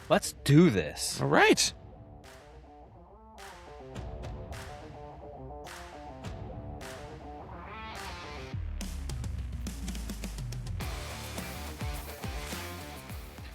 Let's do this. All right.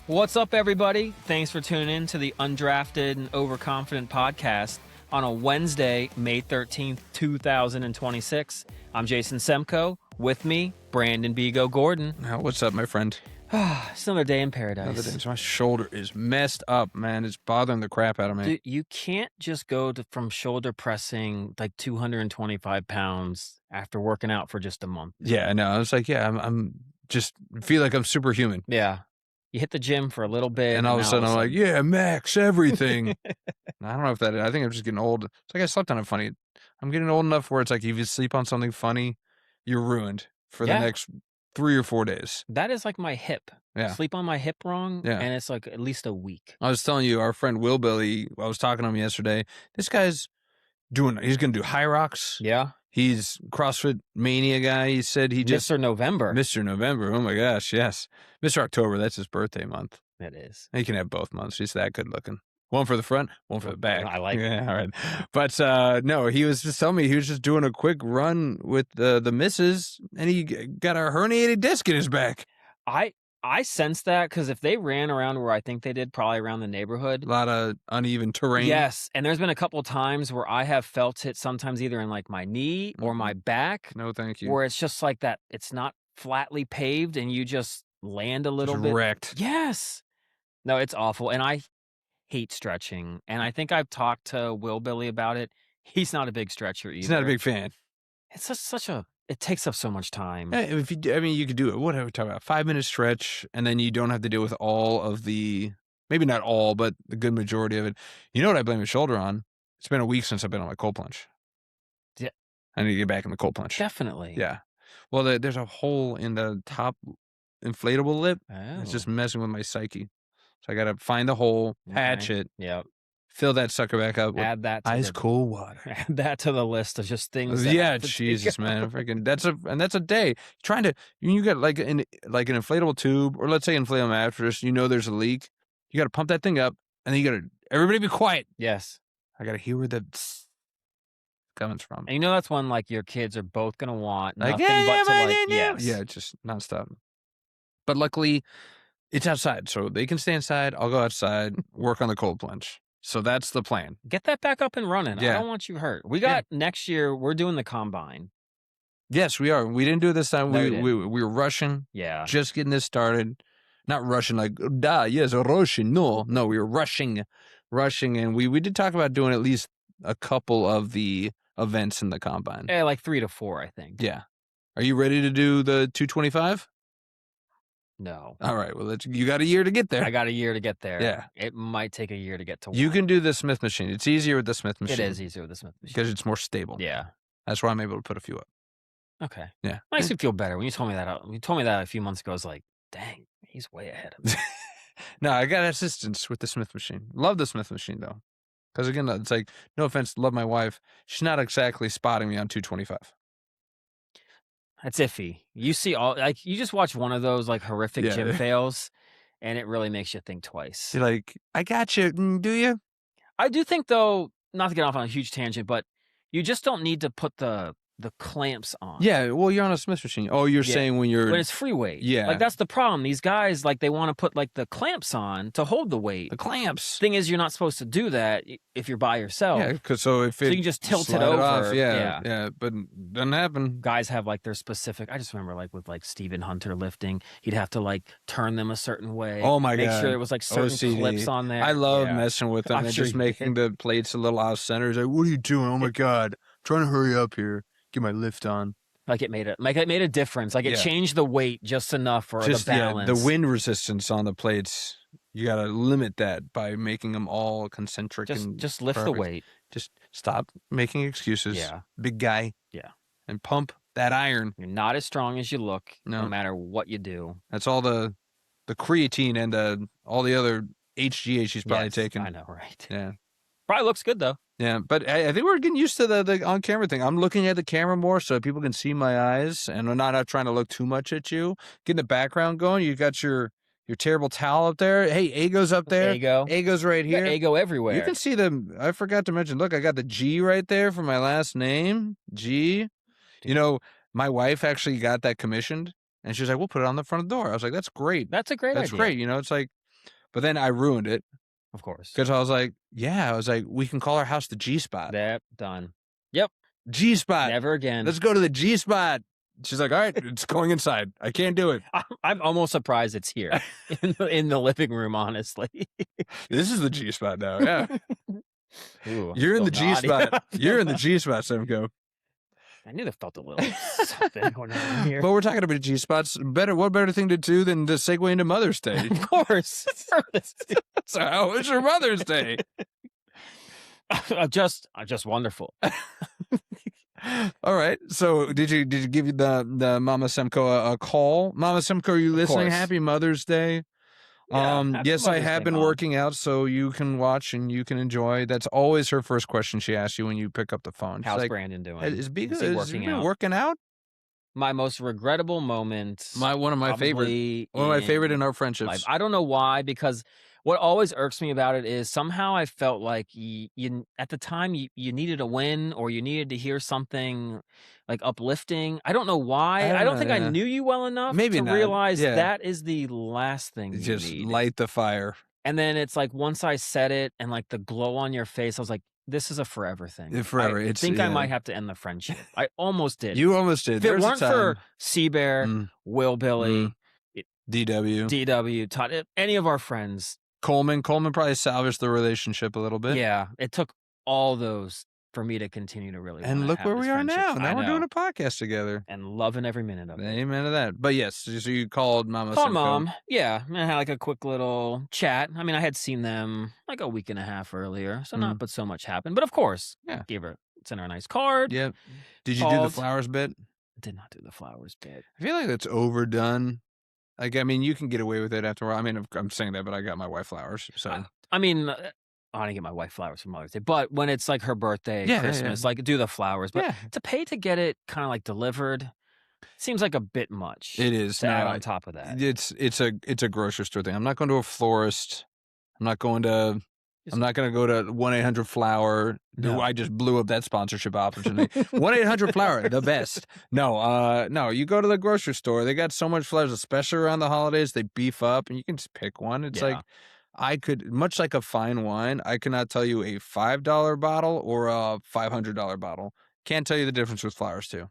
What's up, everybody? Thanks for tuning in to the Undrafted and Overconfident podcast on a Wednesday, May 13th, 2026. I'm Jason Semko. With me, Brandon Bigo Gordon. What's up, my friend? It's another day in paradise. Another day. So my shoulder is messed up, man. It's bothering the crap out of me. Dude, you can't just go from shoulder pressing like 225 pounds after working out for just a month. Yeah, I know. I was like, I'm just feel like I'm superhuman. Yeah. You hit the gym for a little bit. And all of a sudden I'm like, yeah, max everything. I don't know if that is. I think I'm just getting old. It's like I slept on it funny. I'm getting old enough where it's like if you sleep on something funny, you're ruined for the next 3 or 4 days. That is like my hip. Yeah. Sleep on my hip wrong, Yeah. and it's like at least a week. I was telling you, our friend Will Billy, I was talking to him yesterday. This guy's he's going to do high rocks. Yeah. He's CrossFit Mania guy. He said he just... Mr. November. Mr. November. Oh, my gosh. Yes. Mr. October. That's his birthday month. It is. He can have both months. He's that good looking. One for the front, one for the back. I like it. Yeah, all right. But no, he was just telling me he was just doing a quick run with the missus, and he got a herniated disc in his back. I sense that because if they ran around where I think they did, probably around the neighborhood. A lot of uneven terrain. Yes. And there's been a couple of times where I have felt it sometimes either in like my knee or my back. No, thank you. Where it's just like that. It's not flatly paved and you just land a little bit. Wrecked. Yes. No, it's awful. And I hate stretching. And I think I've talked to Will Billy about it. He's not a big stretcher either. He's not a big fan. It's just it takes up so much time. Yeah, you could do it. What are we talking about? 5-minute stretch, and then you don't have to deal with all of the, maybe not all, but the good majority of it. You know what I blame my shoulder on? It's been a week since I've been on my cold plunge. Yeah. I need to get back in the cold plunge. Definitely. Yeah. Well, there's a hole in the top inflatable lip. Oh. It's just messing with my psyche. So I got to find the hole, patch it. Yep. Fill that sucker back up with Add that to ice cold water. Add that to the list of just things. That Yeah, Jesus, man, freaking that's a day. Trying to you got like an inflatable tube, or let's say inflatable mattress. You know there's a leak. You got to pump that thing up, and then you got to everybody be quiet. Yes, I got to hear where the coming from. And you know that's when like your kids are both gonna want Like nothing but to like yes. Yeah, just nonstop. But luckily, it's outside, so they can stay inside. I'll go outside, work on the cold plunge. So that's the plan. Get that back up and running. Yeah. I don't want you hurt. We got next year. We're doing the combine. Yes, we are. We didn't do it this time. No, we were rushing. Yeah. Just getting this started. Not rushing like, yes, rushing. No, we were rushing. And we did talk about doing at least a couple of the events in the combine. Yeah, like 3 to 4, I think. Yeah. Are you ready to do the 225? No. All right. Well, you got a year to get there. I got a year to get there. Yeah. It might take a year to get to You 1. can do the Smith machine. It's easier with the Smith machine. It is easier with the Smith machine. Because it's more stable. Yeah. That's why I'm able to put a few up. Okay. Yeah. Makes me feel better. When you told me that a few months ago, I was like, dang, he's way ahead of me. No, I got assistance with the Smith machine. Love the Smith machine, though. Because, again, it's like, no offense, love my wife. She's not exactly spotting me on 225. That's iffy. You see you just watch one of those like horrific gym fails, and it really makes you think twice. You're like, I got you. Do you? I do think, though, not to get off on a huge tangent, but you just don't need to put the clamps on. Yeah, well, you're on a Smith machine. Oh, you're saying when it's free weight. Yeah. Like, that's the problem. These guys, like, they want to put, like, the clamps on to hold the weight. The clamps. Thing is, you're not supposed to do that if you're by yourself. Yeah, because so you can just tilt it slide over. Off, yeah, but it doesn't happen. Guys have, like, their specific... I just remember, like, with, like, Stephen Hunter lifting, he'd have to, like, turn them a certain way. Oh, my God. Make sure there was, like, certain OCD. clips on there. I love messing with them I'm and sure just you making the plates a little off-center. He's like, what are you doing? Oh, my God. I'm trying to hurry up here. Get my lift on. Like it made a difference. Like it changed the weight just enough for the balance. The wind resistance on the plates, you got to limit that by making them all concentric. Just lift the weight. Just stop making excuses. Yeah. Big guy. Yeah. And pump that iron. You're not as strong as you look, no matter what you do. That's all the creatine and all the other HGH she's probably taking. I know, right? Yeah. Probably looks good, though. Yeah, but I think we're getting used to the on-camera thing. I'm looking at the camera more so people can see my eyes, and I'm not trying to look too much at you. Getting the background going. You got your your terrible towel up there. Hey, Eggo's up there. Eggo's right here. Eggo everywhere. You can see them. I forgot to mention, look, I got the G right there for my last name. G. You know, my wife actually got that commissioned, and she was like, we'll put it on the front of the door. I was like, that's great. That's a great idea. That's great. You know, it's like, but then I ruined it. Of course. Because I was like, we can call our house the G spot. Yep, done. Yep. G spot. Never again. Let's go to the G spot. She's like, all right, it's going inside. I can't do it. I'm almost surprised it's here in the living room, honestly. This is the G spot now, yeah. Ooh, you're in the G spot. You're in the G spot, Simcoe. I knew there felt a little something going on here. But we're talking about G spots. What better thing to do than to segue into Mother's Day? Of course. So how was your Mother's Day? Just wonderful. All right. So did you give the Mama Semco a call? Mama Semco, are you listening? Happy Mother's Day. Yes, I have been working out, so you can watch and you can enjoy. That's always her first question she asks you when you pick up the phone. She's How's like, Brandon doing? Is he working out? My most regrettable moment. One of my favorite in our friendships. Life. I don't know why, because what always irks me about it is somehow I felt like you at the time you needed a win or you needed to hear something like uplifting. I don't know why. I don't think I knew you well enough to realize that is the last thing you just need. Light the fire. And then it's like once I said it and like the glow on your face, I was like, this is a forever thing. Forever. I think I might have to end the friendship. I almost did. You almost did. If it weren't for Seabear, Will Billy, DW, Todd, any of our friends. Coleman probably salvaged the relationship a little bit. Yeah. It took all those for me to continue to really and look where we are now. Now we're doing a podcast together. And loving every minute of it. Amen to that. But yes, so you called Mama. Called Mom. Yeah. I had like a quick little chat. I mean, I had seen them like a week and a half earlier. So not but so much happened. But of course, sent her a nice card. Yep. Did you do the flowers bit? Did not do the flowers bit. I feel like that's overdone. Like, I mean, you can get away with it after a while. I mean, I'm saying that, but I got my wife flowers. So I mean, I didn't get my wife flowers for Mother's Day, but when it's like her birthday, Christmas, like do the flowers. But to pay to get it kind of like delivered seems like a bit much. It is. To add on top of that. It's a grocery store thing. I'm not going to a florist. I'm not going to go to 1-800-Flower. No. I just blew up that sponsorship opportunity. 1-800-Flower, the best. No, you go to the grocery store. They got so much flowers, especially around the holidays. They beef up, and you can just pick one. It's like, I could, much like a fine wine, I cannot tell you a $5 bottle or a $500 bottle. Can't tell you the difference with flowers, too.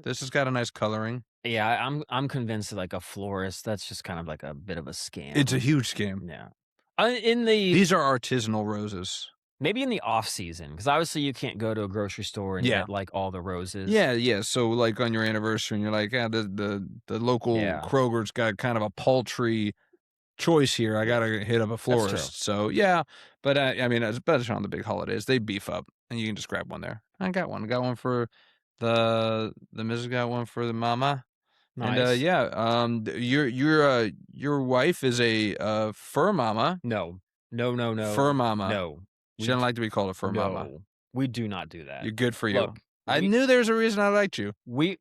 This has got a nice coloring. Yeah, I'm convinced that like a florist, that's just kind of like a bit of a scam. It's a huge scam. Yeah. These are artisanal roses. Maybe in the off season, because obviously you can't go to a grocery store and get like all the roses. Yeah. So like on your anniversary, and you're like, the local Kroger's got kind of a paltry choice here. I gotta hit up a florist. So but I mean, especially on the big holidays, they beef up, and you can just grab one there. I got one. I got one for the missus. Got one for the mama. Nice. And your wife is a fur mama. No. Fur mama. No. She doesn't like to be called a fur mama. We do not do that. You're good for you. Look, I knew there was a reason I liked you. We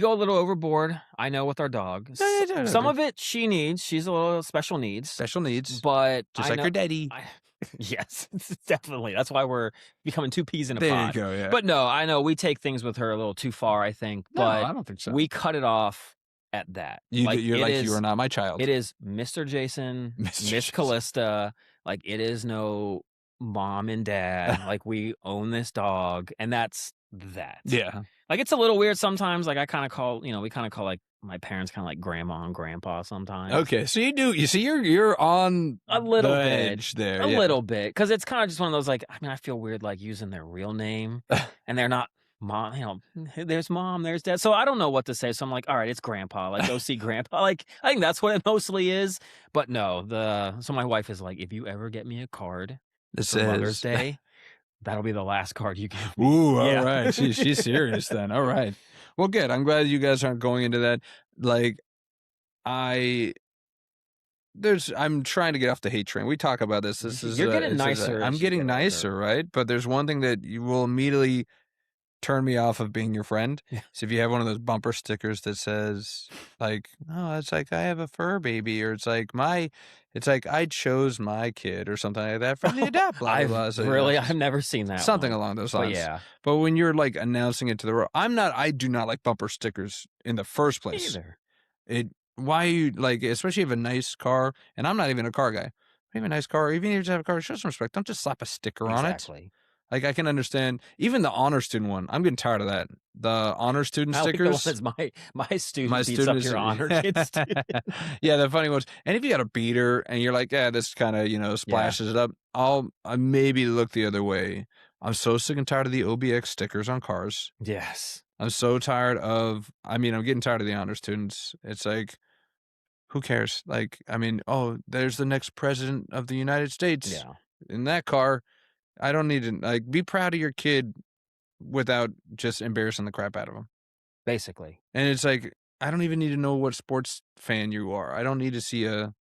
go a little overboard, I know, with our dog. Some of it she needs. She's a little special needs. But just like her daddy. Yes, definitely. That's why we're becoming two peas in a pod. There you go, yeah. But no, I know we take things with her a little too far, I think. No, but I don't think so. We cut it off at that. You are not my child. It is Mr. Jason, Miss Callista. Like, it is no mom and dad. Like, we own this dog, and that's that. Yeah. Like, it's a little weird sometimes. Like, I kind of call, we kind of call like my parents kind of like grandma and grandpa sometimes. Okay, so you see you're on a little the bit edge there. A little bit, because it's kind of just one of those, like, I mean, I feel weird like using their real name and they're not mom, there's mom, there's dad. So I don't know what to say. So I'm like, all right, it's grandpa. Like, go see grandpa. Like, I think that's what it mostly is. But no, so my wife is like, if you ever get me a card for Mother's Day, that'll be the last card you give me. Ooh, all right. She's serious then. All right. Well, good. I'm glad you guys aren't going into that. Like, I'm trying to get off the hate train. We talk about this. You're getting nicer. I'm getting nicer, right? But there's one thing that you will immediately turn me off of being your friend. Yeah. So if you have one of those bumper stickers that says like, oh, it's like I have a fur baby, or it's like I chose my kid or something like that from the adopt, blah, blah, blah. So I've never seen that something one. along those But lines. yeah. But when you're like announcing it to the world, I do not like bumper stickers in the first place. Either. Why you like, especially if you have a nice car, and I'm not even a car guy. If you have a nice car, even if you just have a car, show some respect. Don't just slap a sticker on it. Exactly. Like, I can understand even the honor student one. I'm getting tired of that. The honor student stickers. I like the one that's my student beats student up your honor kid student. Yeah, the funny ones. And if you got a beater and you're like, yeah, this kind of, splashes it up, I maybe look the other way. I'm so sick and tired of the OBX stickers on cars. Yes. I'm so tired of, I'm getting tired of the honor students. It's like, who cares? Like, there's the next president of the United States. Yeah. In that car. I don't need to, like, be proud of your kid without just embarrassing the crap out of them. Basically. And it's like, I don't even need to know what sports fan you are. I don't need to see a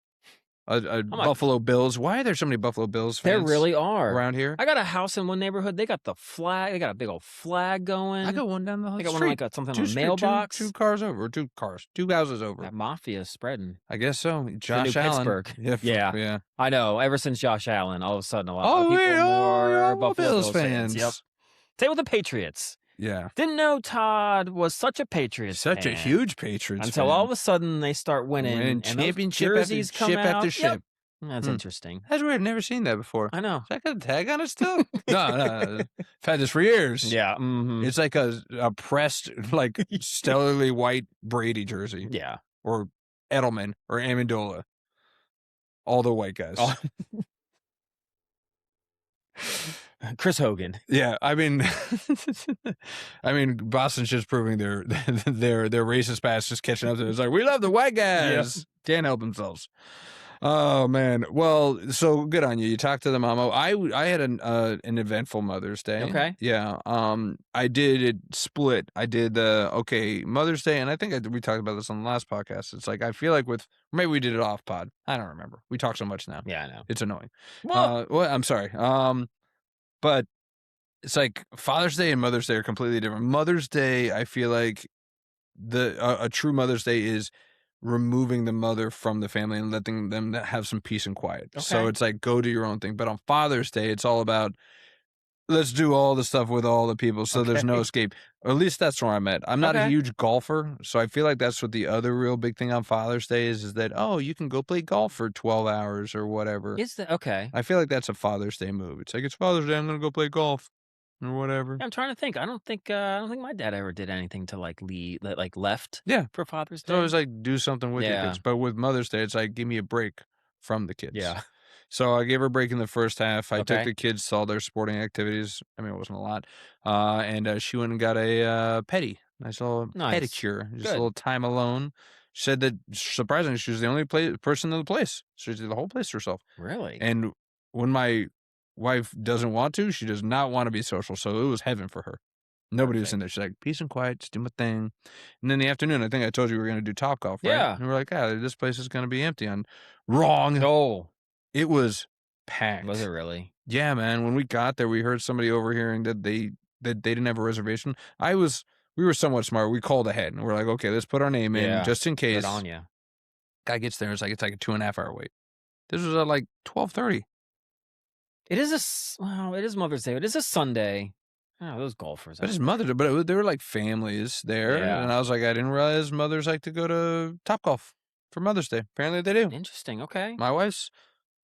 Buffalo Bills. Why are there so many Buffalo Bills fans? There really are around here. I got a house in one neighborhood. They got the flag. They got a big old flag going. I got one down the They got street. one something on a mailbox. Two cars over, or two houses over. That mafia is spreading. I guess so. Josh Allen. Pittsburgh. Yeah. I know. Ever since Josh Allen, all of a sudden a lot of people more Buffalo Bills fans. Yep. Same with the Patriots. Yeah. Didn't know Todd was such a Patriots fan. Such a huge Patriots until fan. all of a sudden they start winning and championship jerseys come out. After ship. Yep. That's interesting. That's weird. I've never seen that before. I know. Is that got a tag on it still? No. I've had this for years. Yeah. Mm-hmm. It's like a pressed, like, stellarly white Brady jersey. Yeah. Or Edelman or Amendola. All the white guys. Oh. Chris Hogan. Yeah, Boston's just proving their racist past, just catching up to it. It's like, we love the white guys. Yep. Can't help themselves. Oh man. Well, so good on you. You talked to the mama. I had an eventful Mother's Day. Okay. Yeah. I did it split. I did Mother's Day, and I think we talked about this on the last podcast. It's like, I feel like maybe we did it off pod. I don't remember. We talk so much now. Yeah, I know. It's annoying. Well, I'm sorry. But it's like Father's Day and Mother's Day are completely different. Mother's Day, I feel like a true Mother's Day is removing the mother from the family and letting them have some peace and quiet. Okay. So it's like, go do your own thing. But on Father's Day, it's all about, let's do all the stuff with all the people, so there's no escape. Or at least that's where I'm at. I'm not a huge golfer, so I feel like that's what the other real big thing on Father's Day is that, you can go play golf for 12 hours or whatever. Is that okay? I feel like that's a Father's Day move. It's like, it's Father's Day, I'm going to go play golf or whatever. I'm trying to think. I don't think my dad ever did anything to left. Yeah. For Father's Day. So it was like, do something with your kids. But with Mother's Day, it's like, give me a break from the kids. Yeah. So I gave her a break in the first half. I took the kids to all their sporting activities. It wasn't a lot. And she went and got a nice little pedicure. Just a little time alone. She said that, surprisingly, she was the only person in the place. So she did the whole place herself. Really? And when my wife doesn't want to, she does not want to be social. So it was heaven for her. Nobody was in there. She's like, peace and quiet, just do my thing. And then in the afternoon, I think I told you we were going to do Topgolf, right? Yeah. And we're like, this place is going to be empty. Wrong. Oh. It was packed. Was it really? Yeah, man. When we got there, we heard somebody overhearing that they didn't have a reservation. We were somewhat smart. We called ahead and we're like, okay, let's put our name in just in case. Good on you. Guy gets there, it's like a 2.5 hour wait. This was at like 12:30. It is Mother's Day. It is a Sunday. Oh, those golfers. But it's Mother's Day. But there were like families there. Yeah. And I was like, I didn't realize mothers like to go to Topgolf for Mother's Day. Apparently they do. Interesting. Okay. My wife's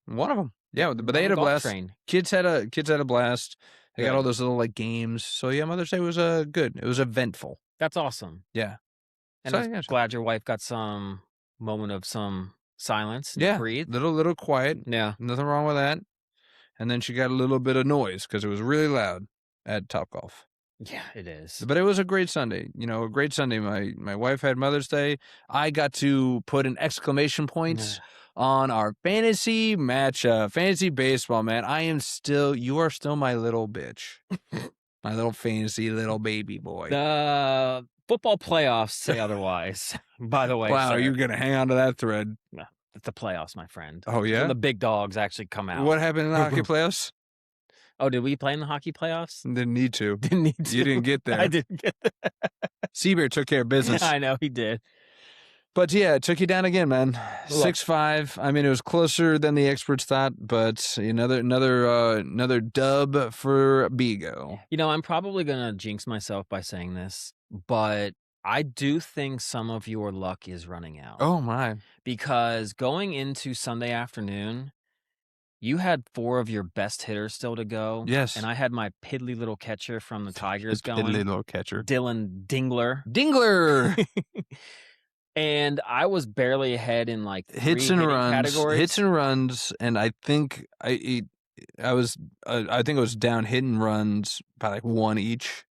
one of them. Yeah, but they had a blast. Kids had a blast. They got all those little like games. So yeah, Mother's Day was good. It was eventful. That's awesome. Yeah. And so, I'm glad your wife got some moment of some silence. Yeah. Breathe. Little quiet. Yeah. Nothing wrong with that. And then she got a little bit of noise because it was really loud at Topgolf. Yeah, it is. But it was a great Sunday. A great Sunday. My wife had Mother's Day. I got to put an exclamation point on our fantasy matchup, fantasy baseball, man. You are still my little bitch. My little fantasy little baby boy. The football playoffs say otherwise, by the way. Wow, sir. are you going to hang on to that thread? It's the playoffs, my friend. Oh, yeah? When the big dogs actually come out. What happened in the hockey playoffs? Oh, did we play in the hockey playoffs? Didn't need to. Didn't need to. You didn't get there. I didn't get there. Seabear took care of business. I know he did. But yeah, it took you down again, man. 6-5. I mean, it was closer than the experts thought, but another dub for Bigo. I'm probably gonna jinx myself by saying this, but I do think some of your luck is running out. Oh my! Because going into Sunday afternoon, you had 4 of your best hitters still to go. Yes. And I had my piddly little catcher from the Tigers going. Piddly little catcher. Dylan Dingler. Dingler! And I was barely ahead in like hits and runs categories. Hits and runs, and I think I was down hit and runs by like 1 each.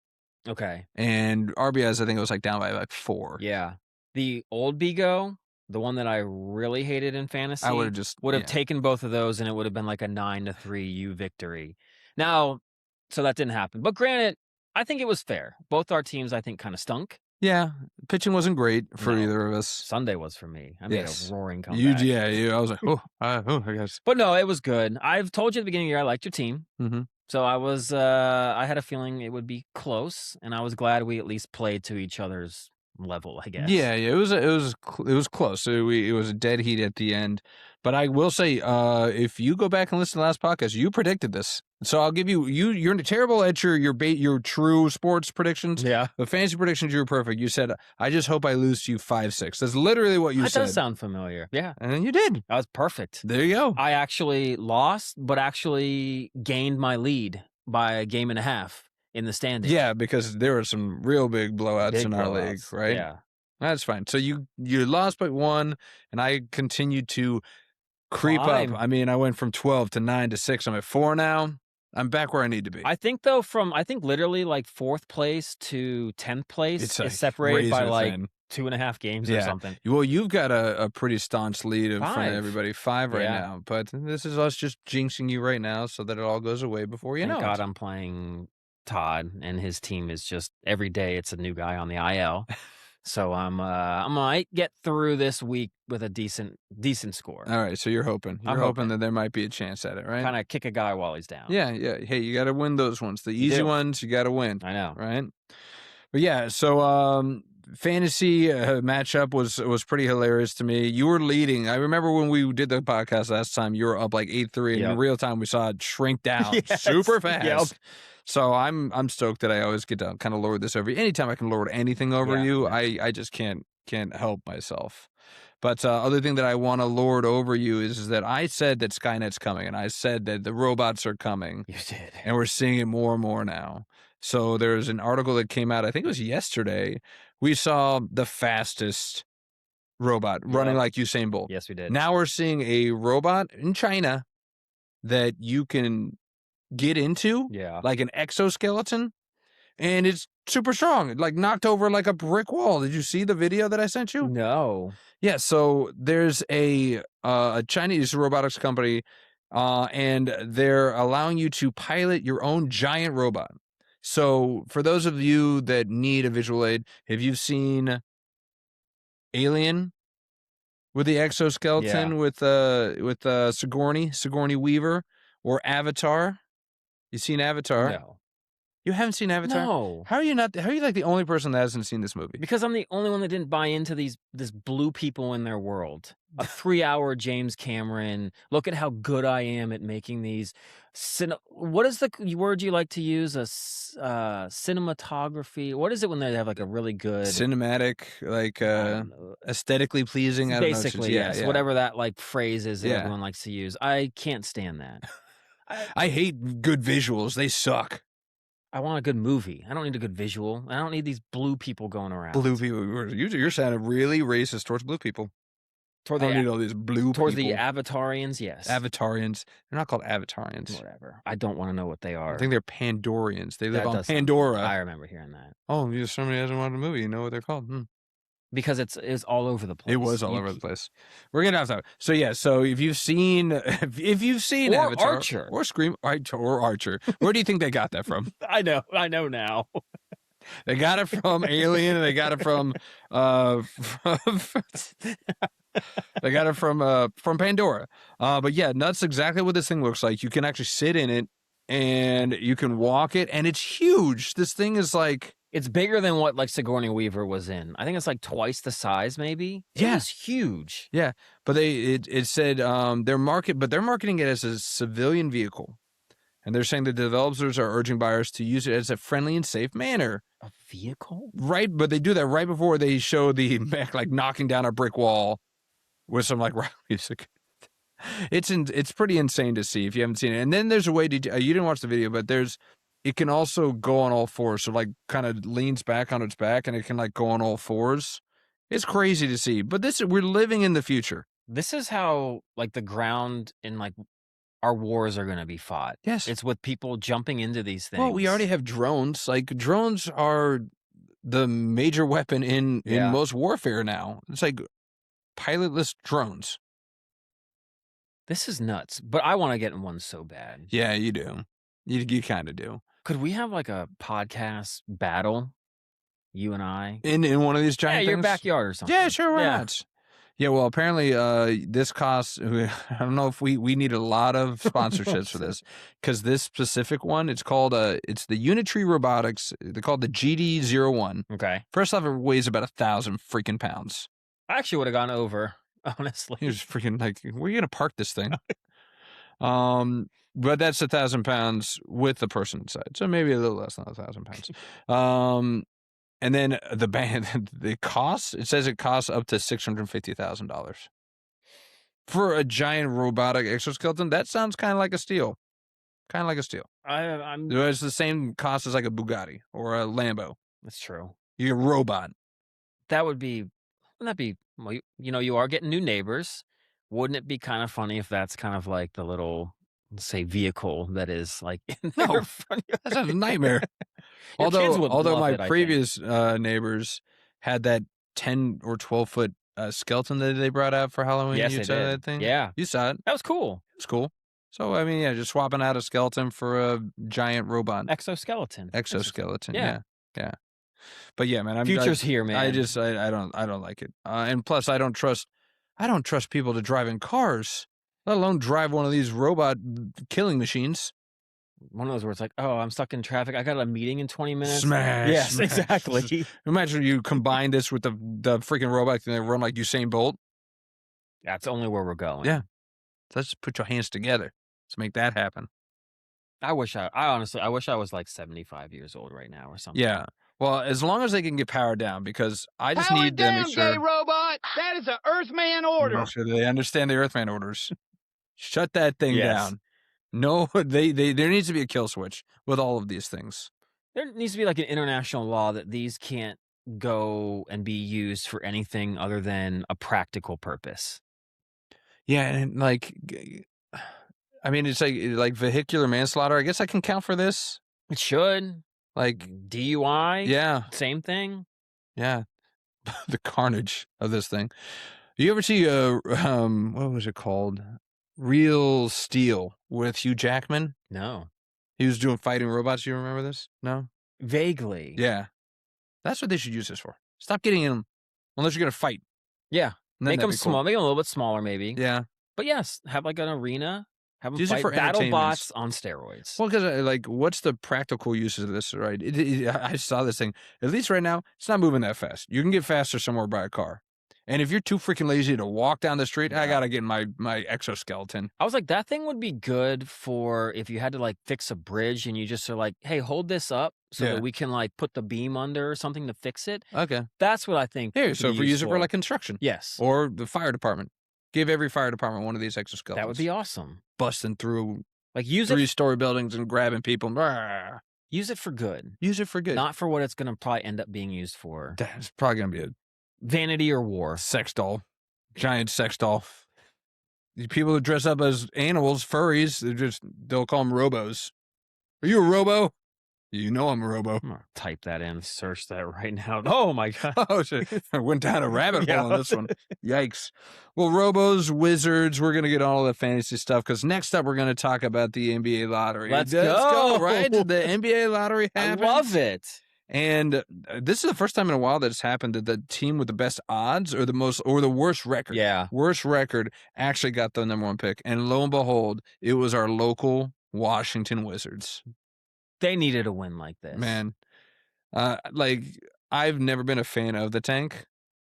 Okay. And RBIs, I think it was like down by like 4. Yeah. The old Bigo, the one that I really hated in fantasy, I would have taken both of those, and it would have been like a 9-3 U victory. Now, so that didn't happen. But granted, I think it was fair. Both our teams, I think, kind of stunk. Yeah, pitching wasn't great for either of us. Sunday was for me. I made a roaring comeback. I was like, I guess. But no, it was good. I've told you at the beginning of the year I liked your team. Mm-hmm. So I had a feeling it would be close, and I was glad we at least played to each other's level, I guess. Yeah, it was close. It was a dead heat at the end. But I will say, if you go back and listen to the last podcast, you predicted this. So I'll give you're terrible at your true sports predictions. Yeah. The fantasy predictions, you were perfect. You said, I just hope I lose to you 5-6. That's literally what you said. That does sound familiar. Yeah. And then you did. That was perfect. There you go. I actually lost, but actually gained my lead by a game and a half in the standings. Yeah, because there were some real big blowouts in our league, right? Yeah. That's fine. So you lost by 1, and I continued to creep up. I mean, I went from 12 to 9 to 6. I'm at 4 now. I'm back where I need to be. I think though, literally like 4th place to 10th place is separated by like 2.5 games or something. Well, you've got a pretty staunch lead in front of everybody. 5 right now. But this is us just jinxing you right now so that it all goes away before you know it. Thank God I'm playing Todd, and his team is just every day it's a new guy on the IL. So I might get through this week with a decent score. All right, so you're hoping. You're hoping that there might be a chance at it, right? Kind of kick a guy while he's down. Yeah. Hey, you got to win those ones. The easy ones, you got to win. I know, right? But yeah, so fantasy matchup was pretty hilarious to me. You were leading. I remember when we did the podcast last time, you were up like 8-3, and in real time we saw it shrink down super fast. Yep. So I'm stoked that I always get to kind of lord this over you. Anytime I can lord anything over you, I just can't help myself. But other thing that I want to lord over you is that I said that Skynet's coming, and I said that the robots are coming. You did. And we're seeing it more and more now. So there's an article that came out, I think it was yesterday. We saw the fastest robot running like Usain Bolt. Yes, we did. Now we're seeing a robot in China that you can get into, like an exoskeleton, and it's super strong. It like knocked over like a brick wall. Did you see the video that I sent you? No. Yeah, so there's a Chinese robotics company, and they're allowing you to pilot your own giant robot. So for those of you that need a visual aid, have you seen Alien with the exoskeleton with Sigourney Weaver, or Avatar? You seen Avatar? No. You haven't seen Avatar? No. How are you like the only person that hasn't seen this movie? Because I'm the only one that didn't buy into this blue people in their world. A 3-hour James Cameron. Look at how good I am at making these. What is the word you like to use? Cinematography. What is it when they have like a really good cinematic, like aesthetically pleasing? I don't basically, know. Yes. Whatever that like phrase is that everyone likes to use. I can't stand that. I hate good visuals. They suck. I want a good movie. I don't need a good visual. I don't need these blue people going around. Blue people. You're sounding really racist towards blue people. I don't need all these blue towards people. the Avatarians, yes. Avatarians. They're not called Avatarians. Whatever. I don't want to know what they are. I think they're Pandorians. They live on Pandora. I remember hearing that. Oh, somebody hasn't watched a movie. You know what they're called. Because it's all over the place. It was all over the place. We're getting off topic. So yeah, so if you've seen Avatar Archer or Scream or Archer, where do you think they got that from? I know now. They got it from Alien, and they got it from they got it from Pandora. But yeah, that's exactly what this thing looks like. You can actually sit in it and you can walk it, and it's huge. This thing is like... It's bigger than what like Sigourney Weaver was in. I think it's like twice the size, maybe. Yeah. It was huge. Yeah, but it said they're marketing it as a civilian vehicle. And they're saying the developers are urging buyers to use it as a friendly and safe manner. A vehicle? Right, but they do that right before they show the mech like knocking down a brick wall with some like rock music. It's pretty insane to see if you haven't seen it. And then there's a way to you didn't watch the video, but it can also go on all fours. So like kind of leans back on its back and it can like go on all fours. It's crazy to see. But we're living in the future. This is how like the ground in like our wars are going to be fought. Yes. It's with people jumping into these things. Well, we already have drones. Like drones are the major weapon in most warfare now. It's like pilotless drones. This is nuts, but I want to get in one so bad. Yeah, you do. You kind of do. Could we have like a podcast battle, you and I? In one of these giant things? your backyard or something. Yeah, sure, why not? Yeah, well, apparently this costs, I don't know if we need a lot of sponsorships for this, because this specific one, it's called, it's the Unitree Robotics. They're called the GD01. Okay. First off, it weighs about 1,000 freaking pounds. I actually would have gone over, honestly. He was freaking like, where are you going to park this thing? But that's 1,000 pounds with the person inside. So maybe a little less than 1,000 pounds. And then it says it costs up to $650,000 for a giant robotic exoskeleton. That sounds kind of like a steal. It's the same cost as like a Bugatti or a Lambo. That's true. You're a robot. Wouldn't that be, well, you are getting new neighbors. Wouldn't it be kind of funny if that's kind of like the little, let's say, vehicle that is like in there? No, that's a nightmare. Although my previous neighbors had that 10 or 12 foot skeleton that they brought out for Halloween. Yes, you saw that thing? Yeah. You saw it. That was cool. It was cool. So, I mean, yeah, just swapping out a skeleton for a giant robot. Exoskeleton. Yeah. But yeah, man, future's here, man. I don't like it. And plus I don't trust people to drive in cars, let alone drive one of these robot killing machines. One of those where it's like, oh, I'm stuck in traffic. I got a meeting in 20 minutes. Smash. Yes, smash. Exactly. Imagine you combine this with the freaking robot and they run like Usain Bolt. That's only where we're going. Yeah. So let's put your hands together. Let's make that happen. I honestly wish I was like 75 years old right now or something. Yeah. Well, as long as they can get powered down, because I just need to make sure. Gay robot! That is an Earthman order. Make sure they understand the Earthman orders. Shut that thing down. No, there needs to be a kill switch with all of these things. There needs to be like an international law that these can't go and be used for anything other than a practical purpose. Yeah, and like, I mean, it's like vehicular manslaughter. I guess I can count for this. It should. Like DUI. Yeah. Same thing. Yeah. The carnage of this thing. You ever see what was it called? Real Steel with Hugh Jackman? No. He was doing fighting robots. You remember this? No? Vaguely. Yeah. That's what they should use this for. Stop getting in them unless you're going to fight. Yeah. Make them small. Make them a little bit smaller, maybe. Yeah. But yes, have like an arena. Have them use fight it for battle bots on steroids. Well, because like, what's the practical uses of this, right? I saw this thing. At least right now, it's not moving that fast. You can get faster somewhere by a car. And if you're too freaking lazy to walk down the street, I got to get my exoskeleton. I was like, that thing would be good for if you had to like fix a bridge and you just are like, hey, hold this up so that we can like put the beam under or something to fix it. Okay. That's what I think. Here, so if we use it for like construction. Yes. Or the fire department. Give every fire department one of these exoskeletons. That would be awesome. Busting through like use 3-story buildings and grabbing people. Use it for good. Use it for good. Not for what it's going to probably end up being used for. It's probably going to be a vanity or war. Sex doll. Giant sex doll. These people who dress up as animals, furries, they'll call them robos. Are you a robo? You know I'm a robo. I'm gonna type that in, search that right now. Oh my god! Oh shit! I went down a rabbit hole on this one. Yikes! Well, robos, wizards. We're gonna get all the fantasy stuff because next up we're gonna talk about the NBA lottery. Let's go! Right, the NBA lottery happened. I love it. And this is the first time in a while that it's happened that the team with the best odds or the worst record, worst record actually got the number one pick. And lo and behold, it was our local Washington Wizards. They needed a win like this. Man, like, I've never been a fan of the tank,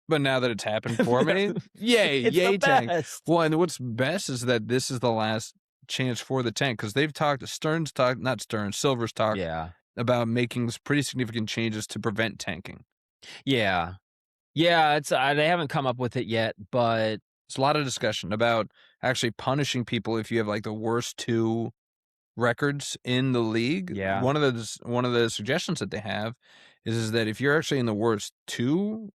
but now that it's happened for me, yay, It's yay the tank. best. Well, and what's best is that this is the last chance for the tank, because they've talked, Silver's talked Yeah. about making pretty significant changes to prevent tanking. Yeah. Yeah, it's they haven't come up with it yet, but There's a lot of discussion about actually punishing people if you have like the worst 2 records in the league. Yeah. One of the suggestions that they have is that if you're actually in the worst 2,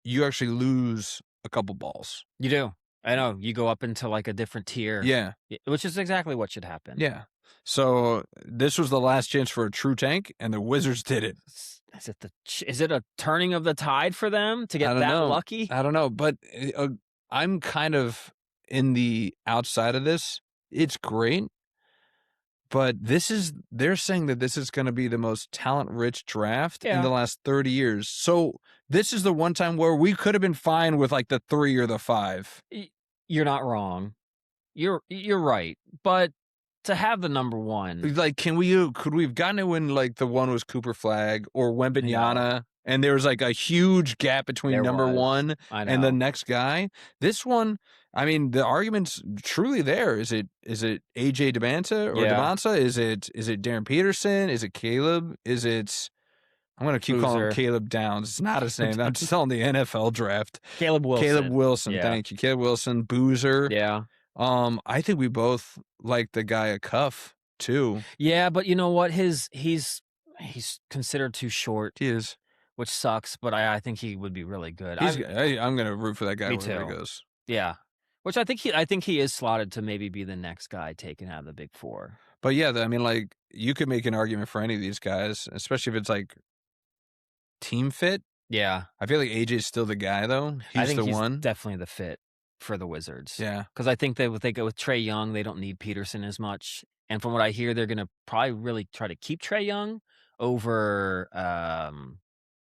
you actually lose a couple balls. you do. I know. You go up into like a different tier. Yeah. Which is exactly what should happen. Yeah. So this was the last chance for a true tank, and the Wizards did it. Is it a turning of the tide for them to get that lucky? I don't know, but I'm kind of in the outside of this. It's great, but they're saying that this is going to be the most talent-rich draft in the last 30 years. So this is the one time where we could have been fine with like the 3 or the 5. You're not wrong. You're right, but to have the number 1, like, could we have gotten it when like the one was Cooper Flag or Wembanyama, and there was like a huge gap between number 1 and the next guy? This one, I mean, the argument's truly there. Is it AJ Debanta or Devanza? Is it Darren Peterson? Is it Caleb? Is it? I'm gonna keep calling him Caleb Downs. It's not his name. I'm still in the NFL draft. Caleb Wilson. Yeah. Thank you, Caleb Wilson. Boozer. Yeah. I think we both like the guy at Cuff too. Yeah, but you know what? He's considered too short. He is, which sucks. But I think he would be really good. I'm gonna root for that guy wherever he goes. Yeah, which I think he is slotted to maybe be the next guy taken out of the Big Four. But yeah, I mean, like, you could make an argument for any of these guys, especially if it's like team fit. Yeah, I feel like AJ's still the guy though. He's definitely the fit for the Wizards. Yeah, because I think that if they go with Trae Young, they don't need Peterson as much. And from what I hear, they're going to probably really try to keep Trae Young over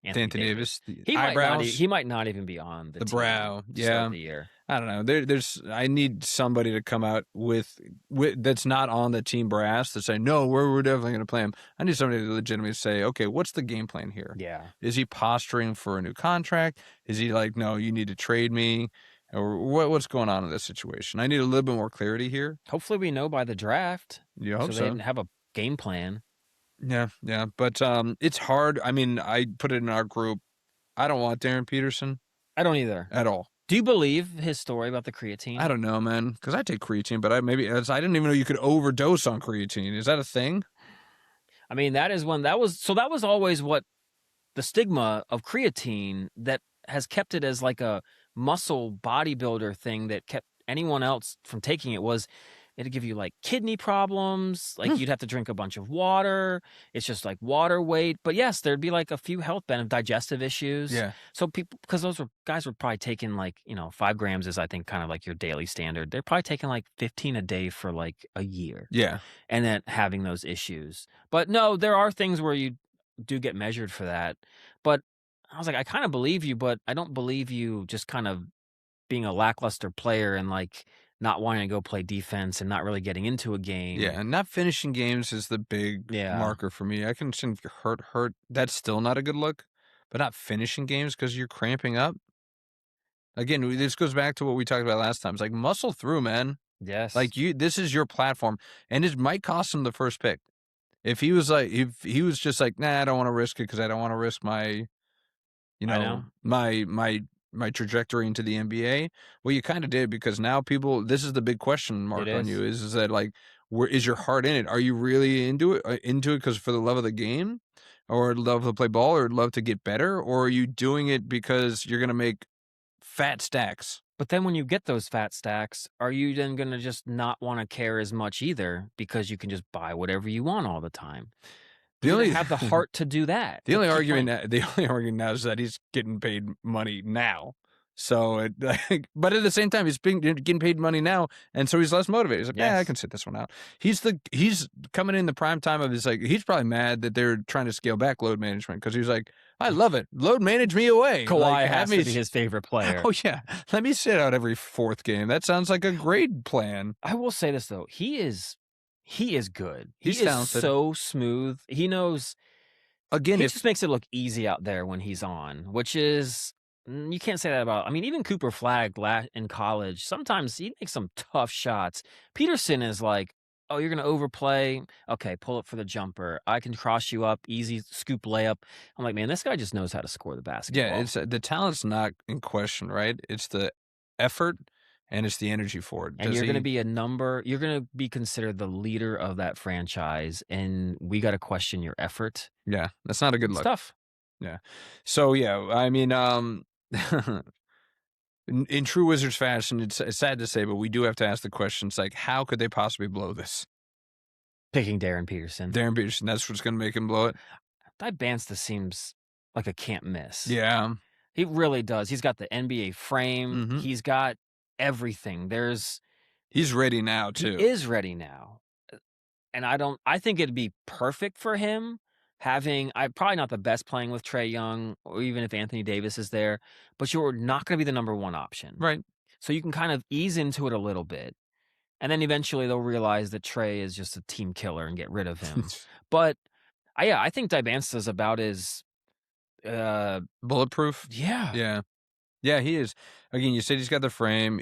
Anthony Davis. He might not even be on the team brow. To start the year. I don't know. I need somebody to come out with that's not on the team brass to say, no, we're definitely going to play him. I need somebody to legitimately say, okay, what's the game plan here? Yeah. Is he posturing for a new contract? Is he like, no, you need to trade me? Or what's going on in this situation? I need a little bit more clarity here. Hopefully we know by the draft. You hope so. They have a game plan. Yeah. But it's hard. I mean, I put it in our group. I don't want Darren Peterson. I don't either. At all. Do you believe his story about the creatine? I don't know, man. Because I take creatine, but I didn't even know you could overdose on creatine. Is that a thing? I mean, that was always what the stigma of creatine that has kept it as like a muscle bodybuilder thing that kept anyone else from taking it was it'd give you like kidney problems, like you'd have to drink a bunch of water. It's just like water weight. But yes, there'd be like a few health benefits, digestive issues. Yeah. So people, because guys were probably taking like, 5 grams is I think kind of like your daily standard. They're probably taking like 15 a day for like a year. Yeah. And then having those issues. But no, there are things where you do get measured for that. But I was like, I kind of believe you, but I don't believe you just kind of being a lackluster player and like not wanting to go play defense and not really getting into a game. Yeah, and not finishing games is the big marker for me. I can understand if you're hurt. That's still not a good look. But not finishing games because you're cramping up. Again, this goes back to what we talked about last time. It's like muscle through, man. Yes. Like this is your platform. And it might cost him the first pick. If he was just like, nah, I don't want to risk it because I don't want to risk my my trajectory into the NBA. Well, you kind of did, because now this is the big question mark on you is that like, where is your heart in it? Are you really into it because for the love of the game, or love to play ball, or love to get better, or are you doing it because you're going to make fat stacks? But then when you get those fat stacks, are you then going to just not want to care as much either because you can just buy whatever you want all the time? You don't have the heart to do that. The only argument now is that he's getting paid money now. So, but at the same time, he's getting paid money now, and so he's less motivated. He's like, yeah, I can sit this one out. He's coming in the prime time of his, like, he's probably mad that they're trying to scale back load management, because he's like, I love it. Load manage me away. Kawhi has to be his favorite player. Oh yeah, let me sit out every 4th game. That sounds like a great plan. I will say this though, he is He is good. He's He is talented. so smooth. He knows. Again, He just makes it look easy out there when he's on, which is you can't say that about. I mean, even Cooper Flagg in college, sometimes he makes some tough shots. Peterson is like, oh, you're going to overplay. Okay, pull it for the jumper. I can cross you up, easy scoop layup. I'm like, man, this guy just knows how to score the basketball. yeah, it's the talent's not in question, right? It's the effort and it's the energy for it. And you're going to be a number. You're going to be considered the leader of that franchise, and we got to question your effort. Yeah, that's not a good It's look. tough. Yeah. So yeah, I mean, in true Wizards fashion, it's sad to say, but we do have to ask the questions like, how could they possibly blow this? Picking Darren Peterson. That's what's going to make him blow it. Bansta seems like a can't miss. Yeah. He really does. He's got the NBA frame. Mhm. He's got everything. He's ready now too. He is ready now. And I think it'd be perfect for him having, probably not the best playing with Trae Young or even if Anthony Davis is there, but you're not going to be the number one option. Right. So you can kind of ease into it a little bit. And then eventually they'll realize that Trae is just a team killer and get rid of him. But I think Dibansta's about as bulletproof. Yeah. Yeah, he is. Again, you said he's got the frame.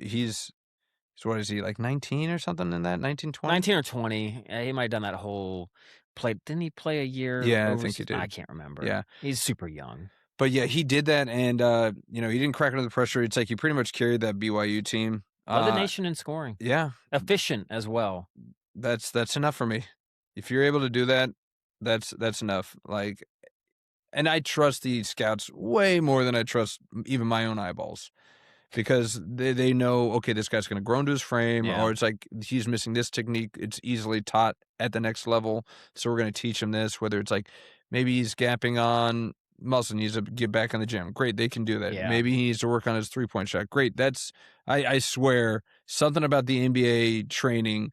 So what is he, like 19 or something in that? 19, 20? 19 or 20. He might have done that whole play. Didn't he play a year? Yeah, I think he did. I can't remember. Yeah. He's super young. But yeah, he did that, and he didn't crack under the pressure. It's like he pretty much carried that BYU team. Led the nation in scoring. Yeah. Efficient as well. That's enough for me. If you're able to do that, that's enough. Like, and I trust the scouts way more than I trust even my own eyeballs. Because they know, okay, this guy's going to grow into his frame, or it's like he's missing this technique. It's easily taught at the next level, so we're going to teach him this. Whether it's like maybe he's gapping on muscle, needs to get back in the gym. Great, they can do that. Yeah. Maybe he needs to work on his 3-point shot. Great, I swear, something about the NBA training.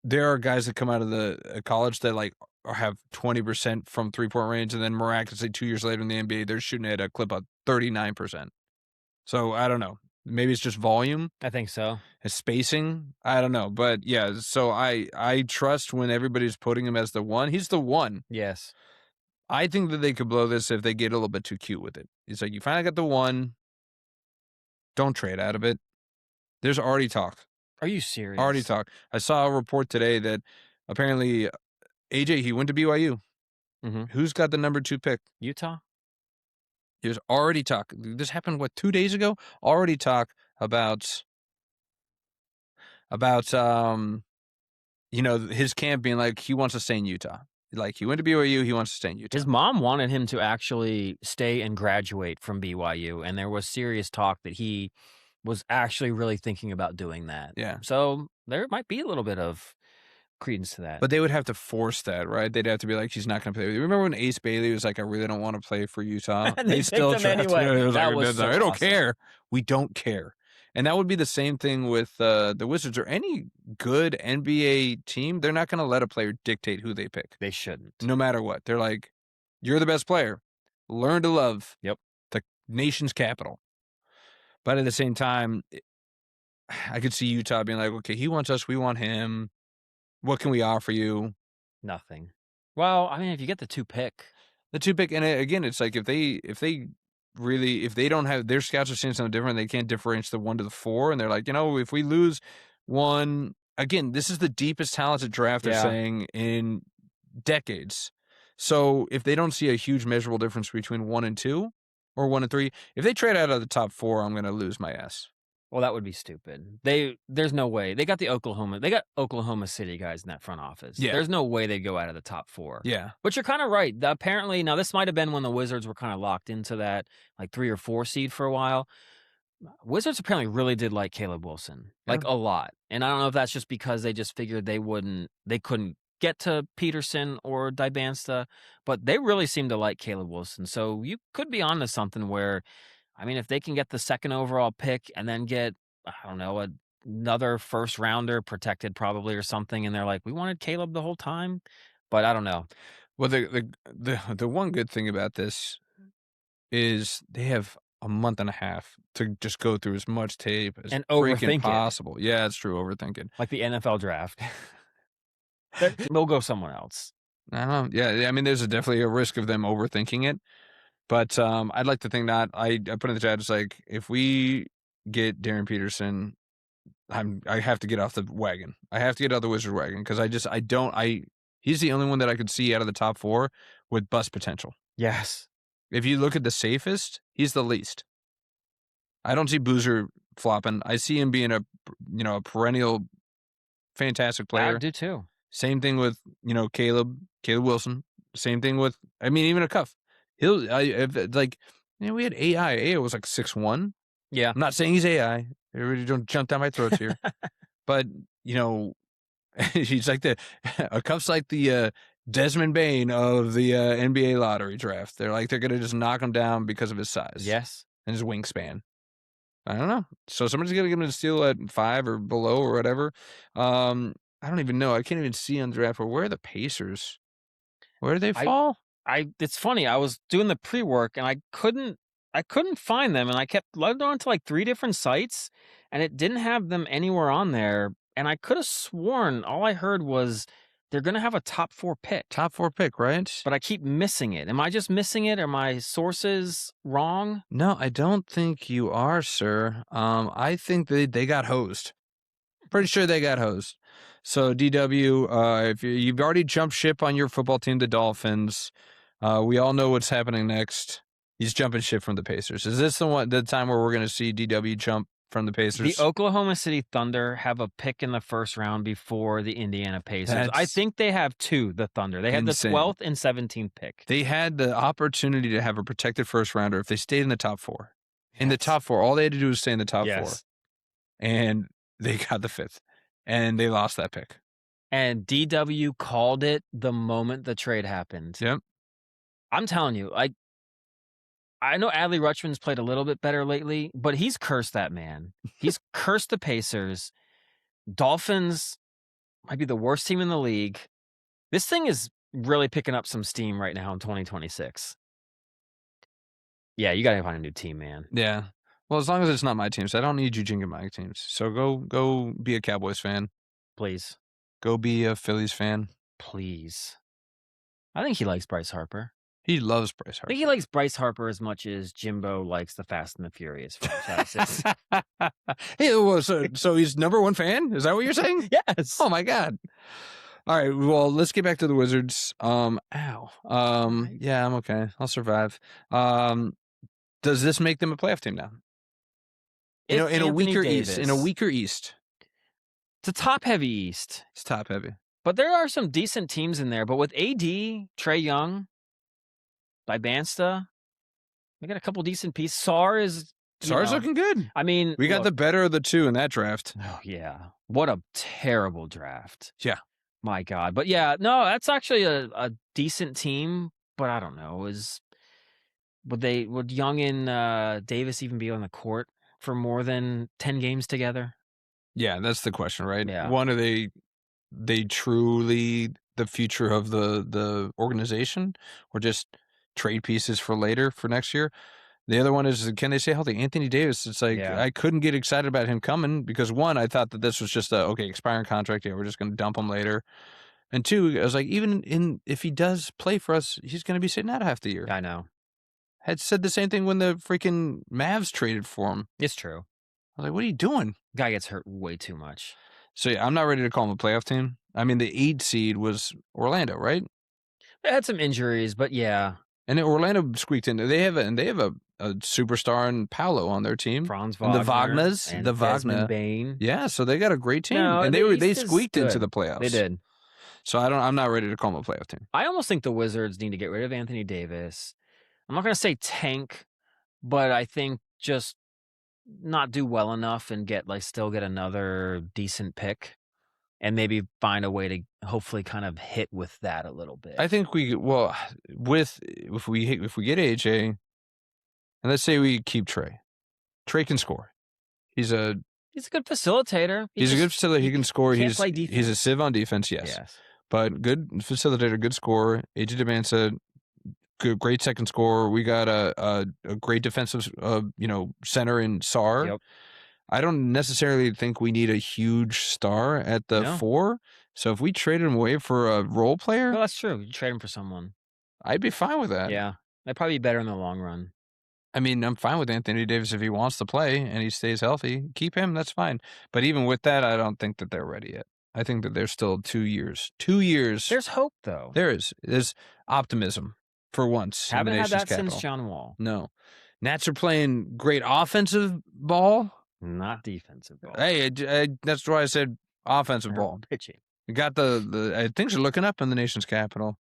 There are guys that come out of the college that like have 20% from 3-point range, and then miraculously 2 years later in the NBA, they're shooting at a clip of 39%. So I don't know. Maybe it's just volume. I think so. It's spacing. I don't know. But yeah, so I trust when everybody's putting him as the one. He's the one. Yes. I think that they could blow this if they get a little bit too cute with it. It's like, you finally got the one. Don't trade out of it. There's already talk. Are you serious? Already talk. I saw a report today that apparently AJ, he went to BYU. Mm-hmm. Who's got the number 2 pick? Utah? There's already talk. This happened, 2 days ago? Already talk about his camp being like, he wants to stay in Utah. Like, he went to BYU, he wants to stay in Utah. His mom wanted him to actually stay and graduate from BYU, and there was serious talk that he was actually really thinking about doing that. Yeah. So there might be a little bit of credence to that. But they would have to force that, right? They'd have to be like, he's not going to play with you. Remember when Ace Bailey was like, I really don't want to play for Utah? And they still picked him anyway. That was so I don't awesome. care. We don't care. And that would be the same thing with the Wizards or any good NBA team. They're not going to let a player dictate who they pick. They shouldn't. No matter what. They're like, you're the best player. Learn to love the nation's capital. But at the same time, I could see Utah being like, okay, he wants us, we want him. What can we offer you? Nothing. Well, I mean, if you get the 2 pick. The 2 pick, and again, it's like if they don't have, their scouts are seeing something different, they can't differentiate the 1 to the 4, and they're like, if we lose one, again, this is the deepest talented draft they're saying in decades. So if they don't see a huge measurable difference between 1 and 2 or 1 and 3, if they trade out of the top 4, I'm going to lose my ass. Well, that would be stupid. There's no way. They got Oklahoma City guys in that front office. Yeah. There's no way they'd go out of the top 4. Yeah. But you're kind of right. Apparently, now this might have been when the Wizards were kind of locked into that like 3 or 4 seed for a while. Wizards apparently really did like Caleb Wilson, like a lot. And I don't know if that's just because they just figured they couldn't get to Peterson or Dibansta, but they really seem to like Caleb Wilson. So you could be onto something where, I mean, if they can get the 2nd overall pick and then get, I don't know, another first rounder protected probably or something, and they're like, we wanted Caleb the whole time, but I don't know. Well, the one good thing about this is they have a month and a half to just go through as much tape as and freaking overthink possible. Yeah, it's true. Overthink it. Like the NFL draft. They'll go somewhere else. I don't know. Yeah, I mean, there's definitely a risk of them overthinking it. But I'd like to think not. I put in the chat, it's like, if we get Darren Peterson, I have to get off the wagon. I have to get off the Wizard wagon because he's the only one that I could see out of the top 4 with bust potential. Yes. If you look at the safest, he's the least. I don't see Boozer flopping. I see him being a perennial fantastic player. I do too. Same thing with, Caleb Wilson. Same thing with, even a Cuff. We had AI. AI was like 6'1". Yeah. I'm not saying he's AI. Everybody don't jump down my throats here. But, he's like a Cuff's like the Desmond Bain of the NBA lottery draft. They're going to just knock him down because of his size. Yes. And his wingspan. I don't know. So somebody's going to give him a steal at 5 or below or whatever. I don't even know. I can't even see on the draft. Where are the Pacers? Where do they fall? It's funny. I was doing the pre-work and I couldn't find them, and I kept logged on to like 3 different sites, and it didn't have them anywhere on there. And I could have sworn all I heard was they're going to have a top 4 pick. Top 4 pick, right? But I keep missing it. Am I just missing it? Are my sources wrong? No, I don't think you are, sir. I think they got hosed. Pretty sure they got hosed. So DW, if you've already jumped ship on your football team, the Dolphins, we all know what's happening next. He's jumping ship from the Pacers. Is this the time where we're going to see DW jump from the Pacers? The Oklahoma City Thunder have a pick in the first round before the Indiana Pacers. I think they have 2, the Thunder. They have the 12th and 17th pick. They had the opportunity to have a protected first rounder if they stayed in the top 4. In the top 4, all they had to do was stay in the top 4. And they got the 5th. And they lost that pick. And DW called it the moment the trade happened. Yep. I'm telling you, I know Adley Rutschman's played a little bit better lately, but he's cursed that man. He's cursed the Pacers. Dolphins might be the worst team in the league. This thing is really picking up some steam right now in 2026. Yeah, you got to find a new team, man. Yeah. Well, as long as it's not my team, so I don't need you jinking my teams. So go be a Cowboys fan. Please. Go be a Phillies fan. Please. I think he likes Bryce Harper. He loves Bryce Harper. I think he likes Bryce Harper as much as Jimbo likes the Fast and the Furious franchises. So he's number 1 fan? Is that what you're saying? Yes. Oh, my God. All right, well, let's get back to the Wizards. Yeah, I'm okay. I'll survive. Does this make them a playoff team now? In a weaker East. It's a top-heavy East. It's top-heavy. But there are some decent teams in there. But with AD, Trae Young, Bansta, we got a couple decent pieces. SAR's looking good. I mean, we got the better of the 2 in that draft. Oh, yeah. What a terrible draft. Yeah. My God. But yeah, no, that's actually a decent team. But I don't know. Would Young and Davis even be on the court for more than 10 games together? Yeah, that's the question, right? Yeah. One, are they truly the future of the organization, or just trade pieces for later for next year? The other one is, can they stay healthy? Anthony Davis, it's like, I couldn't get excited about him coming because, 1, I thought that this was just expiring contract. Yeah, we're just going to dump him later. And 2, I was like, if he does play for us, he's going to be sitting out half the year. I know. Had said the same thing when the freaking Mavs traded for him. It's true. I was like, what are you doing? Guy gets hurt way too much. So, yeah, I'm not ready to call him a playoff team. I mean, the 8 seed was Orlando, right? They had some injuries, but yeah. And Orlando squeaked in. They have a superstar in Paolo on their team. Franz Wagner. And the Wagners. And the Desmond Wagner. Bain. Yeah, so they got a great team. No, and they squeaked into the playoffs. They did. So I'm not ready to call them a playoff team. I almost think the Wizards need to get rid of Anthony Davis. I'm not going to say tank, but I think just not do well enough and still get another decent pick, and maybe find a way to hopefully kind of hit with that a little bit. I think if we get AJ, and let's say we keep Trae. Trae can score. He's a good facilitator. He's a good facilitator. He can score. He's a sieve on defense, yes. But good facilitator, good scorer. AJ DeMansa, great second scorer. We got a great defensive center in SAR. Yep. I don't necessarily think we need a huge star at the 4. So if we traded him away for a role player, Well, that's true. You trade him for someone. I'd be fine with that. Yeah. That'd probably be better in the long run. I mean, I'm fine with Anthony Davis if he wants to play and he stays healthy. Keep him, that's fine. But even with that, I don't think that they're ready yet. I think that there's still 2 years. 2 years. There's hope, though. There is. There's optimism for once. Haven't in the had that nation's capital. since John Wall. No. Nats are playing great offensive ball. Not defensive ball. Hey, that's why I said offensive ball. Pitching. You got things are looking up in the nation's capital.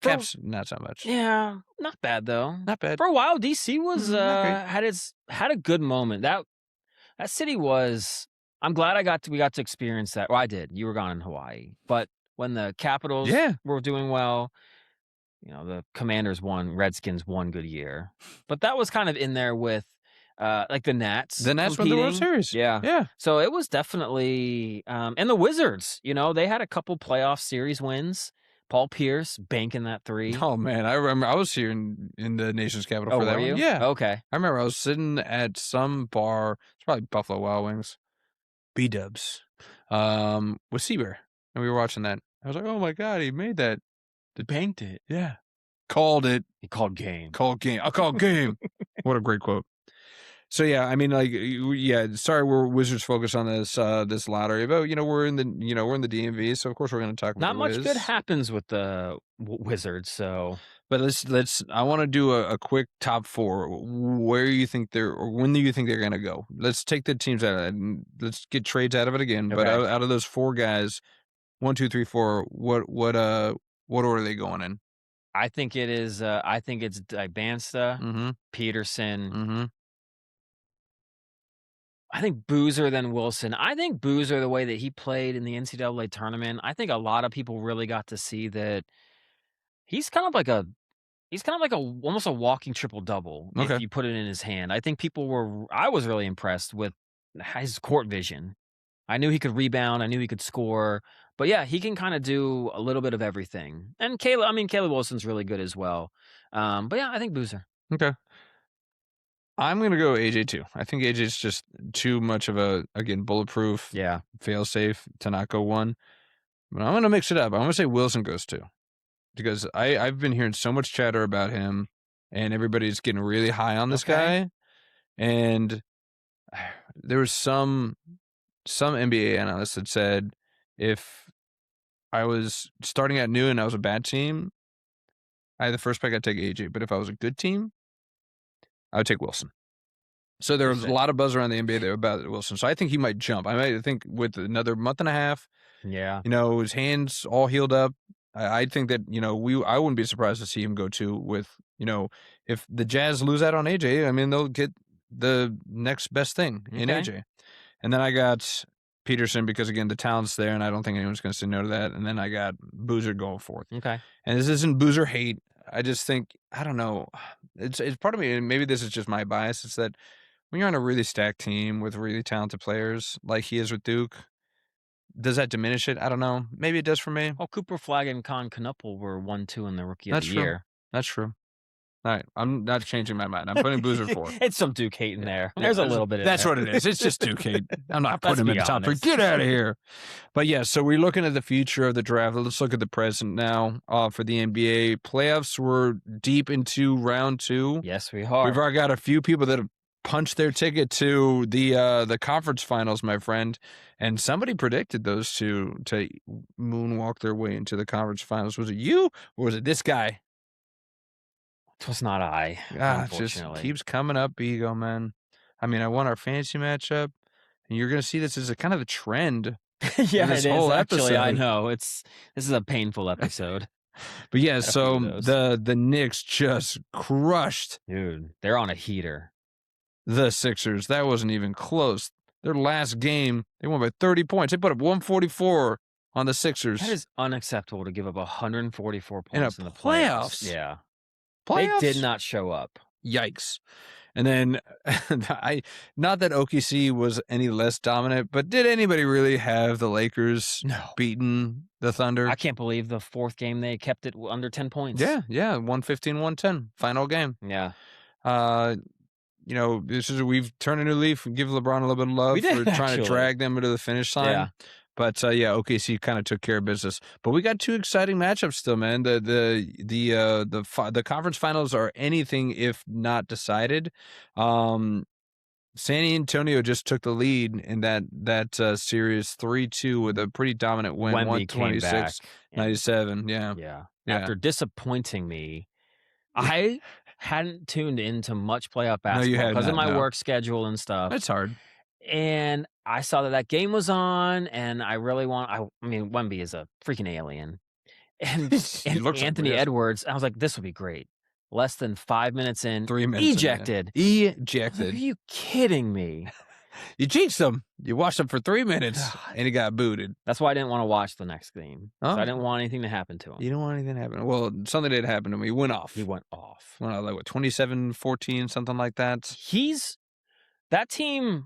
Caps, not so much. Yeah, not bad though. Not bad. For a while, DC was not had a good moment. That city was. I'm glad we got to experience that. Well, I did. You were gone in Hawaii, but when the Capitals were doing well, the Commanders won, Redskins won good year, but that was kind of in there with like the Nats. The Nats won the World Series. Yeah. So it was definitely and the Wizards. They had a couple playoff series wins. Paul Pierce banking that 3. Oh, man. I remember I was here in the nation's capital for that were you? one. Yeah. Okay. I remember I was sitting at some bar. It's probably Buffalo Wild Wings. B-dubs. With Seabear. And we were watching that. I was like, oh, my God. He made that. Banked it. Yeah. Called it. He called game. Called game. I called game. What a great quote. So, yeah, I mean, sorry we're Wizards focused on this lottery, but, we're in the DMV, so, of course, we're going to talk about Not much good happens with the Wizards, so. But I want to do a quick top 4. Where you think when do you think they're going to go? Let's take the teams out of it, and let's get trades out of it again. Okay. But out of those 4 guys, 1, 2, 3, 4, what order are they going in? I think it is, it's Bansta, Peterson, I think Boozer, then Wilson. I think Boozer, the way that he played in the NCAA tournament, I think a lot of people really got to see that he's kind of like almost a walking triple double if you put it in his hand. I think I was really impressed with his court vision. I knew he could rebound. I knew he could score. But yeah, he can kind of do a little bit of everything. And Caleb Wilson's really good as well. But yeah, I think Boozer. Okay. I'm going to go AJ too. I think AJ's just too much of bulletproof, fail safe to not go 1. But I'm going to mix it up. I'm going to say Wilson goes 2 because I've been hearing so much chatter about him and everybody's getting really high on this guy. And there was some NBA analyst that said if I was starting at new and I was a bad team, I had the first pick, I'd take AJ. But if I was a good team, I would take Wilson. So there was a lot of buzz around the NBA there about Wilson. So I think he might jump. I think with another month and a half, his hands all healed up. I think that, I wouldn't be surprised to see him go 2 with, if the Jazz lose out on AJ, I mean, they'll get the next best thing in AJ. And then I got Peterson because, again, the talent's there, and I don't think anyone's going to say no to that. And then I got Boozer going 4th. Okay. And this isn't Boozer hate. I just think, I don't know. It's part of me, and maybe this is just my bias. It's that when you're on a really stacked team with really talented players like he is with Duke, does that diminish it? I don't know. Maybe it does for me. Well, Cooper Flagg and Con Knuppel were 1-2 in the Rookie of the Year. That's true. All right. I'm not changing my mind. I'm putting Boozer 4. It's some Duke hate in there. There's a little bit of That's that. what it is. It's just Duke hate. I'm not putting him in the top 3. Get out of here. But yeah, so we're looking at the future of the draft. Let's look at the present now for the NBA. Playoffs, we're deep into round 2. Yes, we are. We've already got a few people that have punched their ticket to the conference finals, my friend. And somebody predicted those 2 to moonwalk their way into the conference finals. Was it you or was it this guy? It was not I, unfortunately. It just keeps coming up, Ego, man. I mean, I won our fantasy matchup, and you're going to see this as a kind of a trend. Yeah, it is. Actually, episode. I know. This is a painful episode. But yeah, so the Knicks just crushed. Dude, they're on a heater. The Sixers. That wasn't even close. Their last game, they won by 30 points. They put up 144 on the Sixers. That is unacceptable to give up 144 points in the playoffs. Yeah. Playoffs? They did not show up. Yikes. And then, not that OKC was any less dominant, but did anybody really have the Lakers beating the Thunder? I can't believe the 4th game they kept it under 10 points. Yeah, 115-110, final game. Yeah. We've turned a new leaf and give LeBron a little bit of love for trying to drag them into the finish line. Yeah. But OKC kind of took care of business. But we got 2 exciting matchups still, man. The conference finals are anything if not decided. San Antonio just took the lead in that series 3-2 with a pretty dominant win, 126-97. Yeah. After disappointing me, I hadn't tuned into much playoff basketball because of my work schedule and stuff. It's hard. And I saw that game was on, and I really Wemby is a freaking alien. And Anthony Edwards, I was like, this would be great. Less than 5 minutes in, 3 minutes ejected. Ejected. Are you kidding me? You jinxed him. You watched him for 3 minutes, and he got booted. That's why I didn't want to watch the next game. So I didn't want anything to happen to him. You didn't want anything to happen. Well, something did happen to him. He went off. Went off. Went out like, 27-14, something like that? That team...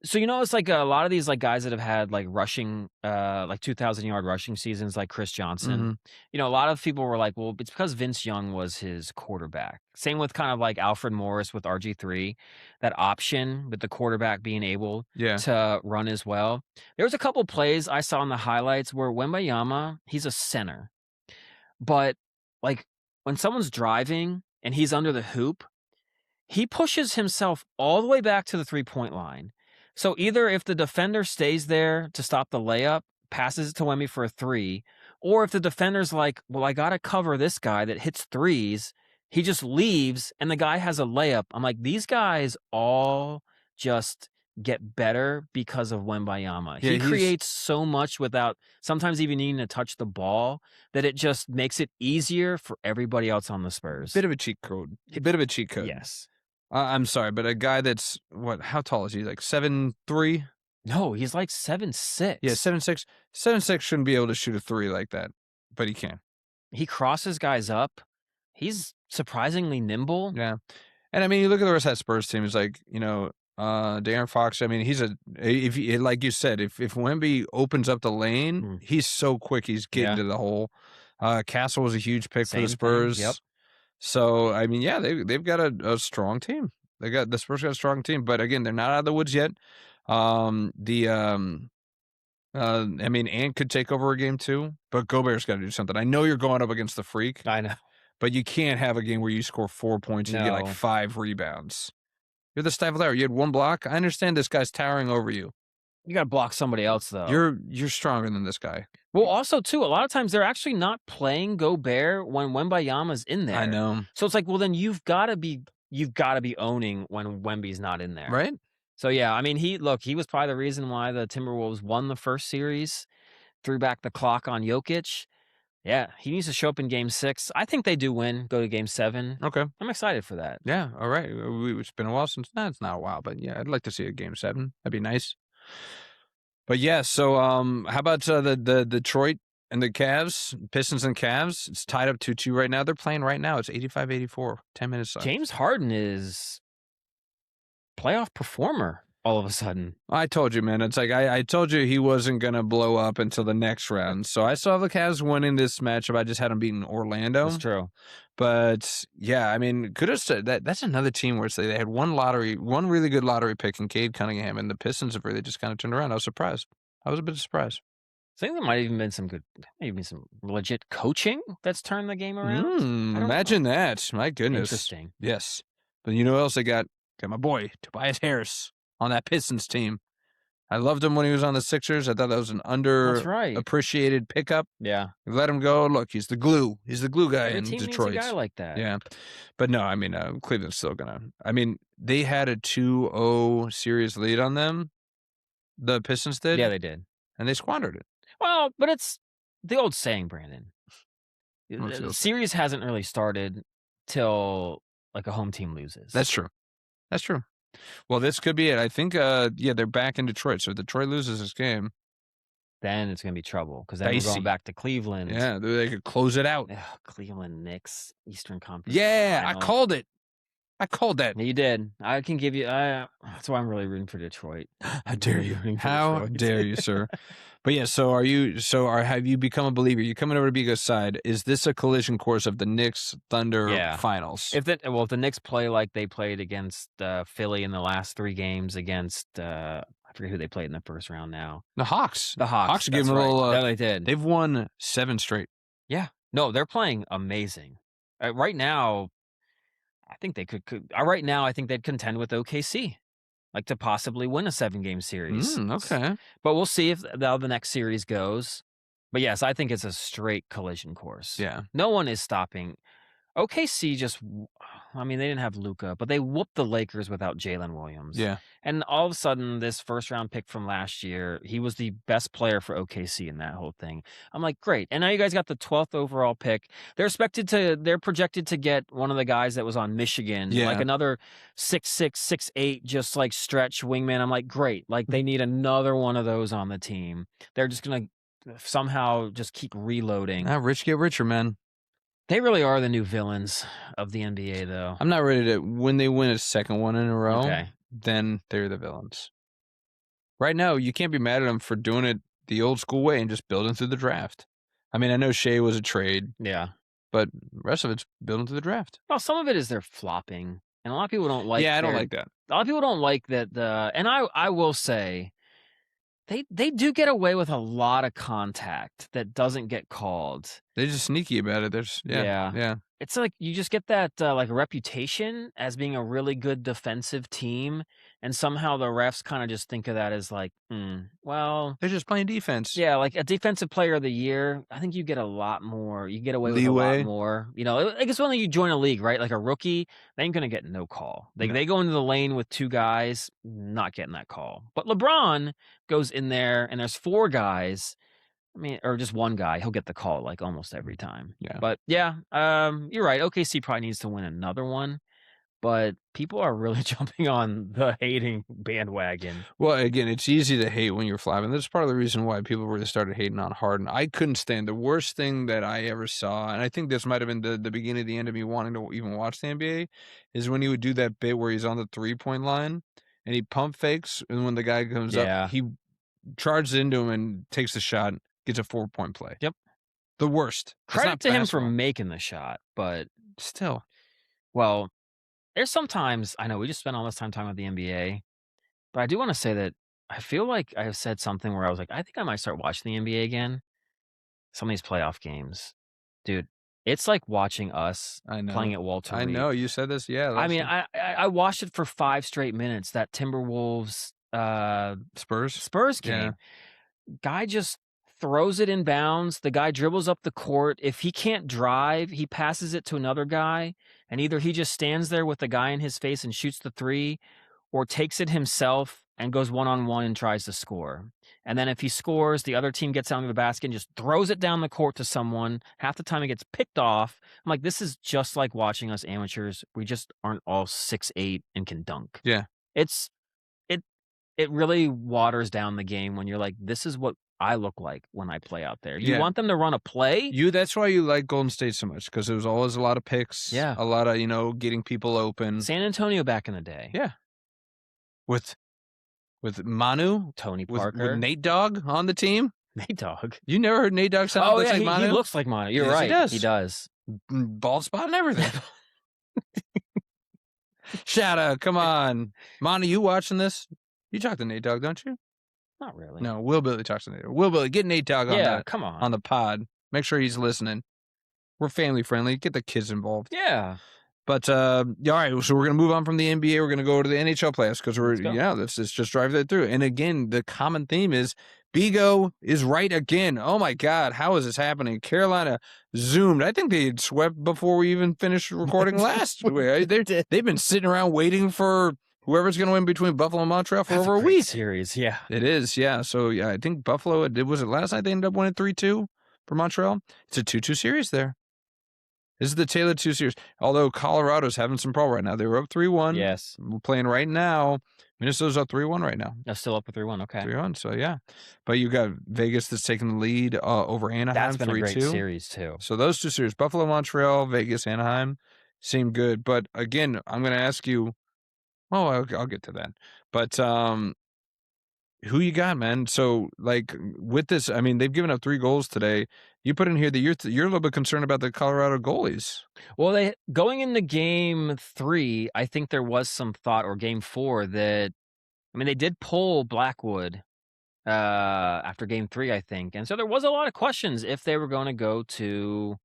So, it's like a lot of these like guys that have had like rushing, like 2,000-yard rushing seasons, like Chris Johnson. Mm-hmm. A lot of people were like, well, it's because Vince Young was his quarterback. Same with kind of like Alfred Morris with RG3, that option with the quarterback being able to run as well. There was a couple plays I saw in the highlights where Wembayama, he's a center. But like when someone's driving and he's under the hoop, he pushes himself all the way back to the 3-point line. So either if the defender stays there to stop the layup, passes it to Wemby for a 3, or if the defender's like, well, I got to cover this guy that hits threes, he just leaves and the guy has a layup. I'm like, these guys all just get better because of Wembayama. He creates so much without sometimes even needing to touch the ball that it just makes it easier for everybody else on the Spurs. Bit of a cheat code. Yes. I'm sorry, but a guy that's, how tall is he? Like 7'3"? No, he's like 7'6". Yeah, 7'6". 7'6" shouldn't be able to shoot a 3 like that, but he can. He crosses guys up. He's surprisingly nimble. Yeah. And I mean, you look at the rest of that Spurs team, it's like, De'Aaron Fox, I mean, like you said, if Wemby opens up the lane, he's so quick, he's getting to the hole. Castle was a huge pick for the Spurs. Yep. So, I mean, they've got a strong team. The Spurs got a strong team, but again, they're not out of the woods yet. Ant could take over a game too, but Gobert's got to do something. I know you're going up against the Freak. I know. But you can't have a game where you score 4 points and you get like 5 rebounds. You're the stifle there. You had 1 block. I understand this guy's towering over you. You got to block somebody else, though. You're stronger than this guy. Well, also, too, a lot of times they're actually not playing Gobert when Wembayama's in there. I know. So it's like, well, then you've got to be owning when Wemby's not in there. Right? So, yeah, I mean, he was probably the reason why the Timberwolves won the first series, threw back the clock on Jokic. Yeah, he needs to show up in Game 6. I think they do win, go to Game 7. Okay. I'm excited for that. Yeah, all right. It's been a while since... No, it's not a while, but yeah, I'd like to see a Game 7. That'd be nice. But yeah, so how about the Detroit and the Cavs, Pistons and Cavs? It's tied up 2-2 right now. They're playing right now. It's 85-84, 10 minutes left. James Harden is playoff performer all of a sudden. I told you, man. It's like I told you he wasn't going to blow up until the next round. So I saw the Cavs winning this matchup. I just had them beating Orlando. That's true. But yeah, I mean, could have said that's another team where they had one really good lottery pick in Cade Cunningham, and the Pistons have really just kind of turned around. I was surprised. I was a bit surprised. I think there might have even been some legit coaching that's turned the game around. Imagine that. My goodness. Interesting. Yes. But you know what else they got? Got my boy, Tobias Harris, on that Pistons team. I loved him when he was on the Sixers. I thought that was an underappreciated pickup. Yeah. Let him go. Look, he's the glue. He's the glue guy in Detroit. Needs a guy like that. Yeah. But no, I mean, Cleveland's still going to. I mean, they had a 2-0 series lead on them. The Pistons did. Yeah, they did. And they squandered it. Well, but it's the old saying, Brandon. The series hasn't really started till like a home team loses. That's true. Well, this could be it. I think, they're back in Detroit. So if Detroit loses this game, then it's going to be trouble because then we're going back to Cleveland. Yeah, they could close it out. Cleveland Knicks, Eastern Conference. Yeah, Final. I called it. Yeah, you did. I can give you. That's why I'm really rooting for Detroit. How dare you? How dare you, sir? But yeah, have you become a believer? You coming over to Bigo's side? Is this a collision course of the Knicks Thunder finals? If the Knicks play like they played against Philly in the last 3 games against I forget who they played in the first round now. The Hawks. The Hawks. Hawks gave them a little. Yeah, they did. They've won 7 straight. Yeah. No, they're playing amazing. Right now, I think they could right now, I think they'd contend with OKC, like to possibly win a 7-game series. Okay. But we'll see if how the next series goes. But yes, I think it's a straight collision course. Yeah. No one is stopping. OKC they didn't have Luka, but they whooped the Lakers without Jalen Williams. Yeah. And all of a sudden, this first-round pick from last year, he was the best player for OKC in that whole thing. I'm like, great. And now you guys got the 12th overall pick. They're projected to get one of the guys that was on Michigan, like another 6'6", 6'8", just like stretch wingman. I'm like, great. Like they need another one of those on the team. They're just going to somehow just keep reloading. Rich get richer, man. They really are the new villains of the NBA, though. I'm not ready to. When they win a second one in a row, Okay. Then they're the villains. Right now, you can't be mad at them for doing it the old school way and just building through the draft. I mean, I know Shea was a trade. Yeah. But the rest of it's building through the draft. Well, some of it is they're flopping. And a lot of people don't like I don't like that. A lot of people don't like that. And I will say, they do get away with a lot of contact that doesn't get called. They're just sneaky about it. Yeah. It's like you just get that like reputation as being a really good defensive team, and somehow the refs kind of just think of that as like, well, they're just playing defense. Yeah, like a defensive player of the year, I think you get a lot more. You get away with a lot more. You know, I guess when you join a league, right? Like a rookie, they ain't gonna get no call. They go into the lane with 2 guys, not getting that call. But LeBron goes in there, and there's 4 guys. I mean, or just 1 guy, he'll get the call like almost every time. Yeah. But yeah, you're right. OKC probably needs to win another one, but people are really jumping on the hating bandwagon. Well, again, it's easy to hate when you're flapping. That's part of the reason why people really started hating on Harden. I couldn't stand the worst thing that I ever saw, and I think this might have been the beginning of the end of me wanting to even watch the NBA, is when he would do that bit where he's on the 3-point line and he pump fakes, and when the guy comes up, he charges into him and takes the shot. Gets a 4-point play. Yep. The worst. Credit to him for making the shot, but still. Well, there's sometimes, I know we just spent all this time talking about the NBA, but I do want to say that I feel like I have said something where I was like, I think I might start watching the NBA again. Some of these playoff games. Dude, it's like watching us playing at Walter Reed. I know. You said this. Yeah. I mean, I watched it for 5 straight minutes, that Timberwolves Spurs game. Yeah. Guy just throws it in bounds. The guy dribbles up the court. If he can't drive, he passes it to another guy, and either he just stands there with the guy in his face and shoots the 3, or takes it himself and goes one-on-one and tries to score. And then if he scores, the other team gets out of the basket and just throws it down the court to someone. Half the time it gets picked off. I'm like, this is just like watching us amateurs. We just aren't all 6'8" and can dunk. Yeah. It really waters down the game when you're like, this is what I look like when I play out there. You want them to run a play? That's why you like Golden State so much, because there was always a lot of picks. Yeah. A lot of, getting people open. San Antonio back in the day. Yeah. With Manu, Tony Parker, with Nate Dogg on the team. Nate Dogg. You never heard Nate Dogg sound like Manu? He looks like Manu. You're right. He does. Bald spot and everything. Shout out. Come on. Manu, you watching this? You talk to Nate Dogg, don't you? Not really. No, Will Billy talks to Nate. Will Billy, get Nate Dogg come on. on the pod. Make sure he's listening. We're family friendly. Get the kids involved. Yeah. But all right, so we're gonna move on from the NBA. We're gonna go to the NHL playoffs because let's just drive that through. And again, the common theme is Bigo is right again. Oh my God, how is this happening? Carolina zoomed. I think they had swept before we even finished recording last week. They've been sitting around waiting for whoever's going to win between Buffalo and Montreal for over a week. Series, yeah. It is, yeah. So, I think Buffalo, was it last night they ended up winning 3-2 for Montreal? It's a 2-2 series there. This is the Taylor 2 series. Although Colorado's having some problem right now. They were up 3-1. Yes. We're playing right now. Minnesota's up 3-1 right now. They're still up with 3-1, okay. 3-1, so yeah. But you got Vegas that's taking the lead over Anaheim, 3-2. That's been a great series, too. So those 2 series, Buffalo, Montreal, Vegas, Anaheim, seem good. But again, I'm going to ask you, I'll get to that. But who you got, man? So, with this, I mean, they've given up 3 goals today. You put in here that you're a little bit concerned about the Colorado goalies. Well, going into game 3, I think there was some thought, or game 4, that I mean, they did pull Blackwood after game 3, I think. And so there was a lot of questions if they were going to go to,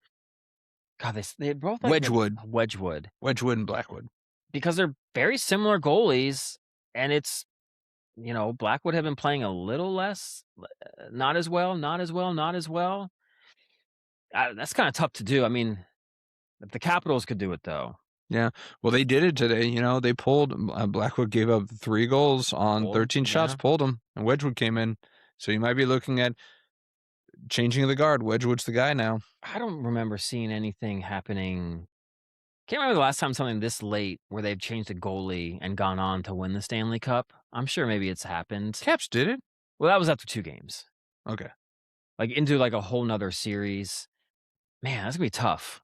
God, they both like Wedgwood. Wedgwood and Blackwood. Because they're very similar goalies, and it's, Blackwood have been playing a little less, not as well. That's kind of tough to do. I mean, if the Capitals could do it, though. Yeah. Well, they did it today. They pulled, Blackwood gave up 3 goals on 13 shots, pulled them, and Wedgwood came in. So you might be looking at changing of the guard. Wedgwood's the guy now. I don't remember seeing anything happening. Can't remember the last time something this late where they've changed a goalie and gone on to win the Stanley Cup. I'm sure maybe it's happened. Caps did it? Well, that was after 2 games. Okay. Like into like a whole nother series. Man, that's going to be tough.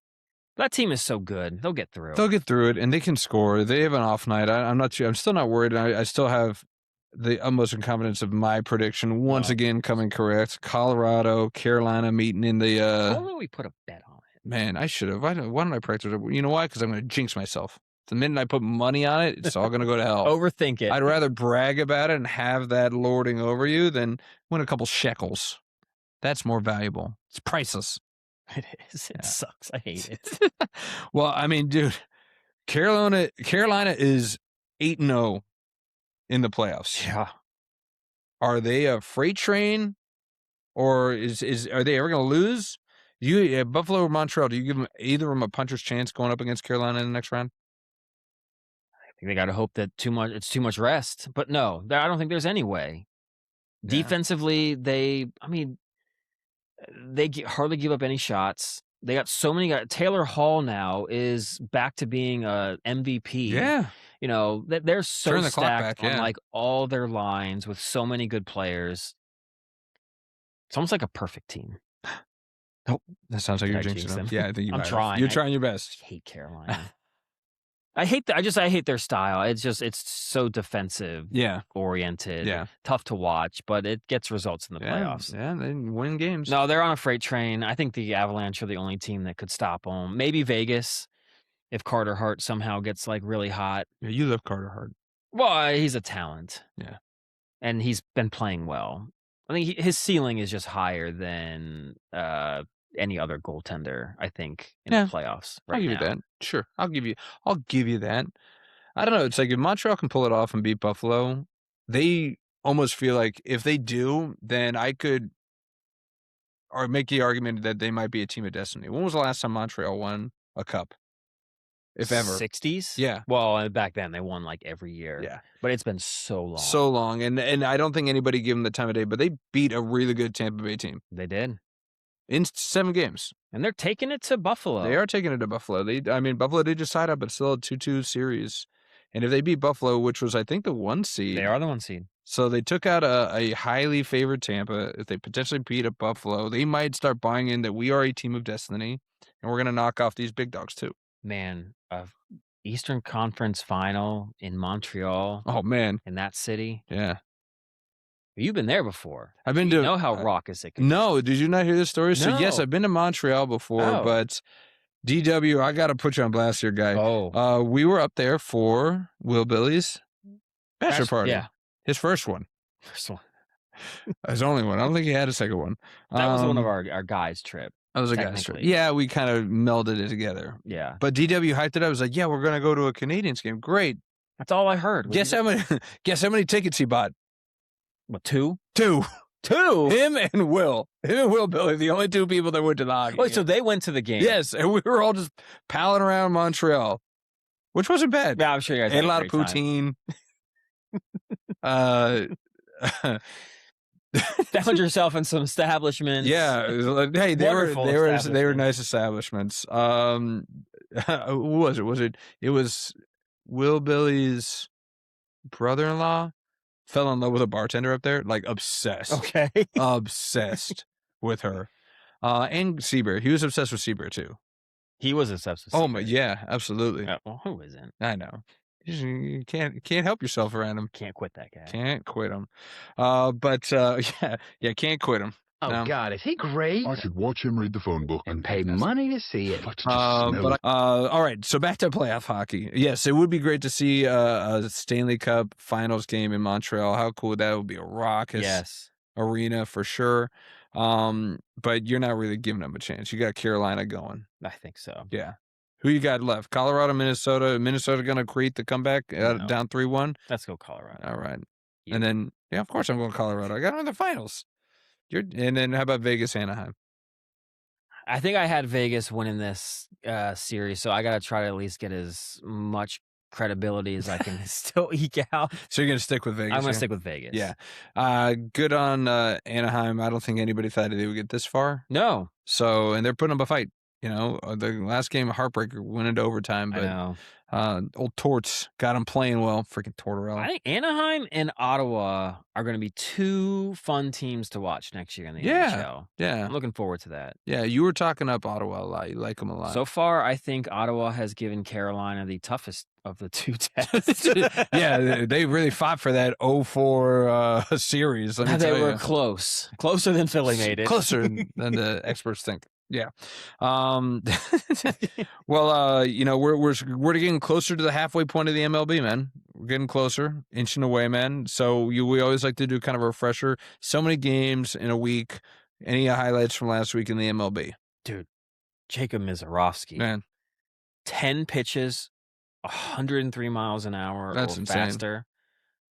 That team is so good. They'll get through. They'll get through it, and they can score. They have an off night. I'm still not worried. I still have the utmost confidence of my prediction once again coming correct. Colorado, Carolina meeting in the. Only we put a bet on it. Man, I should have. Why don't I practice it? You know why? Because I'm going to jinx myself. The minute I put money on it, it's all going to go to hell. Overthink it. I'd rather brag about it and have that lording over you than win a couple shekels. That's more valuable. It's priceless. It is. It sucks. I hate it. Well, I mean, dude, Carolina is 8-0 in the playoffs. Yeah. Are they a freight train, or are they ever going to lose? Buffalo or Montreal? Do you give them either of them a puncher's chance going up against Carolina in the next round? I think they got to hope that it's too much rest. But no, I don't think there's any way. Yeah. Defensively, they hardly give up any shots. They got so many guys. Taylor Hall now is back to being a MVP. Yeah. They're so Turn the stacked clock back, on like all their lines with so many good players. It's almost like a perfect team. Oh, that sounds like you're jinxing them. Yeah, I think you I'm trying. You're trying your best. I hate Carolina. I hate their style. It's so defensive, oriented, tough to watch, but it gets results in the playoffs. Yeah, they win games. No, they're on a freight train. I think the Avalanche are the only team that could stop them. Maybe Vegas, if Carter Hart somehow gets like really hot. Yeah, you love Carter Hart. Well, he's a talent. Yeah, and he's been playing well. I think his ceiling is just higher than any other goaltender, I think, in the playoffs right I'll give now. you that. Sure. I'll give you that. I don't know. It's like if Montreal can pull it off and beat Buffalo, they almost feel like if they do, then I could make the argument that they might be a team of destiny. When was the last time Montreal won a cup? If ever. 60s? Yeah. Well, back then they won like every year. Yeah. But it's been so long. So long. And I don't think anybody gave them the time of day, but they beat a really good Tampa Bay team. They did. In 7 games. And they're taking it to Buffalo. They are taking it to Buffalo. Buffalo did just side up, but it's still a 2-2 series. And if they beat Buffalo, which was, I think, the 1 seed. They are the 1 seed. So they took out a highly favored Tampa. If they potentially beat a Buffalo, they might start buying in that we are a team of destiny, and we're going to knock off these big dogs too. Man, Eastern Conference final in Montreal. Oh, man. In that city. Yeah. You've been there before. I've been you know how raucous it can be. No, did you not hear this story? No. So, yes, I've been to Montreal before, but DW, I got to put you on blast here, guy. Oh. We were up there for Will Billy's bachelor party. Yeah. His first one. First one. His only one. I don't think he had a second one. That was one of our guys' trip. That was a guy's trip. Yeah, we kind of melded it together. Yeah. But DW hyped it up. I was like, yeah, we're going to go to a Canadiens game. Great. That's all I heard. Guess how many tickets he bought? What, 2? 2. 2? Him and Will Billy, the only 2 people that went to the hockey game. So they went to the game. Yes, and we were all just palling around Montreal, which wasn't bad. Yeah, I'm sure you guys had a lot of poutine. Found yourself in some establishments. Yeah, hey, they were nice establishments. Who was it? It was Will Billy's brother-in-law fell in love with a bartender up there, like obsessed. Okay, obsessed with her. And Seabear, he was obsessed with Seabear too. He was obsessed with Seabear. Oh my, yeah, absolutely. Well, who isn't? I know. You can't help yourself around him. Can't quit that guy. Can't quit him. Can't quit him. Oh, No. God, is he great? I should watch him read the phone book And pay money to see it. If I could just smell it. All right, so back to playoff hockey. Yes, it would be great to see a Stanley Cup Finals game in Montreal. How cool would that? Would be a raucous arena for sure. But you're not really giving them a chance. You got Carolina going. I think so. Yeah. Who you got left? Colorado, Minnesota. Minnesota going to create the comeback down 3-1? Let's go Colorado. All right. And then, of course I'm going Colorado. I got them in the finals. And then how about Vegas, Anaheim? I think I had Vegas winning this series, so I got to try to at least get as much credibility as I can still eke out. So you're going to stick with Vegas? I'm going to stick with Vegas. Yeah. Good on Anaheim. I don't think anybody thought they would get this far. No. So, and they're putting up a fight. The last game, heartbreaker, went into overtime. But I know. Old Torts got them playing well. Freaking Tortorella. I think Anaheim and Ottawa are going to be two fun teams to watch next year in the NHL. Yeah. I'm looking forward to that. Yeah, you were talking up Ottawa a lot. You like them a lot. So far, I think Ottawa has given Carolina the toughest of the two tests. Yeah, they really fought for that 0-4 series. Let me tell they were you. closer than Philly made it. Closer than the experts think. Yeah. Well, we're getting closer to the halfway point of the MLB, man. We're getting closer, inching away, man. So we always like to do kind of a refresher. So many games in a week. Any highlights from last week in the MLB? Dude, Jacob Mizorowski. Man. 10 pitches, 103 miles an hour That's or insane. Faster.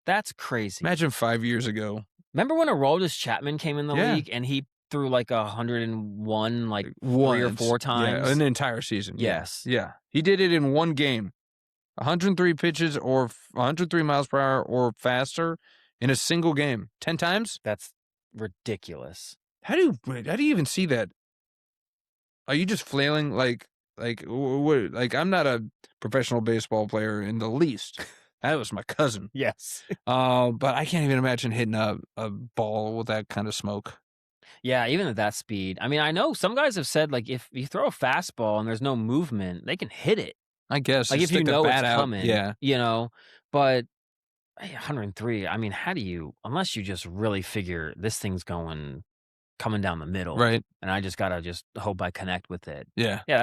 That's crazy. Imagine 5 years ago. Remember when Aroldis Chapman came in the league and he threw like 101 like Once. 3 or 4 times? Yeah, an entire season. Yes. Yeah. He did it in one game. 103 pitches or 103 miles per hour or faster in a single game. 10 times? That's ridiculous. How do you even see that? Are you just flailing like what? Like, I'm not a professional baseball player in the least. That was my cousin. Yes. But I can't even imagine hitting a ball with that kind of smoke. Yeah, even at that speed. I mean, I know some guys have said, like, if you throw a fastball and there's no movement, they can hit it. I guess. Like, if you know it's coming. Yeah. But 103, I mean, how do you, unless you just really figure this thing's coming down the middle. Right. And I just got to hope I connect with it. Yeah. Yeah,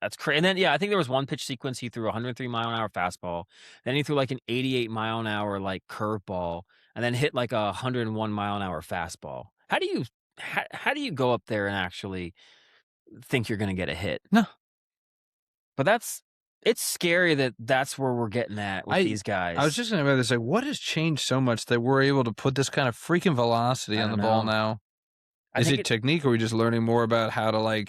that's crazy. And then, I think there was one pitch sequence. He threw a 103 mile an hour fastball. Then he threw like an 88 mile an hour, like curveball, and then hit like a 101 mile an hour fastball. How do you go up there and actually think you're going to get a hit? No. But it's scary that that's where we're getting at with these guys. I was just going to say, what has changed so much that we're able to put this kind of freaking velocity on the ball now? Is it technique, or are we just learning more about how to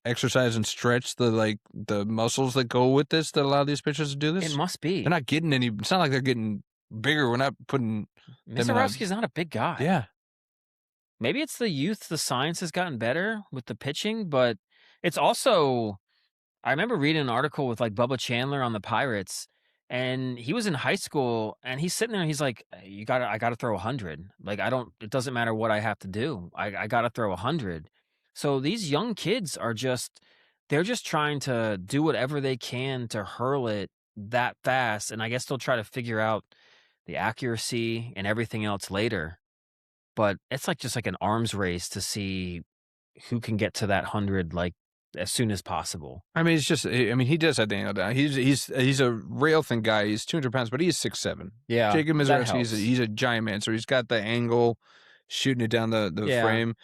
exercise and stretch the muscles that go with this that allow these pitchers to do this? It must be. They're not getting any. It's not like they're getting bigger. We're not putting. Mizorowski's not a big guy. Yeah. Maybe it's the youth. The science has gotten better with the pitching, but it's also. I remember reading an article with like Bubba Chandler on the Pirates, and he was in high school, and he's sitting there and he's like, I gotta throw 100. Like, it doesn't matter what I have to do. I gotta throw 100. So these young kids they're just trying to do whatever they can to hurl it that fast. And I guess they'll try to figure out the accuracy and everything else later. But it's just like an arms race to see who can get to that 100, like, as soon as possible. I mean, he does have the angle down. He's a rail thin guy. He's 200 pounds, but he's 6'7". Yeah, Jacob Mizorowski, he's a giant man, so he's got the angle, shooting it down the frame.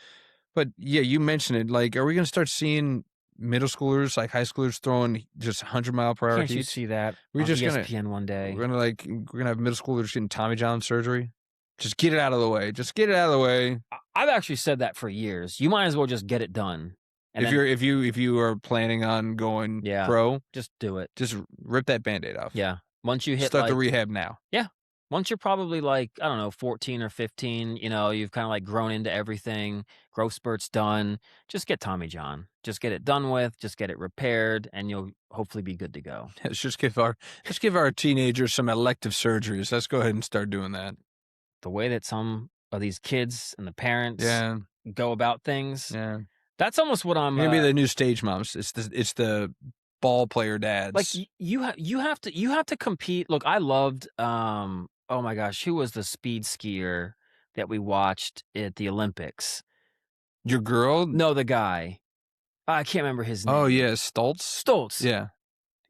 But yeah, you mentioned it. Like, are we going to start seeing middle schoolers, like high schoolers, throwing just 100 mile per hour Can't heats? you see that? We're on just ESPN one day. We're gonna have middle schoolers getting Tommy John surgery. Just get it out of the way. Just get it out of the way. I've actually said that for years. You might as well just get it done. And if you are planning on going pro, just do it. Just rip that Band-Aid off. Yeah. Once you hit start the rehab now. Yeah. Once you're probably 14 or 15, you've kind of grown into everything. Growth spurt's done. Just get Tommy John. Just get it done with. Just get it repaired, and you'll hopefully be good to go. Let's just give our teenagers some elective surgeries. Let's go ahead and start doing that. The way that some of these kids and the parents go about things. Yeah. That's almost what I'm. You're gonna be the new stage moms. It's the ball player dads. Like you have to compete. Look, I loved. Oh my gosh, who was the speed skier that we watched at the Olympics. Your girl? No, the guy. I can't remember his name. Oh, yeah, Stoltz? Stoltz. Yeah.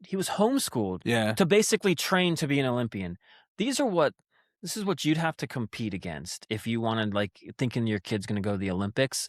He was homeschooled Yeah. to basically train to be an Olympian. This is what you'd have to compete against if you wanted, like, thinking your kid's going to go to the Olympics.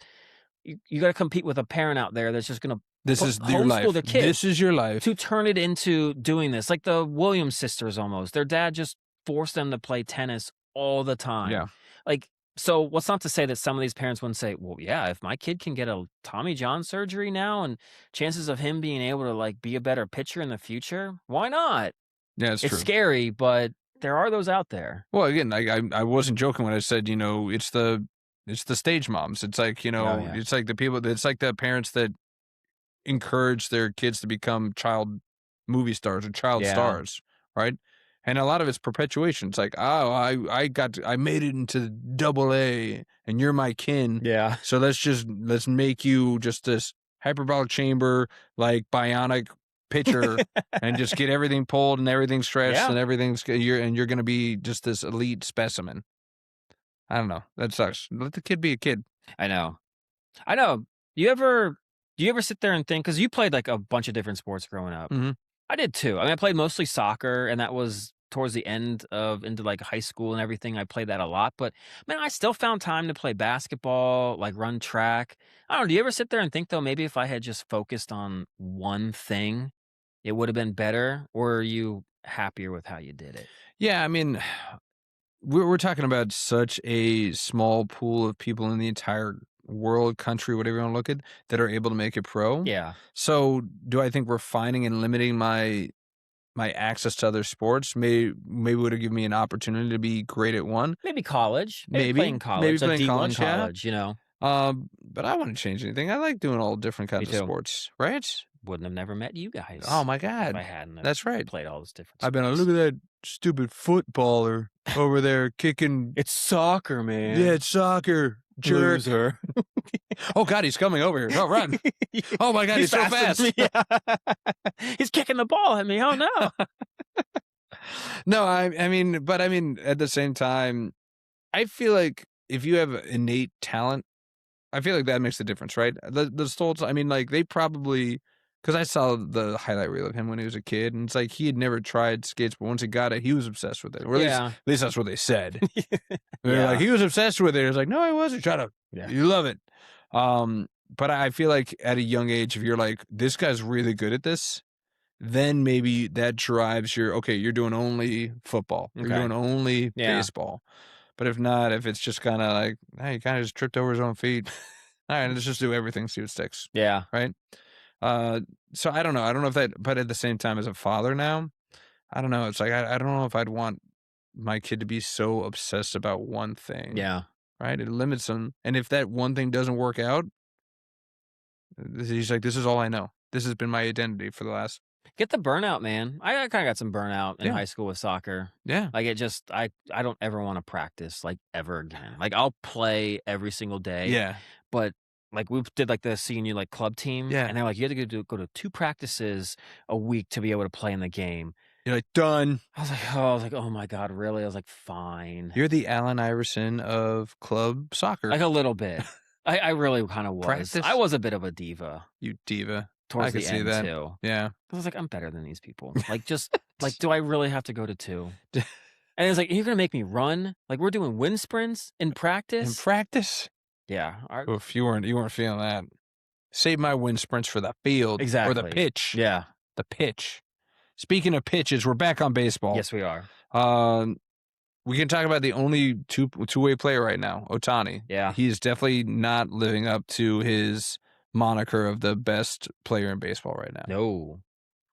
You got to compete with a parent out there that's just going to This is your life. homeschool their kid This is your life. to turn it into doing this. Like the Williams sisters almost. Their dad just forced them to play tennis all the time. Yeah. Like, so what's not to say that some of these parents wouldn't say, well, yeah, if my kid can get a Tommy John surgery now and chances of him being able to, like, be a better pitcher in the future, why not? Yeah, it's true. It's scary, but there are those out there. Well, again, I wasn't joking when I said, it's the stage moms. It's like, it's like the people, it's like the parents that encourage their kids to become child movie stars or child stars, right? And a lot of it's perpetuation. It's like, oh, I made it into AA and you're my kin. Yeah. So let's make you just this hyperbolic chamber, like bionic pitcher and just get everything pulled and everything stretched and you're going to be just this elite specimen. I don't know. That sucks. Let the kid be a kid. I know. Do you ever sit there and think, because you played like a bunch of different sports growing up. Mm-hmm. I did too. I mean, I played mostly soccer, and that was towards the end into like high school and everything. I played that a lot, but man, I still found time to play basketball, like run track. I don't know. Do you ever sit there and think, though, maybe if I had just focused on one thing, it would have been better? Or are you happier with how you did it? Yeah, I mean, we're talking about such a small pool of people in the entire world, country, whatever you want to look at, that are able to make it pro. Yeah. So do I think refining and limiting my access to other sports maybe would have given me an opportunity to be great at one? Maybe college. Maybe playing college. Maybe like playing D1 college, But I wouldn't change anything. I like doing all different kinds of sports, right? Wouldn't have never met you guys. Oh my God. If I hadn't. That's right. Played all those different sports. I've been look at that stupid footballer over there kicking. It's soccer, man. Yeah, it's soccer. Jerk. Loser. Oh God, he's coming over here. Oh, run. Oh my God, he's so fast. He's kicking the ball at me. Oh no. No, I mean, at the same time, I feel like if you have innate talent, I feel like that makes the difference, right? The Stoltz, I mean, like they probably, because I saw the highlight reel of him when he was a kid, and it's like he had never tried skates, but once he got it, he was obsessed with it. Or at least that's what they said. They're like, he was obsessed with it. It's like, no, I wasn't. Shut up. Yeah. You love it. But I feel like at a young age, if you're like, this guy's really good at this, then maybe that drives you're doing only football. Okay. You're doing only baseball. But if not, if it's just kind of like, hey, he kind of just tripped over his own feet. All right, let's just do everything, see what sticks. Yeah. Right? So I don't know. I don't know if that, but at the same time, as a father now, I don't know. It's like, I don't know if I'd want my kid to be so obsessed about one thing. Yeah. Right? It limits him. And if that one thing doesn't work out, he's like, this is all I know. This has been my identity for the last. Get the burnout, man. I kind of got some burnout in high school with soccer. Yeah. Like it just, I don't ever want to practice like ever again. Like I'll play every single day. Yeah. But like we did like the senior like club team. Yeah. And they're like, you had to go to 2 practices a week to be able to play in the game. You're like, done. I was like, oh my God, really? I was like, fine. You're the Allen Iverson of club soccer. Like a little bit. I really kind of was. Practice? I was a bit of a diva. You diva. Towards I the can see end that. too. Yeah. I was like, I'm better than these people. Like, just like, do I really have to go to 2? And it's like, you're gonna make me run? Like, we're doing wind sprints in practice. In practice? Yeah. Oof, you weren't feeling that. Save my wind sprints for the field. Exactly. Or the pitch. Yeah. The pitch. Speaking of pitches, we're back on baseball. Yes, we are. We can talk about the only two-way player right now, Ohtani. Yeah. He's definitely not living up to his moniker of the best player in baseball right now. No.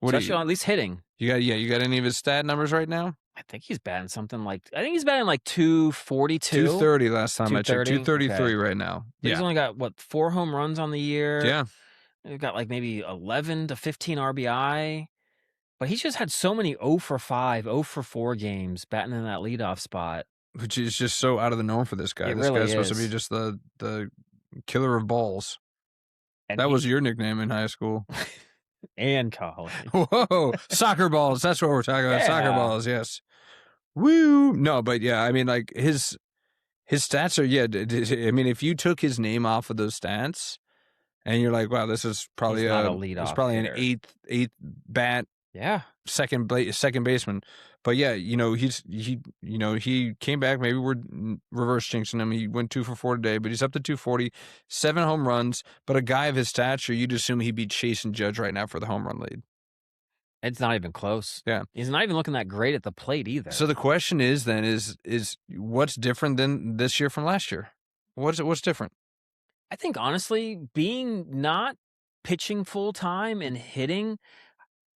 Especially on at least hitting. You got any of his stat numbers right now? I think he's batting something like, I think he's batting like 242. 230 last time I checked. 233 okay. right now. He's only got, 4 home runs on the year? Yeah. He's got like maybe 11 to 15 RBI. But he's just had so many 0 for 5, 0 for 4 games batting in that leadoff spot. Which is just so out of the norm for this guy. This guy's supposed to be just the killer of balls. And that was your nickname in high school. And college. Whoa, soccer balls. That's what we're talking about. Yeah. Soccer balls, yes. Woo. No, but yeah, I mean, like his His stats are, I mean, if you took his name off of those stats and you're like, wow, this is probably He's not a leadoff it's probably hitter. an eighth bat Yeah. second baseman. But yeah, he came back. Maybe we're reverse jinxing him. He went 2 for 4 today, but he's up to 240, 7 home runs. But a guy of his stature, you'd assume he'd be chasing Judge right now for the home run lead. It's not even close. Yeah. He's not even looking that great at the plate either. So the question is then is what's different than this year from last year? What's different? I think honestly, being not pitching full time and hitting,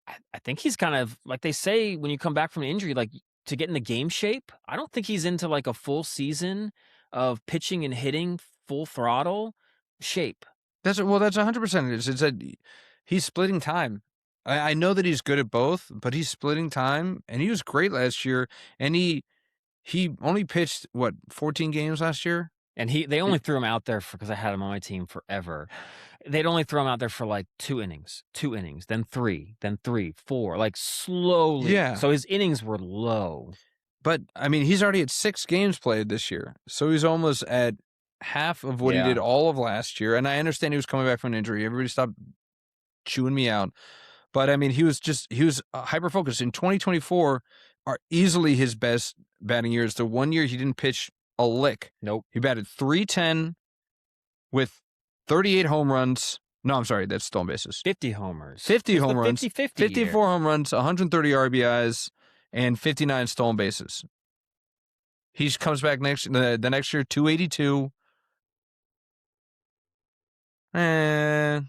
I think he's kind of like they say when you come back from an injury, like to get in the game shape. I don't think he's into like a full season of pitching and hitting full throttle shape. That's 100% it is. It's that he's splitting time. I know that he's good at both, but he's splitting time, and he was great last year. And he only pitched 14 games last year, and they only threw him out there because I had him on my team forever. They'd only throw him out there for like 2 innings, then 3, 4, like slowly. Yeah. So his innings were low. But I mean, he's already at 6 games played this year, so he's almost at half of what he did all of last year. And I understand he was coming back from an injury. Everybody stopped chewing me out. But I mean, he was hyper focused. In 2024 are easily his best batting years. The 1 year he didn't pitch a lick. Nope. He batted .310 with 38 home runs. No, I'm sorry, that's stolen bases. 50 homers. 50 home runs. 50-50 54 year. home runs, 130 RBIs, and 59 stolen bases. He comes back the next year, 282. And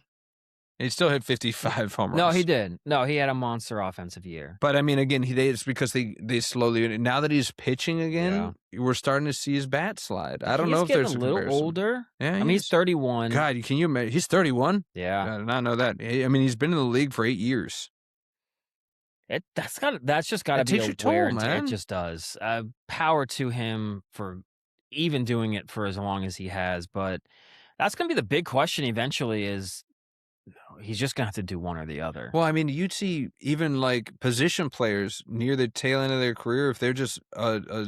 he still hit 55 home runs. No, he did. No, he had a monster offensive year. But I mean, again, it's because they slowly. Now that he's pitching again, we're starting to see his bat slide. I don't know if there's a little comparison. older. Yeah, I mean, he's 31. God, can you imagine? He's 31. Yeah, I did not know that. I mean, he's been in the league for 8 years. That's just got to be takes a your toll, wear and man. It just does. Power to him for even doing it for as long as he has. But that's going to be the big question eventually. Is he's just gonna have to do one or the other. Well, I mean, you'd see even like position players near the tail end of their career, if they're just a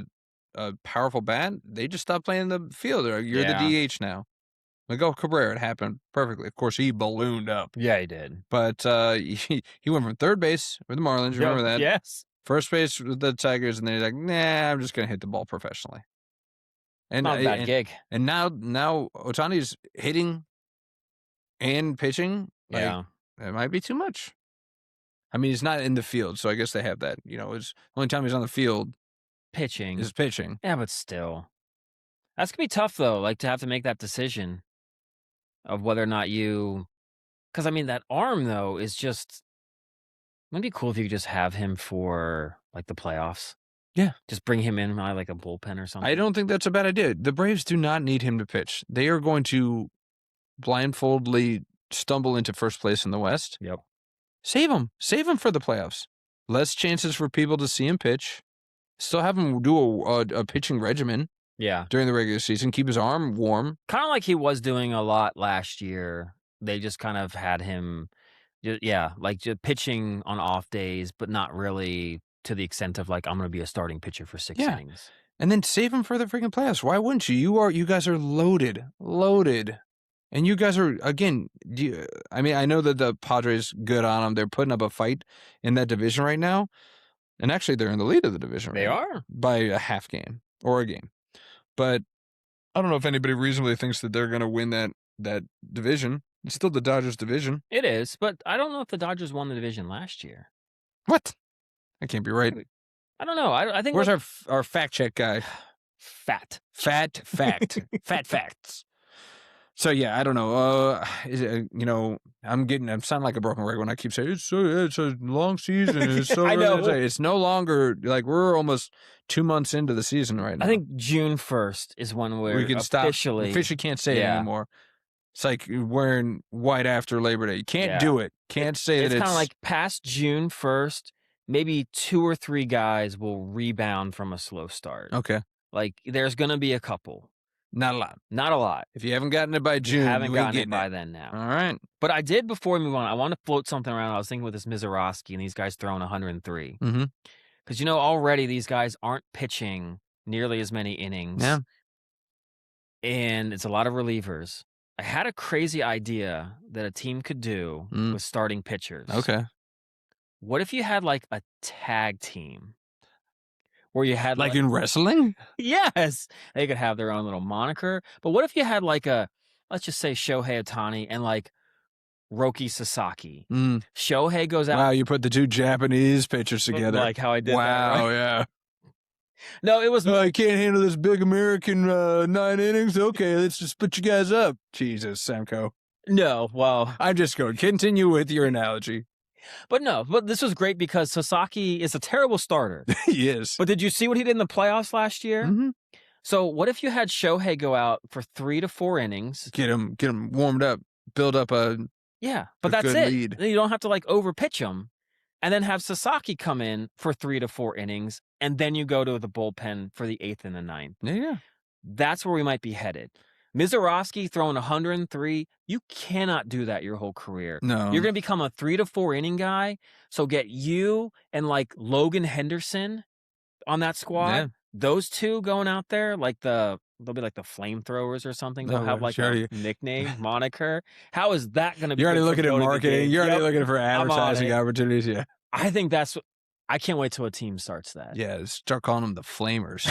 powerful bat, they just stop playing the field. You're the DH now. Miguel Cabrera, it happened perfectly. Of course, he ballooned up. Yeah, he did. But he went from third base with the Marlins. Remember that? Yes. First base with the Tigers, and then he's like, nah, I'm just gonna hit the ball professionally. And not a bad gig. And now Ohtani's hitting and pitching. It might be too much. I mean, he's not in the field, so I guess they have that. It's the only time he's on the field pitching. Is pitching. Yeah, but still. That's going to be tough, though, like to have to make that decision of whether or not because, I mean, that arm, though, is just, it'd be cool if you could just have him for, like, the playoffs. Yeah. Just bring him in like a bullpen or something. I don't think that's a bad idea. The Braves do not need him to pitch. They are going to blindfoldedly stumble into first place in the West. Yep. Save him for the playoffs. Less chances for people to see him pitch. Still have him do a pitching regimen. Yeah. During the regular season, keep his arm warm. Kind of like he was doing a lot last year. They just kind of had him, like just pitching on off days, but not really to the extent of like, I'm going to be a starting pitcher for 6 innings. And then save him for the freaking playoffs. Why wouldn't you? You guys are loaded. And you guys are, again, I mean, I know that the Padres good on them. They're putting up a fight in that division right now. And actually, they're in the lead of the division right now. They are. By a half game or a game. But I don't know if anybody reasonably thinks that they're going to win that division. It's still the Dodgers division. It is, but I don't know if the Dodgers won the division last year. What? That can't be right. I don't know. I think. Where's our fact check guy? Fat fact. Fat facts. So yeah, I don't know. I'm sounding like a broken record when I keep saying it's a long season. It's so I know. It's no longer like we're almost 2 months into the season right now. I think June 1st is when we can officially can't say it anymore. It's like wearing white after Labor Day. You can't do it. Can't say that it's kind of like past June 1st. Maybe 2 or 3 guys will rebound from a slow start. Okay. Like there's going to be a couple. Not a lot. If you haven't gotten it by June, you haven't gotten it by then now. All right. But I did before we move on. I want to float something around. I was thinking with this Mizorowski and these guys throwing 103. Mm-hmm. Because, already these guys aren't pitching nearly as many innings. Yeah. and it's a lot of relievers. I had a crazy idea that a team could do with starting pitchers. Okay. What if you had like a tag team where you had like in wrestling? Yes, they could have their own little moniker. But what if you had like let's just say Shohei Ohtani and like Roki Sasaki. Shohei goes out. Wow, you put the two Japanese pitchers together. Like how I did that, Wow, right? yeah. No, it was. I can't handle this big American 9 innings. Okay, let's just put you guys up. Jesus, Semco. No, well. I'm just going. Continue with your analogy. But this was great because Sasaki is a terrible starter. He is. But did you see what he did in the playoffs last year? Mm-hmm. So what if you had Shohei go out for 3 to 4 innings? Get him warmed up, build up a but that's it. Lead. You don't have to like over pitch him, and then have Sasaki come in for 3 to 4 innings, and then you go to the bullpen for the 8th and the 9th. Yeah. That's where we might be headed. Mizorowski throwing 103, you cannot do that your whole career. No. You're going to become a 3 to 4 inning guy. So get you and like Logan Henderson on that squad. Yeah. Those two going out there, like they'll be like the flamethrowers or something. They'll have like a nickname, moniker. How is that going to be? You're already looking at marketing. You're already looking for advertising opportunities. Yeah. I think I can't wait till a team starts that. Yeah. Start calling them the Flamers.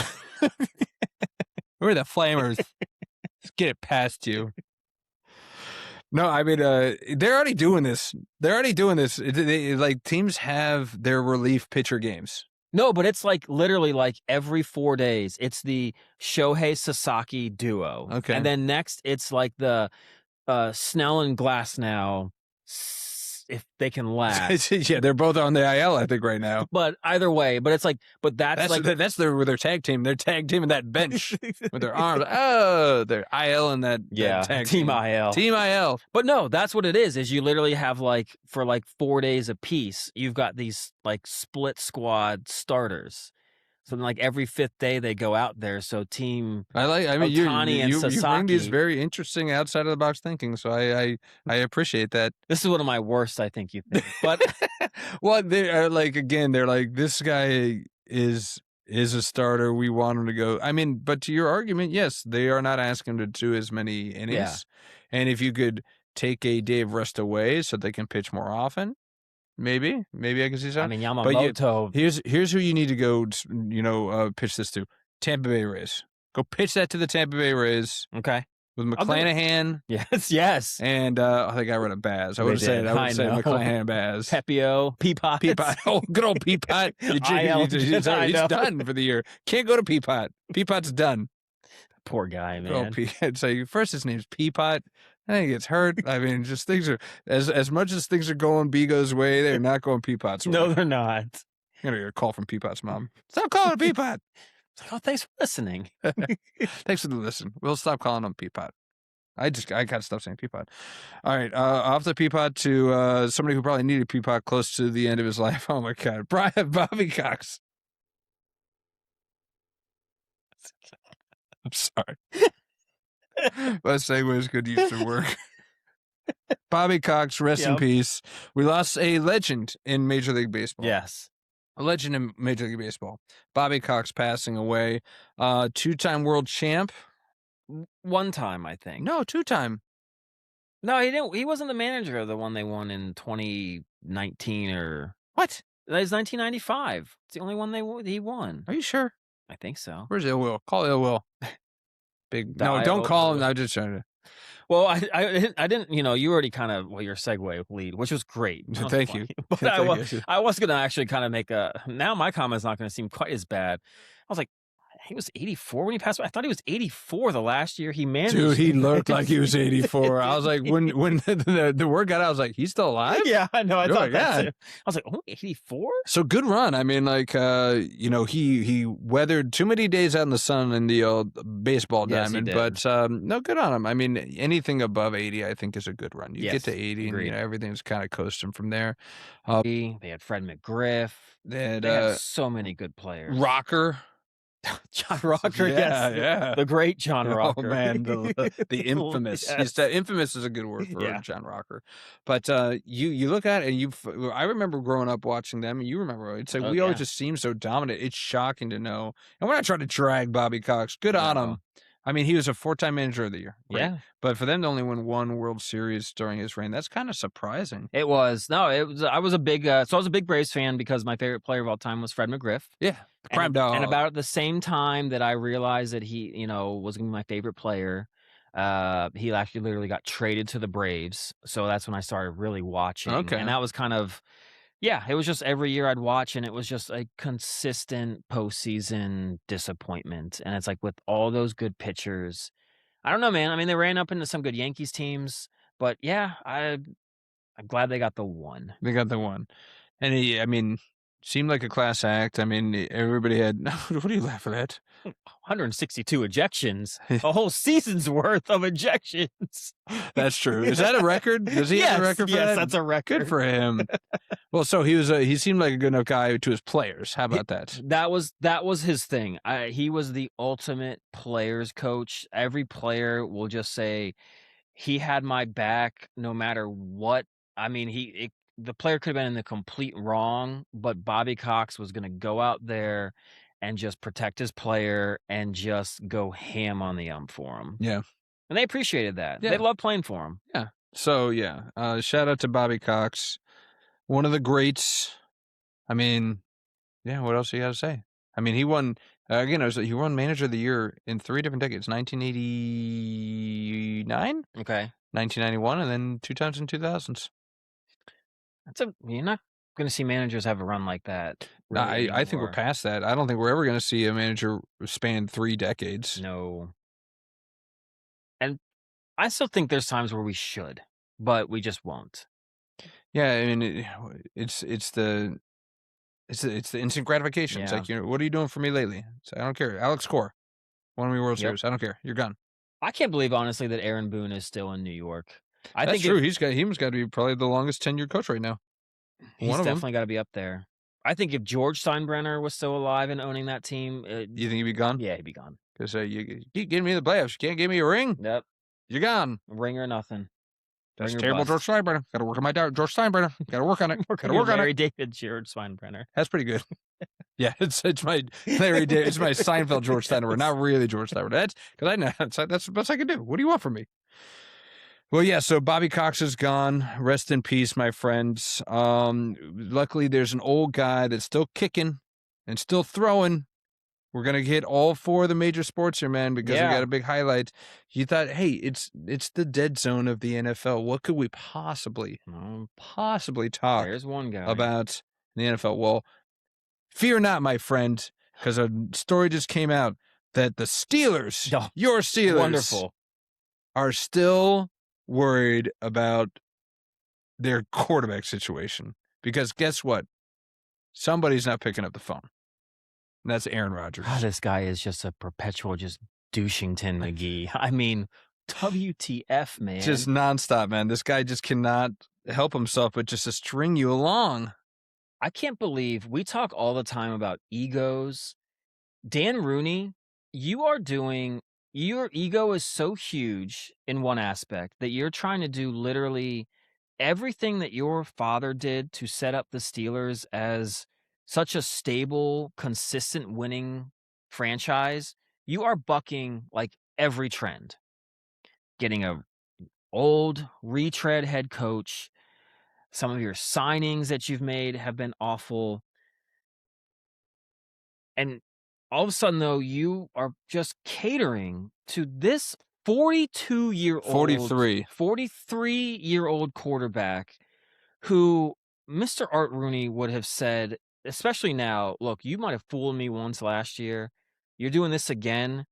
We're the Flamers. Let's get it past you. No, I mean, they're already doing this. Like teams have their relief pitcher games. No, but it's like literally like every 4 days. It's the Shohei Sasaki duo. Okay. And then next it's like the Snell and Glasnow, if they can last. Yeah, they're both on the IL, I think, right now. But either way, but it's like, that's their tag team. They're tag team in that bench with their arms. Oh, they're IL in that tag team IL. Team IL. But no, that's what it is you literally have like for like 4 days apiece, you've got these like split squad starters. So then, like every 5th day they go out there. So team Ohtani and Sasaki. You bring these very interesting outside of the box thinking. So I appreciate that. This is one of my worst, I think you think. But well, they are like again, they're like this guy is a starter. We want him to go. I mean, but to your argument, yes, they are not asking him to do as many innings. Yeah. And if you could take a day of rest away so they can pitch more often. Maybe I can see something. I mean, Yamamoto. But here's who you need to go, pitch this to. Tampa Bay Rays. Go pitch that to the Tampa Bay Rays. Okay. With McClanahan. Yes. And I think I read a Baz. I would say McClanahan, Baz. Pepio, Peapot. Oh, good old Peapot. He's done for the year. Can't go to Peapot. Peapot's done. Poor guy, man. So first his name's Peapot. I think it's hurt. I mean, just things are as much as things are going Bego's way, they're not going Peapot's way. No, they're not. I'm gonna get a call from Peapot's mom. Stop calling him Peapot. Oh, thanks for listening. Thanks for the listen. We'll stop calling him Peapot. I gotta stop saying Peapot. All right, off the Peapot to somebody who probably needed Peapot close to the end of his life. Oh my God, Bobby Cox. I'm sorry. My segues could use some work. Bobby Cox, rest in peace. We lost a legend in Major League Baseball. Yes. A legend in Major League Baseball. Bobby Cox passing away. 2-time world champ. 1 time, I think. No, 2-time. No, he didn't. He wasn't the manager of the one they won in 2019 or... What? That was 1995. It's the only one he won. Are you sure? I think so. Where's Ill Will? Call Ill Will. No, don't call him. I'm just trying to. Well, I didn't. You already kind of your segue lead, which was great. Thank you. But I was going to actually kind of make now my comment's not going to seem quite as bad. I was like, he was 84 when he passed away. I thought he was 84 the last year he managed. Dude, he looked like he was 84. I was like, when the word got out, I was like, he's still alive? Yeah, I know. I thought that too. I was like, oh, 84? So good run. I mean, like, he weathered too many days out in the sun in the old baseball diamond, but no, good on him. I mean, anything above 80, I think, is a good run. You get to 80, and everything's kind of coasting from there. They had Fred McGriff. They had so many good players. Rocker. John Rocker, yeah. The great John Rocker. Oh, man, the infamous. Yes. Infamous is a good word for John Rocker. But you look at it, and I remember growing up watching them, and you remember, it's like we always just seem so dominant. It's shocking to know. And we're not trying to drag Bobby Cox. Good on him. I mean, he was a 4-time manager of the year. Great. Yeah. But for them to only win one World Series during his reign, that's kind of surprising. It was. No, it was. I was a big Braves fan because my favorite player of all time was Fred McGriff. Yeah. The crime dog. And about the same time that I realized that he, was going to be my favorite player, he actually literally got traded to the Braves. So that's when I started really watching. Okay. And that was kind of, it was just every year I'd watch, and it was just a consistent postseason disappointment. And it's like with all those good pitchers, I don't know, man. I mean, they ran up into some good Yankees teams, but yeah, I'm glad they got the one. They got the one. And he, I mean, seemed like a class act. I mean, everybody had, what are you laughing at? 162 ejections, a whole season's worth of ejections. That's true. Is that a record? Does he have a record for that? Yes, that's a record. Good for him. Well, so he seemed like a good enough guy to his players. How about that? That was his thing. He was the ultimate players coach. Every player will just say, he had my back no matter what. I mean, the player could have been in the complete wrong, but Bobby Cox was going to go out there and just protect his player and just go ham on the for him. Yeah. And they appreciated that. Yeah. They loved playing for him. Yeah. So, yeah, shout out to Bobby Cox, one of the greats. I mean, yeah, what else do you got to say? I mean, he won, again, he won Manager of the Year in 3 different decades, 1989, Okay. 1991, and then 2 times in 2000s. You're not going to see managers have a run like that. No, Really I think we're anymore. past that. I don't think we're ever going to see a manager span 3 decades. No. And I still think there's times where we should, but we just won't. Yeah, I mean, it's the instant gratification. It's Yeah. like, what are you doing for me lately? It's like, I don't care. Alex Cora won me World Yep. Series. I don't care. You're gone. I can't believe, honestly, that Aaron Boone is still in New York. That's think true. He's got to be probably the longest tenured coach right now. He's One of them. definitely got to be up there. I think if George Steinbrenner was still alive and owning that team, You think he'd be gone? yeah, he'd be gone. Because you keep getting me the playoffs. You can't give me a ring. Yep, You're gone. ring or nothing. That's Ring or terrible, bust. George Steinbrenner. Got to work on my George Steinbrenner. Got to work on it. Got to work on Larry it. David George Steinbrenner. That's pretty good. Yeah, it's my Larry David. It's my Seinfeld George Steinbrenner. Not really George Steinbrenner. That's because I know that's the best I can do. What do you want from me? Well, yeah, so Bobby Cox is gone. Rest in peace, my friends. Luckily, there's an old guy that's still kicking and still throwing. We're going to hit all 4 of the major sports here, man, because we got a big highlight. You thought, hey, it's the dead zone of the NFL. What could we possibly talk There's one guy about in the NFL? Well, fear not, my friend, because a story just came out that the Steelers, your Steelers, wonderful, are still worried about their quarterback situation, because guess what? Somebody's not picking up the phone. And that's Aaron Rodgers. This guy is just a perpetual douchington McGee. I mean, WTF, man. Just nonstop, man. This guy just cannot help himself but just to string you along. I can't believe we talk all the time about egos. Dan Rooney, your ego is so huge in one aspect that you're trying to do literally everything that your father did to set up the Steelers as such a stable, consistent winning franchise. You are bucking like every trend. Getting a old retread head coach. Some of your signings that you've made have been awful. And all of a sudden, though, you are just catering to this 43-year-old quarterback who Mr. Art Rooney would have said, especially now, look, you might have fooled me once last year. You're doing this again.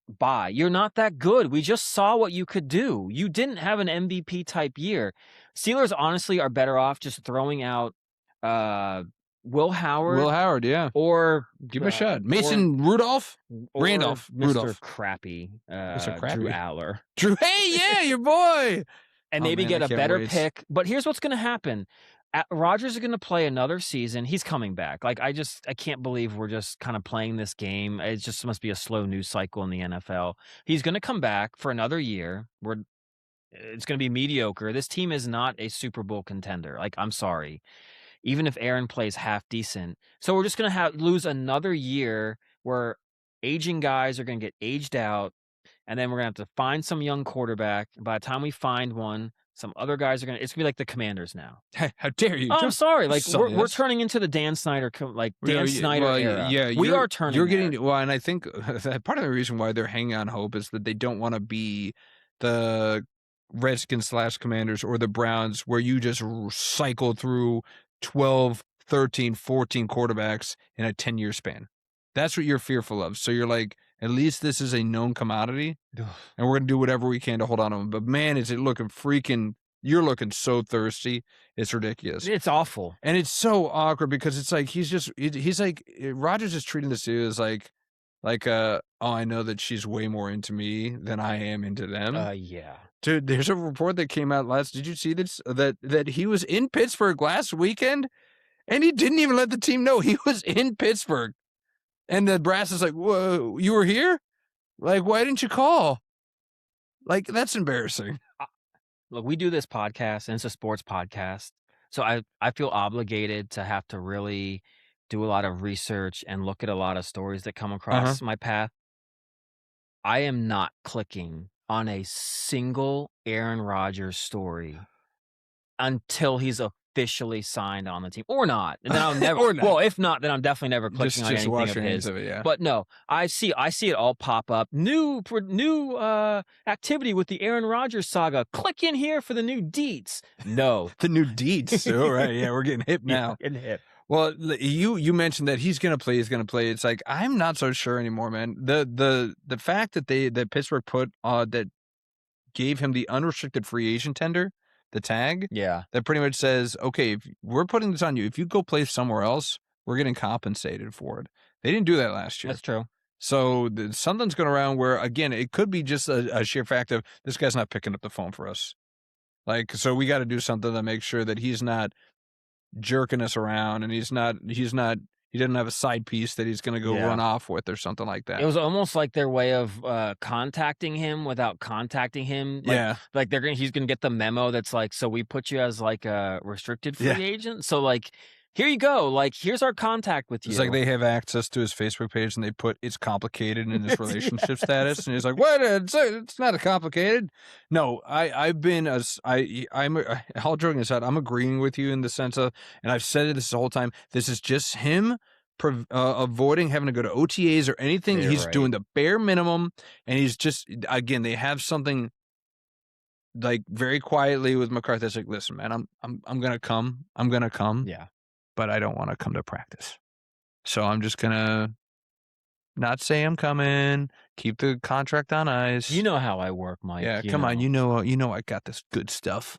Bye. You're not that good. We just saw what you could do. You didn't have an MVP type year. Steelers honestly are better off just throwing out Will Howard. Yeah. Or give him a shot. Mason Rudolph? Randolph. Mr. Rudolph. Crappy. Mr. Crappy. Drew Aller. Hey, yeah, your boy. And maybe get a better pick. But here's what's going to happen. Rodgers is going to play another season. He's coming back. Like, I can't believe we're just kind of playing this game. It just must be a slow news cycle in the NFL. He's going to come back for another year. It's going to be mediocre. This team is not a Super Bowl contender. Like, I'm sorry. Even if Aaron plays half decent. So we're just going to lose another year where aging guys are going to get aged out, and then we're going to have to find some young quarterback. By the time we find one, some other guys are going to. It's going to be like the Commanders now. How dare you? Oh, I'm sorry. Like we're Silliness. turning into the Dan Snyder era. Yeah, we are turning. You're getting well, and I think that part of the reason why they're hanging on hope is that they don't want to be the Redskins / Commanders or the Browns, where you just cycle through 12, 13, 14 quarterbacks in a 10-year span. That's what you're fearful of. So you're like, at least this is a known commodity, and we're going to do whatever we can to hold on to them. But man, is it looking freaking, you're looking so thirsty. It's ridiculous. It's awful. And it's so awkward because it's like, he's like, Rodgers is treating this dude as like, oh, I know that she's way more into me than I am into them. Yeah. Dude, there's a report that came out did you see this? That he was in Pittsburgh last weekend and he didn't even let the team know he was in Pittsburgh. And the brass is like, whoa, you were here? Like, why didn't you call? Like, that's embarrassing. Look, we do this podcast, and it's a sports podcast. So I feel obligated to have to really do a lot of research and look at a lot of stories that come across my path. I am not clicking on a single Aaron Rodgers story until he's officially signed on the team, or not. And then I'll never. Or not. Well, if not, then I'm definitely never clicking on anything of his. Of it, yeah. But no, I see it all pop up. New activity with the Aaron Rodgers saga. Click in here for the new deets. No, the new deets. Oh, right, yeah, we're getting hip now. Getting hip. Well, you mentioned that he's gonna play. It's like I'm not so sure anymore, man. The fact that Pittsburgh put that gave him the unrestricted free agent tender, the tag, that pretty much says, okay, if we're putting this on you. If you go play somewhere else, we're getting compensated for it. They didn't do that last year. That's true. So something's going around where, again, it could be just a sheer fact of this guy's not picking up the phone for us. Like, so we got to do something to make sure that he's not jerking us around and he doesn't have a side piece that he's going to go run off with or something like that. It was almost like their way of contacting him without contacting him. Like he's going to get the memo that's like, so we put you as like a restricted free agent. So like, here you go. Like, here's our contact with you. It's like they have access to his Facebook page and they put it's complicated in his relationship status. And he's like, what? It's not complicated. No, I'm all joking aside, I'm agreeing with you in the sense of, and I've said it this whole time, this is just him avoiding having to go to OTAs or anything. He's doing the bare minimum. And he's just, again, they have something like very quietly with McCarthy. It's like, listen, man, I'm going to come. I'm going to come. Yeah. But I don't want to come to practice. So I'm just going to not say I'm coming, keep the contract on ice. You know how I work, Mike. Yeah, come on. You know I got this good stuff.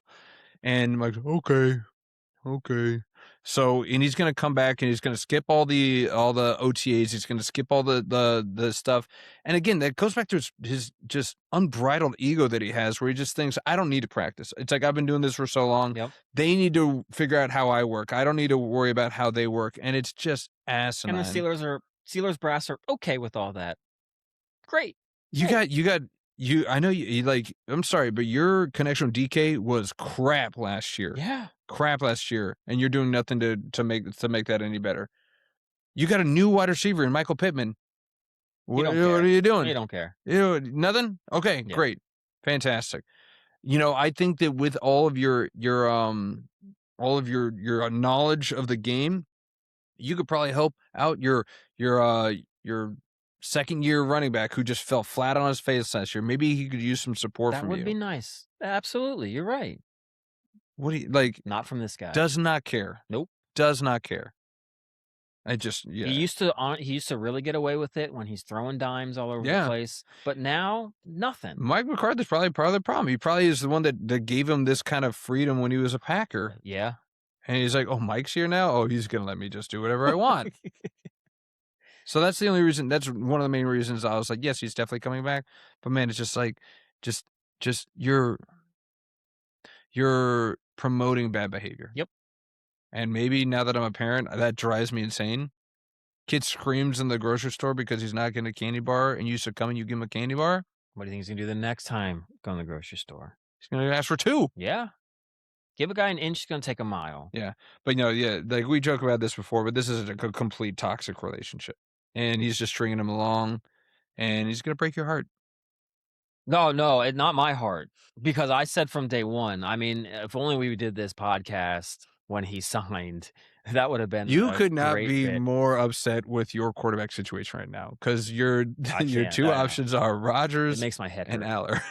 And I'm like, okay. So, and he's going to come back and he's going to skip all the OTAs. He's going to skip all the stuff. And again, that goes back to his just unbridled ego that he has, where he just thinks, I don't need to practice. It's like, I've been doing this for so long. Yep. They need to figure out how I work. I don't need to worry about how they work. And it's just asinine. And the Steelers brass are okay with all that. Great. I know you like, I'm sorry, but your connection with DK was crap last year. Yeah. Crap last year. And you're doing nothing to make that any better. You got a new wide receiver in Michael Pittman. What are you doing? You don't care. Nothing? Okay, great. Fantastic. I think that with all of your knowledge of the game, you could probably help out your second year running back who just fell flat on his face last year. Maybe he could use some support from you. That would be nice. Absolutely. You're right. What do you like? Not from this guy. Does not care. Nope. Does not care. He used to really get away with it when he's throwing dimes all over the place. But now, nothing. Mike McCarthy's probably part of the problem. He probably is the one that gave him this kind of freedom when he was a Packer. Yeah. And he's like, oh, Mike's here now? Oh, he's going to let me just do whatever I want. So that's the only reason. That's one of the main reasons I was like, yes, he's definitely coming back. But man, it's just like, just you're promoting bad behavior. Yep. And maybe now that I'm a parent, that drives me insane. Kid screams in the grocery store because he's not getting a candy bar, and you succumb and you give him a candy bar. What do you think he's going to do the next time going to the grocery store? He's going to ask for 2. Yeah. Give a guy an inch, he's going to take a mile. Yeah. But like we joke about this before, but this is a complete toxic relationship. And he's just stringing him along. and he's going to break your heart. No, not my heart, because I said from day one, I mean, if only we did this podcast when he signed, that would have been You a could not great be fit. more upset with your quarterback situation right now, because your can't. two options are It Rodgers makes my head and hurt. Aller.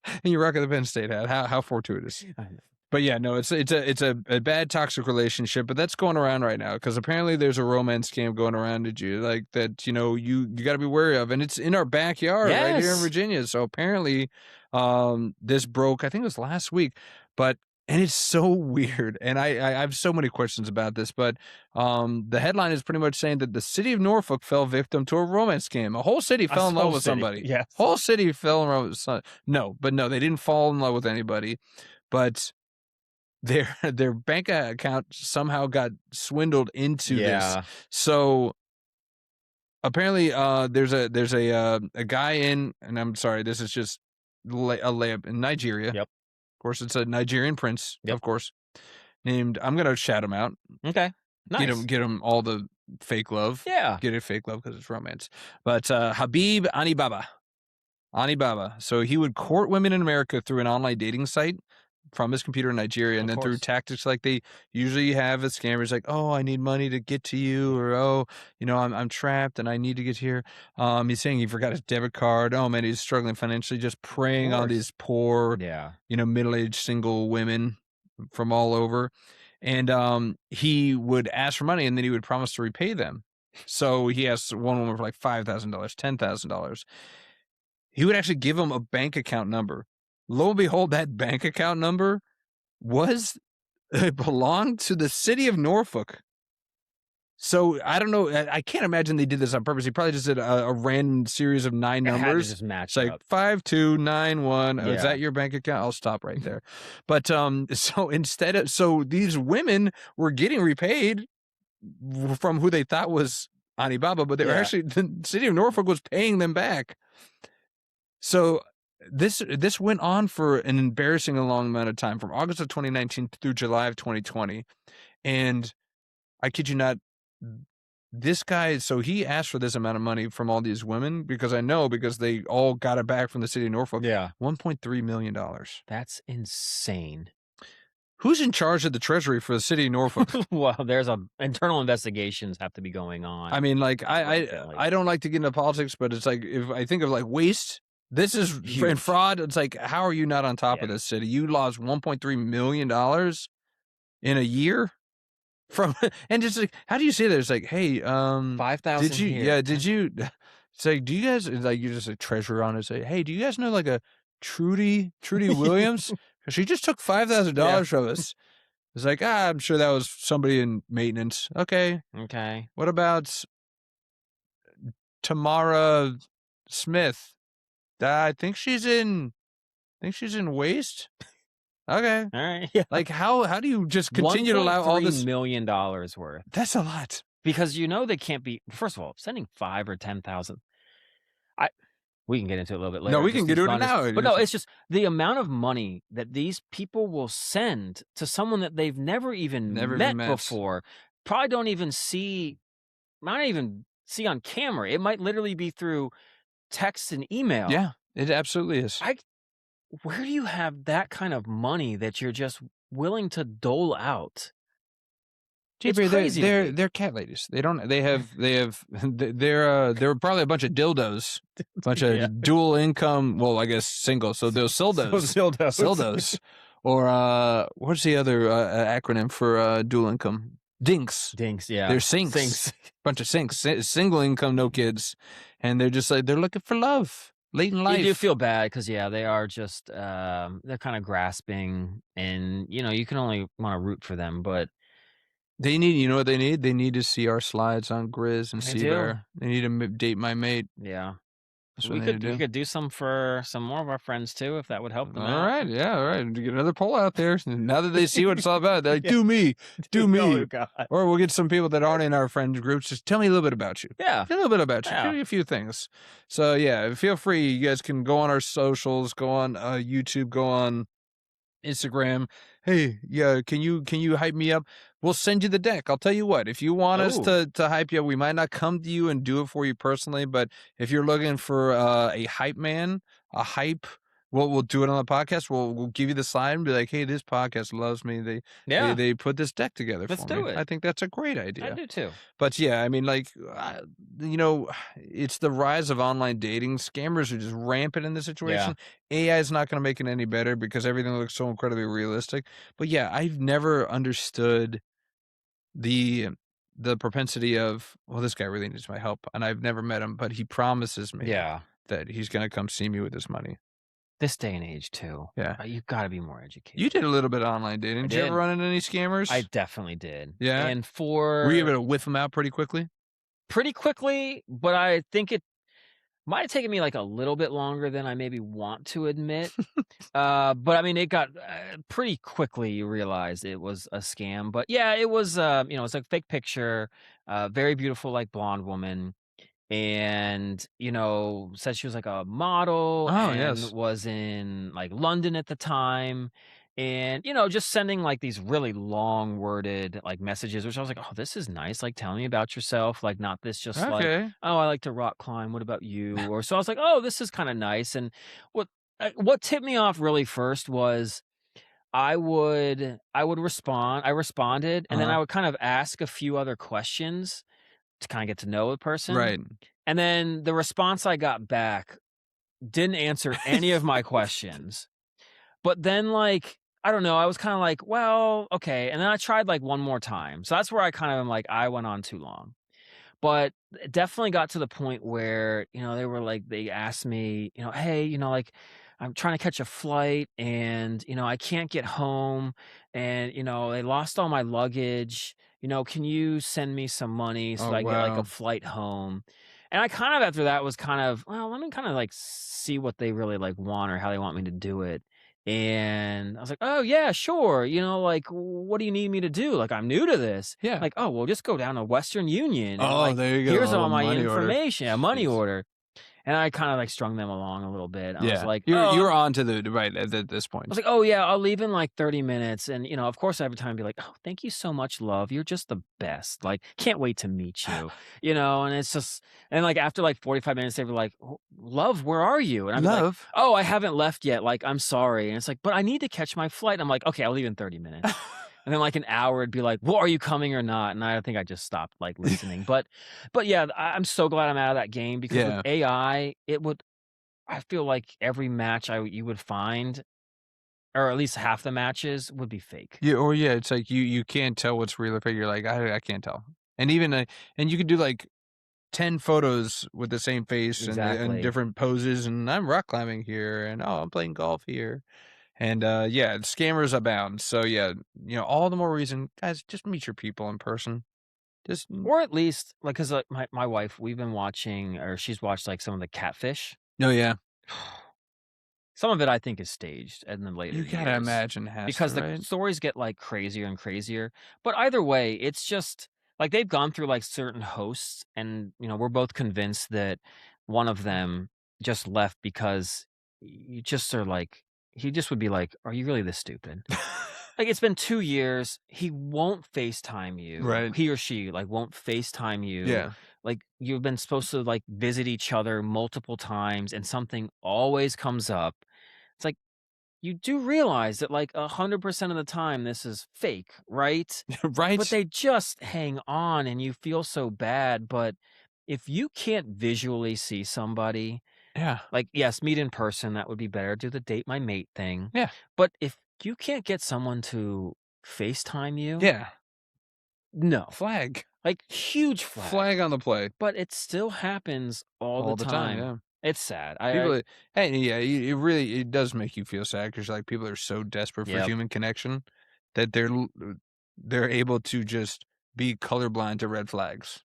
And you're rocking the Penn State hat. How fortuitous. I know. But yeah, no, it's a bad toxic relationship, but that's going around right now because apparently there's a romance scam going around at you, like that, you got to be wary of, and it's in our backyard right here in Yes. Virginia. So apparently, this broke, I think it was last week, and it's so weird, and I have so many questions about this, but the headline is pretty much saying that the city of Norfolk fell victim to a romance scam. A whole city fell in love with somebody. Yes. Whole city fell in love with no, they didn't fall in love with anybody, but their bank account somehow got swindled into this. So apparently, there's a guy in, and I'm sorry, this is just a layup in Nigeria. Yep. Of course, it's a Nigerian prince. Yep. Of course, named. I'm gonna shout him out. Okay. Nice. Get him all the fake love. Yeah. Get it fake love because it's romance. But Habib Anibaba. So he would court women in America through an online dating site from his computer in Nigeria, and then through tactics like they usually have as scammers, like, oh, I need money to get to you, or oh, I'm trapped and I need to get here. He's saying he forgot his debit card. Oh man, he's struggling financially, just preying on these poor, middle-aged single women from all over. And he would ask for money, and then he would promise to repay them. So he asked one woman for like $5,000, $10,000. He would actually give him a bank account number. Lo and behold, that bank account number belonged to the city of Norfolk. So I don't know. I can't imagine they did this on purpose. He probably just did a random series of 9 numbers. Had to just match it's like 5291. Is that your bank account? I'll stop right there. But so these women were getting repaid from who they thought was Alibaba, but they were actually, the city of Norfolk was paying them back. So this went on for an embarrassing long amount of time, from August of 2019 through July of 2020. And I kid you not, this guy, so he asked for this amount of money from all these women because they all got it back from the city of Norfolk. Yeah. $1.3 million. That's insane. Who's in charge of the treasury for the city of Norfolk? Well, there's internal investigations have to be going on. I mean, like, I don't like to get into politics, but it's like, if I think of like waste, this is in fraud. It's like, how are you not on top of this city? You lost $1.3 million in a year and just like, how do you say that? It's like, hey, 5,000. Did you? Here. Yeah. Did you? It's like, do you guys, like, you're just a treasurer on it. Say, hey, do you guys know like a Trudy Williams? She just took $5,000 from us. It's like, I'm sure that was somebody in maintenance. Okay. What about Tamara Smith? I think she's in waste. Okay. All right. Yeah. Like, how do you just continue to allow all this $1.3 million worth? That's a lot. Because they can't be. First of all, sending 5 or 10,000. We can get into it a little bit later. No, we can get into it now. But no, it's just the amount of money that these people will send to someone that they've never even met before. Probably don't even see, might not even see on camera. It might literally be through text and email. Yeah, it absolutely is. Where do you have that kind of money that you're just willing to dole out? It's crazy. They're cat ladies. They're probably a bunch of dildos, a bunch of dual income. Well, I guess single. So those dildos. Or what's the other acronym for dual income? Dinks. Yeah. They're sinks. Bunch of sinks. Single income, no kids, and they're just like, they're looking for love late in life. You do feel bad because they are just they're kind of grasping, and you can only want to root for them, but. They need, you know what they need? They need to see our slides on Grizz and Seabear. They need to date my mate. Yeah. That's what we could do some for some more of our friends too, if that would help them out. All right. Yeah. All right. Get another poll out there. Now that they see what it's all about, they're like, do me. Oh, God. Or we'll get some people that aren't in our friends groups. Just tell me a little bit about you. Yeah. Tell me a little bit about you. Tell me a few things. So yeah, feel free. You guys can go on our socials, go on YouTube, go on Instagram, hey, yeah, can you hype me up? We'll send you the deck. I'll tell you what, if you want us to hype you up, we might not come to you and do it for you personally, but if you're looking for a hype man, a hype, we'll do it on the podcast. We'll give you the slide and be like, hey, this podcast loves me. They put this deck together Let's for do me. it. I think that's a great idea. I do too. But yeah, I mean, like, it's the rise of online dating. Scammers are just rampant in this situation. AI is not going to make it any better because everything looks so incredibly realistic. But yeah, I've never understood the propensity of, well, this guy really needs my help, and I've never met him, but he promises me that he's going to come see me with his money. This day and age too. Yeah. You've got to be more educated. You did a little bit of online dating. Did you ever run into any scammers? I definitely did. Yeah. And were you able to whiff them out pretty quickly? Pretty quickly, but I think it might have taken me like a little bit longer than I maybe want to admit. But I mean, it got pretty quickly. You realized it was a scam. But yeah, it was. It's like fake picture, very beautiful, like blonde woman, and said she was like a model and was in like London at the time. And just sending like these really long worded like messages, which I was like, oh, this is nice, like tell me about yourself, like not this just like, oh, I like to rock climb, what about you? Or so I was like, oh, this is kind of nice. And what tipped me off really first was I would respond. I responded, and then I would kind of ask a few other questions to kind of get to know the person. Right. And then the response I got back didn't answer any of my questions. But then, like, I don't know, I was kind of like, well, okay. And then I tried like one more time. So that's where I kind of am like, I went on too long. But it definitely got to the point where, they were like, they asked me, hey, like, I'm trying to catch a flight and, I can't get home and, they lost all my luggage. Can you send me some money so that I get like a flight home? And I kind of, after that, was kind of, well, let me kind of like see what they really like want or how they want me to do it. And I was like, oh, yeah, sure. Like, what do you need me to do? Like, I'm new to this. Yeah. Like, oh, well, just go down to Western Union. And, like, there you go. Here's all my information. A money order. And I kind of like strung them along a little bit. I was like, you were on to the right at this point. I was like, oh yeah, I'll leave in like 30 minutes. And of course every time I'd be like, oh, thank you so much, love. You're just the best. Like, can't wait to meet you. And it's just, and like after like 45 minutes, they were like, love, where are you? And I'm like, oh, I haven't left yet. Like, I'm sorry. And it's like, but I need to catch my flight. And I'm like, okay, I'll leave in 30 minutes. And then like an hour, it'd be like, well, are you coming or not? And I think I just stopped like listening. But yeah, I'm so glad I'm out of that game because with AI, I feel like every match you would find, or at least half the matches, would be fake. Yeah, it's like you can't tell what's real or fake. You're like, I can't tell. And even and you could do like 10 photos with the same face and different poses, and I'm rock climbing here, and I'm playing golf here. And scammers abound. So yeah, all the more reason, guys, just meet your people in person. Or at least like, because like my wife, we've been watching, or she's watched like some of the Catfish. Oh yeah. Some of it I think is staged in the later years. You gotta imagine because the stories get like crazier and crazier. But either way, it's just like they've gone through like certain hosts, and we're both convinced that one of them just left because you just are like, he just would be like, are you really this stupid? Like, it's been 2 years. He won't FaceTime you. Right. He or she like won't FaceTime you. Yeah. Like, you've been supposed to like visit each other multiple times and something always comes up. It's like, you do realize that like 100% of the time this is fake, right? Right. But they just hang on and you feel so bad. But if you can't visually see somebody, like, yes, meet in person, that would be better. Do the date my mate thing. Yeah. But if you can't get someone to FaceTime you, no. Flag. Like, huge flag. Flag on the play. But it still happens all the time. Yeah. It's sad. It really does make you feel sad because like people are so desperate for human connection that they're able to just be colorblind to red flags.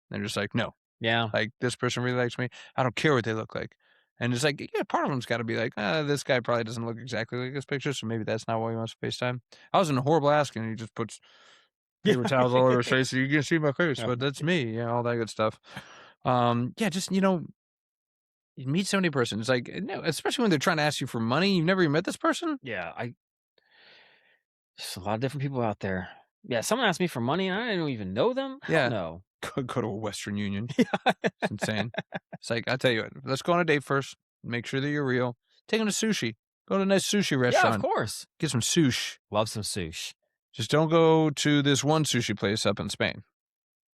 They're just like, no. Yeah. Like, this person really likes me. I don't care what they look like. And it's like, yeah, part of them's got to be like, this guy probably doesn't look exactly like this picture, so maybe that's not why he wants to FaceTime. I was in a horrible asking, and he just puts paper towels all over his face so you can see my face, but that's me. Yeah, all that good stuff. Just, you meet so many persons. It's like, no, especially when they're trying to ask you for money. You've never even met this person? Yeah, There's a lot of different people out there. Yeah, someone asked me for money and I don't even know them. Hell Yeah. no. Go to a Western Union. Yeah. It's insane. It's like, I'll tell you what, let's go on a date first. Make sure that you're real. Take them to sushi. Go to a nice sushi Yeah, restaurant. of course. Get some sushi. Love some sushi. Just don't go to this one sushi place up in Spain.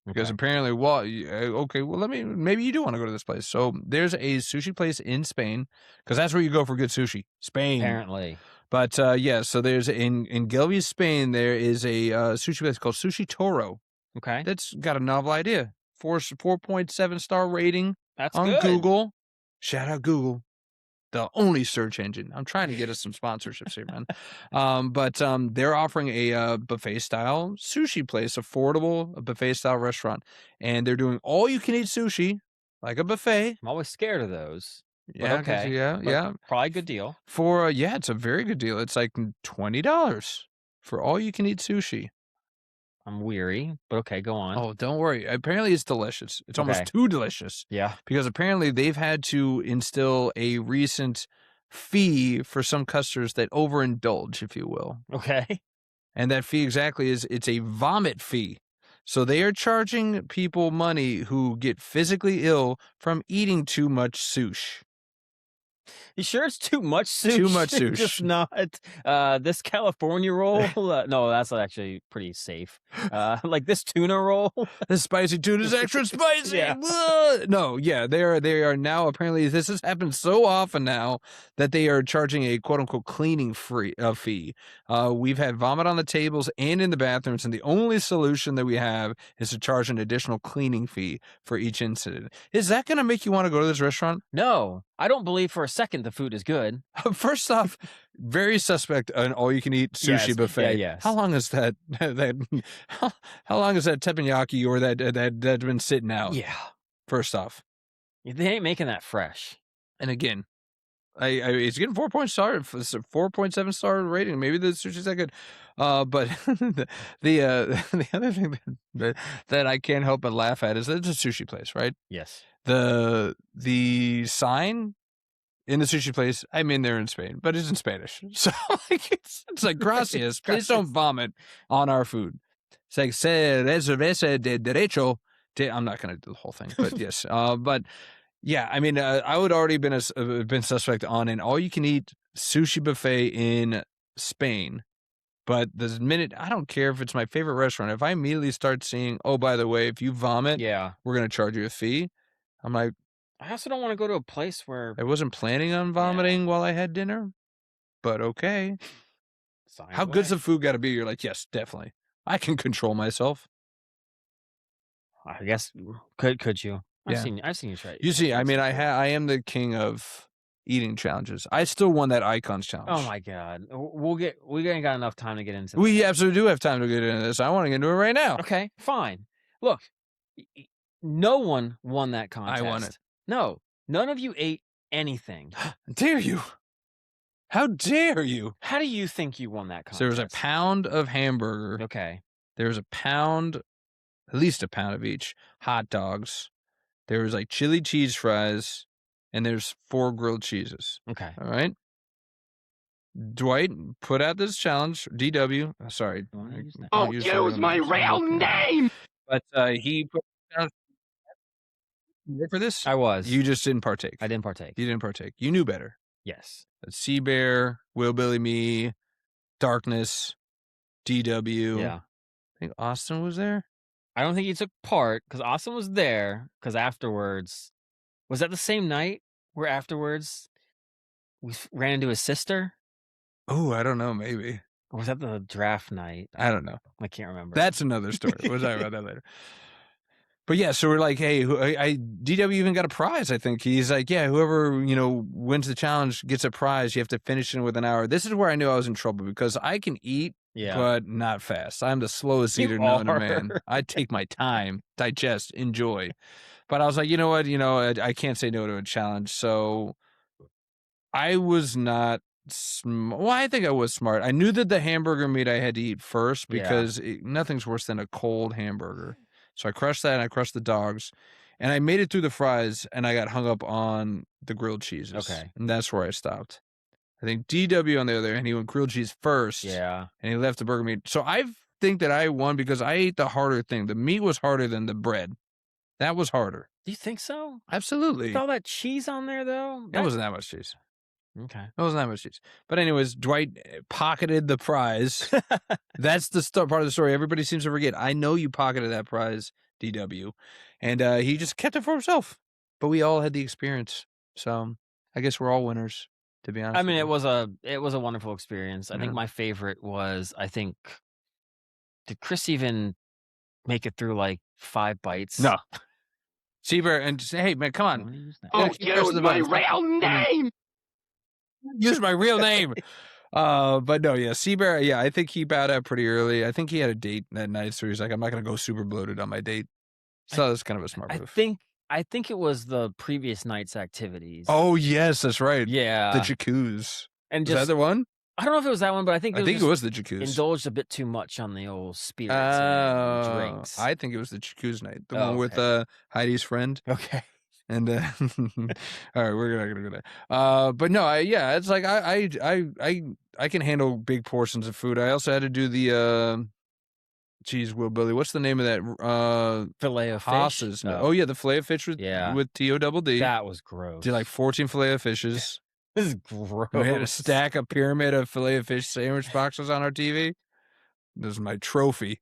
Because Okay. apparently, well, okay, well, maybe you do want to go to this place. So there's a sushi place in Spain, because that's where you go for good sushi. Spain. Apparently. But yeah, so there's in Gelby, Spain, there is a sushi place called Sushi Toro. Okay. That's got a novel idea. 4.7 star rating That's on good. Google. Shout out Google, the only search engine. I'm trying to get us some sponsorships here, man. But they're offering a buffet style sushi place, affordable buffet style restaurant, and they're doing all you can eat sushi, like a buffet. I'm always scared of those. Yeah, But okay. yeah. Probably a good deal. For yeah, it's a very good deal. It's like $20 for all you can eat sushi. I'm weary, but okay, go on. Oh, don't worry. Apparently, it's delicious. It's almost Okay. too delicious. Yeah. Because apparently they've had to instill a recent fee for some customers that overindulge, if you will. Okay. And that fee exactly is, it's a vomit fee. So they are charging people money who get physically ill from eating too much sushi. You sure it's too much sushi? Too much sushi. Just not this California roll. No, that's actually pretty safe. Like this tuna roll. The spicy tuna is extra spicy. Yeah. No, yeah, they are now, apparently this has happened so often now that they are charging a quote unquote cleaning fee. We've had vomit on the tables and in the bathrooms, and the only solution that we have is to charge an additional cleaning fee for each incident. Is that going to make you want to go to this restaurant? No, I don't believe for a second the food is good. First off, very suspect an all-you-can-eat sushi Yes, buffet. yeah, yes. How long is that? How long is that teppanyaki or that's been sitting out? Yeah. First off, They ain't making that fresh. and again, it's getting 4.7 star rating. Maybe the sushi's that good. But the other thing that I can't help but laugh at is that it's a sushi place, right? Yes. The sign in the sushi place, I'm in there in Spain, but it's in Spanish. So like it's like gracias, please don't vomit on our food. It's like se reservese de derecho. I'm not going to do the whole thing, but yes. But yeah, I mean, I would already been suspect on an all-you-can-eat sushi buffet in Spain. But the minute, I don't care if it's my favorite restaurant, if I immediately start seeing, oh, by the way, if you vomit, Yeah. we're going to charge you a fee. I'm like, I also don't want to go to a place where I wasn't planning on vomiting while I had dinner, but okay. signs How away. good's the food got to be? You're like, yes, definitely. I can control myself. I guess could you? Yeah. I've seen you try. You see, I mean, I I am the king of eating challenges. I still won that Icons challenge. Oh my god, we ain't got enough time to get into. We this. absolutely do have time to get into this. I want to get into it right now. Okay, fine. Look, no one won that contest. I won it. No, none of you ate anything. Dare you? How dare you? How do you think you won that contest? So there was a pound of hamburger. Okay. There was a pound, at least a pound of each, hot dogs. There was like chili cheese fries, and there's 4 grilled cheeses. Okay. All right. Dwight put out this challenge. DW. Sorry. Don't use my real name. But he put down for this. I was. You just didn't partake. I didn't partake. You didn't partake. You knew better. Yes. Sea Bear, Willbilly Me, Darkness, DW. Yeah. I think Austin was there. I don't think he took part because Austin was there. Because afterwards, was that the same night where afterwards we ran into his sister? Oh, I don't know. Maybe. Or was that the draft night? I don't know. I can't remember. That's another story. We'll talk about that later. But yeah, so we're like, hey, DW even got a prize, I think. He's like, yeah, whoever, wins the challenge gets a prize. You have to finish it within an hour. This is where I knew I was in trouble because I can eat, but not fast. I'm the slowest eater known to man. I take my time, digest, enjoy. But I was like, you know what? I can't say no to a challenge. So I was not well, I think I was smart. I knew that the hamburger meat I had to eat first because nothing's worse than a cold hamburger. So I crushed that and I crushed the dogs and I made it through the fries and I got hung up on the grilled cheeses. Okay. And that's where I stopped. I think DW on the other hand, he went grilled cheese first. Yeah. And he left the burger meat. So I think that I won because I ate the harder thing. The meat was harder than the bread. That was harder. Do you think so? Absolutely. With all that cheese on there, though? That wasn't that much cheese. Okay. It wasn't that much cheese. But anyways, Dwight pocketed the prize. That's the part of the story everybody seems to forget. I know you pocketed that prize, DW. And he just kept it for himself. But we all had the experience. So I guess we're all winners, to be honest. I mean, it was a wonderful experience. I think my favorite was, did Chris even make it through like 5 bites? No. Seaver, and say, hey, man, come on. Oh, use my real name. Use my real name. But no, yeah, Seabear, yeah, I think he bowed out pretty early. I think he had a date that night, so he's like, I'm not going to go super bloated on my date. So that's kind of a smart move. I think it was the previous night's activities. Oh, yes, that's right. Yeah. The jacuzzi. And Was that the one? I don't know if it was that one, but I think it was the jacuzzi. Indulged a bit too much on the old spirits and drinks. I think it was the jacuzzi night. The one with Heidi's friend. Okay. And all right, we're not gonna go there. But no, it's like I can handle big portions of food. I also had to do the Will Billy. What's the name of that? Filet of fish. Haas's. Oh yeah, the filet of fish with TODD. That was gross. Did like 14 filet of fishes. This is gross. We had a pyramid of filet of fish sandwich boxes on our TV. This is my trophy.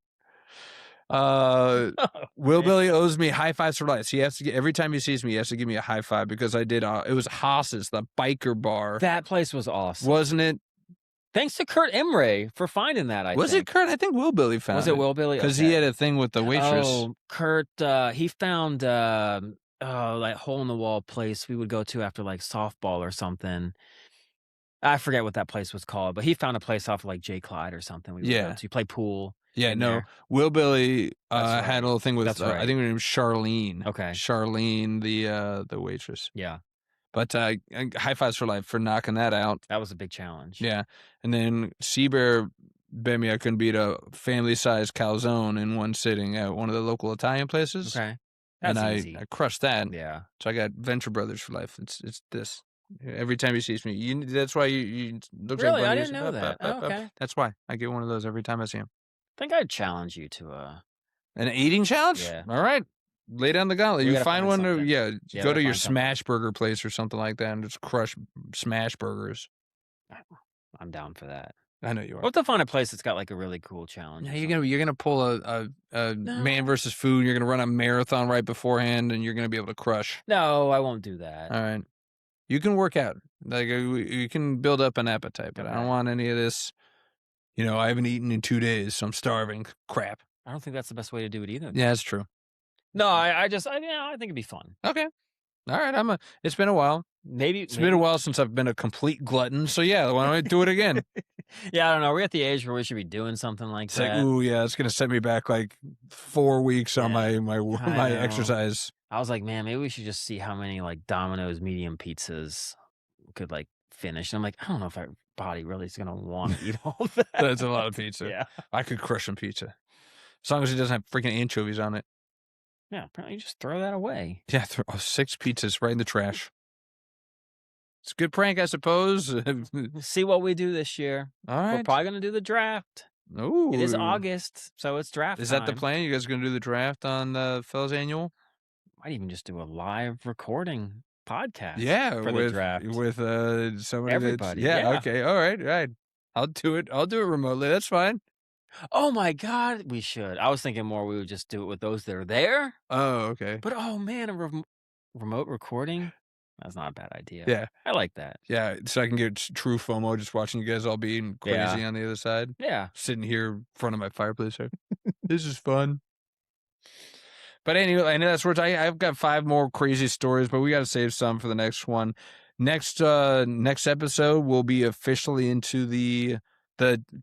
Will Billy owes me high fives for life. He has to get, every time he sees me, he has to give me a high five because I did. It was Haas's, the biker bar. That place was awesome, wasn't it? Thanks to Kurt Emre for finding that. Was it Kurt? I think Will Billy found it. Was it Will Billy? Because he had a thing with the waitress. Oh, Kurt, he found like hole in the wall place we would go to after like softball or something. I forget what that place was called, but he found a place off of like J. Clyde or something. We would go to play pool. Yeah, no. There. Will Billy had a little thing with I think her name was Charlene. Okay. Charlene, the waitress. Yeah. But high fives for life for knocking that out. That was a big challenge. Yeah. And then Seabear bet me I couldn't beat a family-sized calzone in one sitting at one of the local Italian places. Okay. That's easy. I crushed that. Yeah. So I got Venture Brothers for life. It's this. Every time he sees me, that's why you look really? like I didn't know that. Okay. That's why I get one of those every time I see him. I think I'd challenge you to an eating challenge. Yeah. All right. Lay down the gauntlet. You find one. Go to your smash burger place or something like that and just crush smash burgers. I'm down for that. I know you are. We'll have to find a place that's got like a really cool challenge. Yeah, you're gonna pull a man versus food. You're gonna run a marathon right beforehand, and you're gonna be able to crush. No, I won't do that. All right. You can work out. Like you can build up an appetite, but I don't want any of this. I haven't eaten in 2 days, so I'm starving. Crap. I don't think that's the best way to do it either. Yeah, that's true. No, I think it'd be fun. Okay. All right. It's been a while. It's been a while since I've been a complete glutton. So yeah, why don't I do it again? Yeah, I don't know. We're at the age where we should be doing something like it's that. Like, ooh, yeah, it's gonna set me back like 4 weeks on my exercise. I was like, man, maybe we should just see how many like Domino's medium pizzas could like finish. And I'm like, I don't know if our body really is gonna want to eat all that. That's a lot of pizza. Yeah, I could crush some pizza as long as it doesn't have freaking anchovies on it. Yeah, apparently just throw that away. Yeah, 6 pizzas right in the trash. It's a good prank, I suppose. See what we do this year. All right. We're probably going to do the draft. Oh, it is August, so it's draft time. Is that the plan? You guys going to do the draft on the Fellas Annual? Might even just do a live recording podcast. Yeah, for the draft with somebody. Everybody. Yeah. Okay. All right. I'll do it. I'll do it remotely. That's fine. Oh my God, we should. I was thinking more we would just do it with those that are there. Oh, okay. But oh man, a remote recording. That's not a bad idea. Yeah. I like that. Yeah, so I can get true FOMO just watching you guys all being crazy on the other side. Yeah. Sitting here in front of my fireplace. This is fun. But anyway, I know that's where I've got 5 more crazy stories, but we got to save some for the next one. Next episode, we'll be officially into the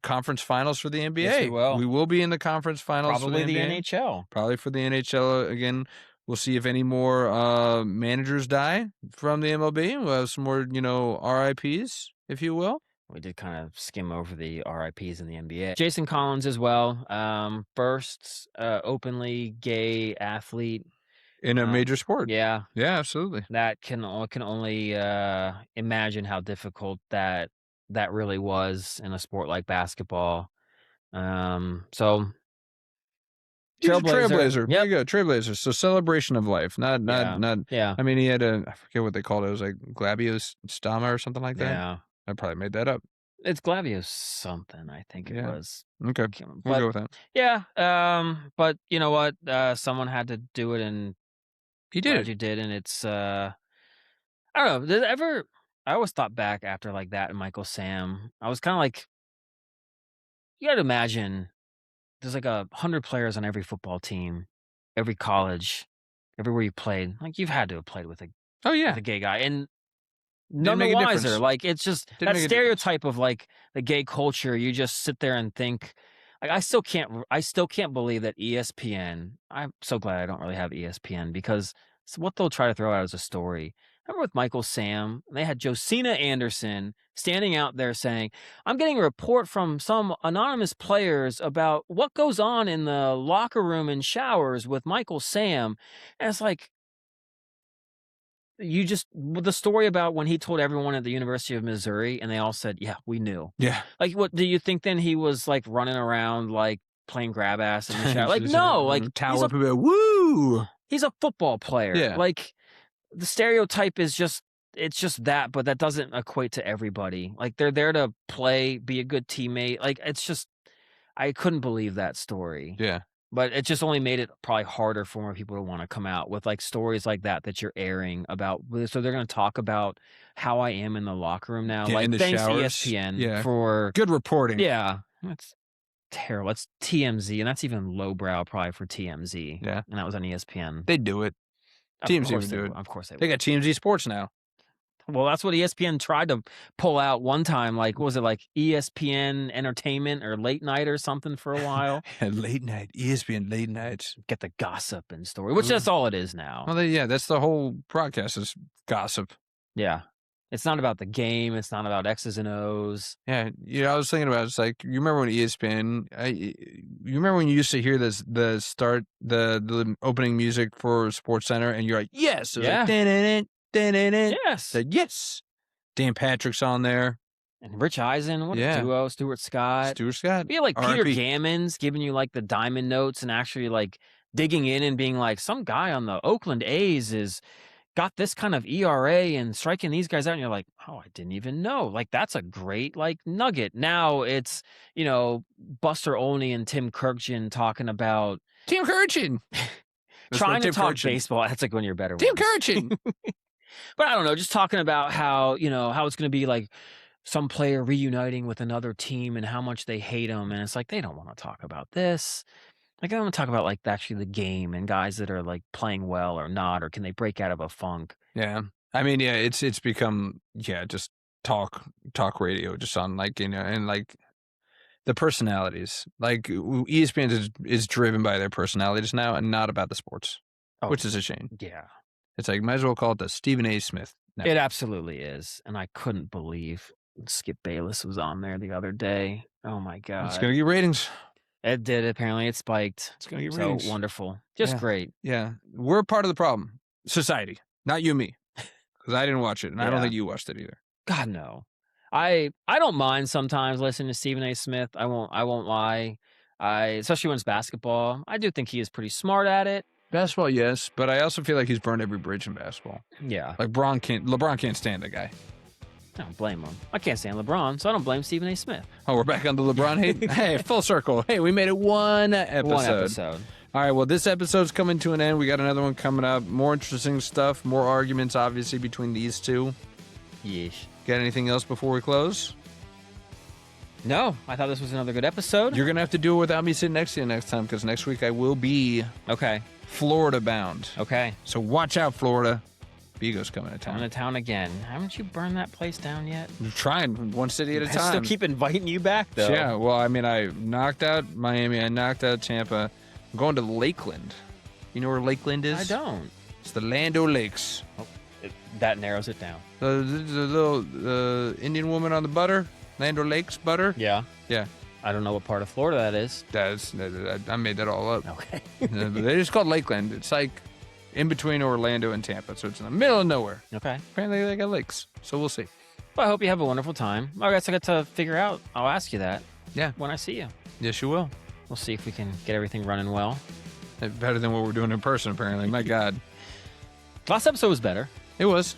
conference finals for the NBA. Yes, we will. We will be in the conference finals Probably for the NBA. NHL. Probably for the NHL again. We'll see if any more managers die from the MLB. We'll have some more, RIPs, if you will. We did kind of skim over the RIPs in the NBA. Jason Collins as well. First openly gay athlete in a major sport. Yeah. Yeah, absolutely. That can only imagine how difficult that that really was in a sport like basketball. So He's a trailblazer. Yep. There you go, trailblazer. So celebration of life, not. Yeah. I mean, he had I forget what they called it. It was like Glabiostoma or something like that. Yeah. I probably made that up. It's Glavius something, I think it was. Okay, we'll go with that. Yeah. But you know what? Someone had to do it, and He did. you did, and it's I don't know. Did it ever? I always thought back after like that and Michael Sam. I was kind of like, you got to imagine. There's like 100 players on every football team, every college, everywhere you played. Like you've had to have played with a gay guy, and none the wiser. Like it's just that stereotype of like the gay culture. You just sit there and think. Like I still can't believe that ESPN. I'm so glad I don't really have ESPN because it's what they'll try to throw out as a story. Remember with Michael Sam, they had Josina Anderson standing out there saying, "I'm getting a report from some anonymous players about what goes on in the locker room and showers with Michael Sam," and it's like. The story about when he told everyone at the University of Missouri and they all said, yeah, we knew. Yeah. Like, what do you think then he was like running around, like playing grab ass in the shower? Like, no, like towel up woo. He's a football player. Yeah. Like the stereotype is it's just that, but that doesn't equate to everybody. Like they're there to play, be a good teammate. Like it's just, I couldn't believe that story. Yeah. But it just only made it probably harder for more people to want to come out with like stories like that you're airing about. So they're going to talk about how I am in the locker room now. Yeah, like in the thanks showers. ESPN for good reporting. Yeah, that's terrible. It's TMZ, and that's even lowbrow probably for TMZ. Yeah, and that was on ESPN. They do it. TMZ would do it. Of course they got TMZ Sports now. Well, that's what ESPN tried to pull out one time. Like, what was it like ESPN Entertainment or Late Night or something for a while? Late Night, ESPN Late Nights. Get the gossip and story, which that's all it is now. Well, that's the whole broadcast is gossip. Yeah. It's not about the game. It's not about X's and O's. Yeah. I was thinking about it. It's like, you remember when ESPN, you remember when you used to hear the opening music for SportsCenter and you're like, yes. It was like, yes. Said yes. Dan Patrick's on there. And Rich Eisen, what a duo. Stuart Scott. We had like Peter Gammons giving you like the diamond notes and actually like digging in and being like, some guy on the Oakland A's is got this kind of ERA and striking these guys out. And you're like, oh, I didn't even know. Like, that's a great like nugget. Now it's, Buster Olney and Tim Kurkjian talking about. Tim Kurkjian. Trying to talk baseball. That's like one of your better ones. Tim Kurkjian. But I don't know, just talking about how, how it's going to be like some player reuniting with another team and how much they hate them. And it's like, they don't want to talk about this. Like, I want to talk about like actually the game and guys that are like playing well or not, or can they break out of a funk? Yeah. I mean, yeah, it's become, just talk radio, just on like, and like the personalities. Like ESPN is driven by their personalities now and not about the sports, which is a shame. Yeah. It's like, might as well call it the Stephen A. Smith network. It absolutely is. And I couldn't believe Skip Bayless was on there the other day. Oh, my God. It's going to get ratings. It did. Apparently, it spiked. It's going to get ratings. So wonderful. Just great. Yeah. We're part of the problem. Society. Not you and me. Because I didn't watch it. And I don't think you watched it either. God, no. I don't mind sometimes listening to Stephen A. Smith. I won't lie. Especially when it's basketball. I do think he is pretty smart at it. Basketball, yes, but I also feel like he's burned every bridge in basketball. Yeah. Like LeBron can't stand that guy. I don't blame him. I can't stand LeBron, so I don't blame Stephen A. Smith. Oh, we're back on the LeBron hate? Hey, full circle. Hey, we made it one episode. All right, well, this episode's coming to an end. We got another one coming up. More interesting stuff, more arguments, obviously, between these two. Yeesh. Got anything else before we close? No, I thought this was another good episode. You're going to have to do it without me sitting next to you next time, because next week I will be Florida bound. Okay. So watch out, Florida. Vigo's coming to town. Coming to town again. Haven't you burned that place down yet? I'm trying, one city at a time. I still keep inviting you back, though. Yeah, well, I mean, I knocked out Miami. I knocked out Tampa. I'm going to Lakeland. You know where Lakeland is? I don't. It's the Land O'Lakes. Oh, that narrows it down. The little Indian woman on the butter. Land O'Lakes butter. Yeah. Yeah. I don't know what part of Florida that is. I made that all up. Okay. But they just called Lakeland. It's like in between Orlando and Tampa, so it's in the middle of nowhere. Okay. Apparently they got lakes, so we'll see. Well, I hope you have a wonderful time. I guess I got to figure out. I'll ask you that. Yeah. When I see you. Yes, you will. We'll see if we can get everything running well. Better than what we're doing in person, apparently. My God. Last episode was better. It was.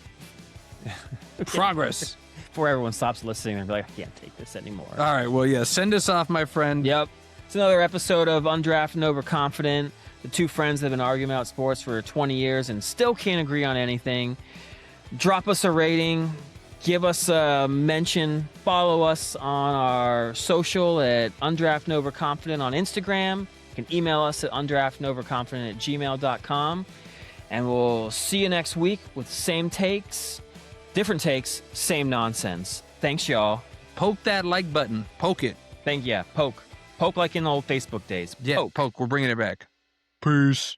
Progress. Before everyone stops listening and be like, I can't take this anymore. All right. Well, yeah. Send us off, my friend. Yep. It's another episode of Undrafted and Overconfident. The two friends that have been arguing about sports for 20 years and still can't agree on anything. Drop us a rating. Give us a mention. Follow us on our social at Undraftedandoverconfident on Instagram. You can email us at undraftedandoverconfident@gmail.com. And we'll see you next week with same takes, different takes, same nonsense. Thanks, y'all. Poke that like button. Poke it. Poke. Poke like in the old Facebook days. Yeah, poke. We're bringing it back. Peace.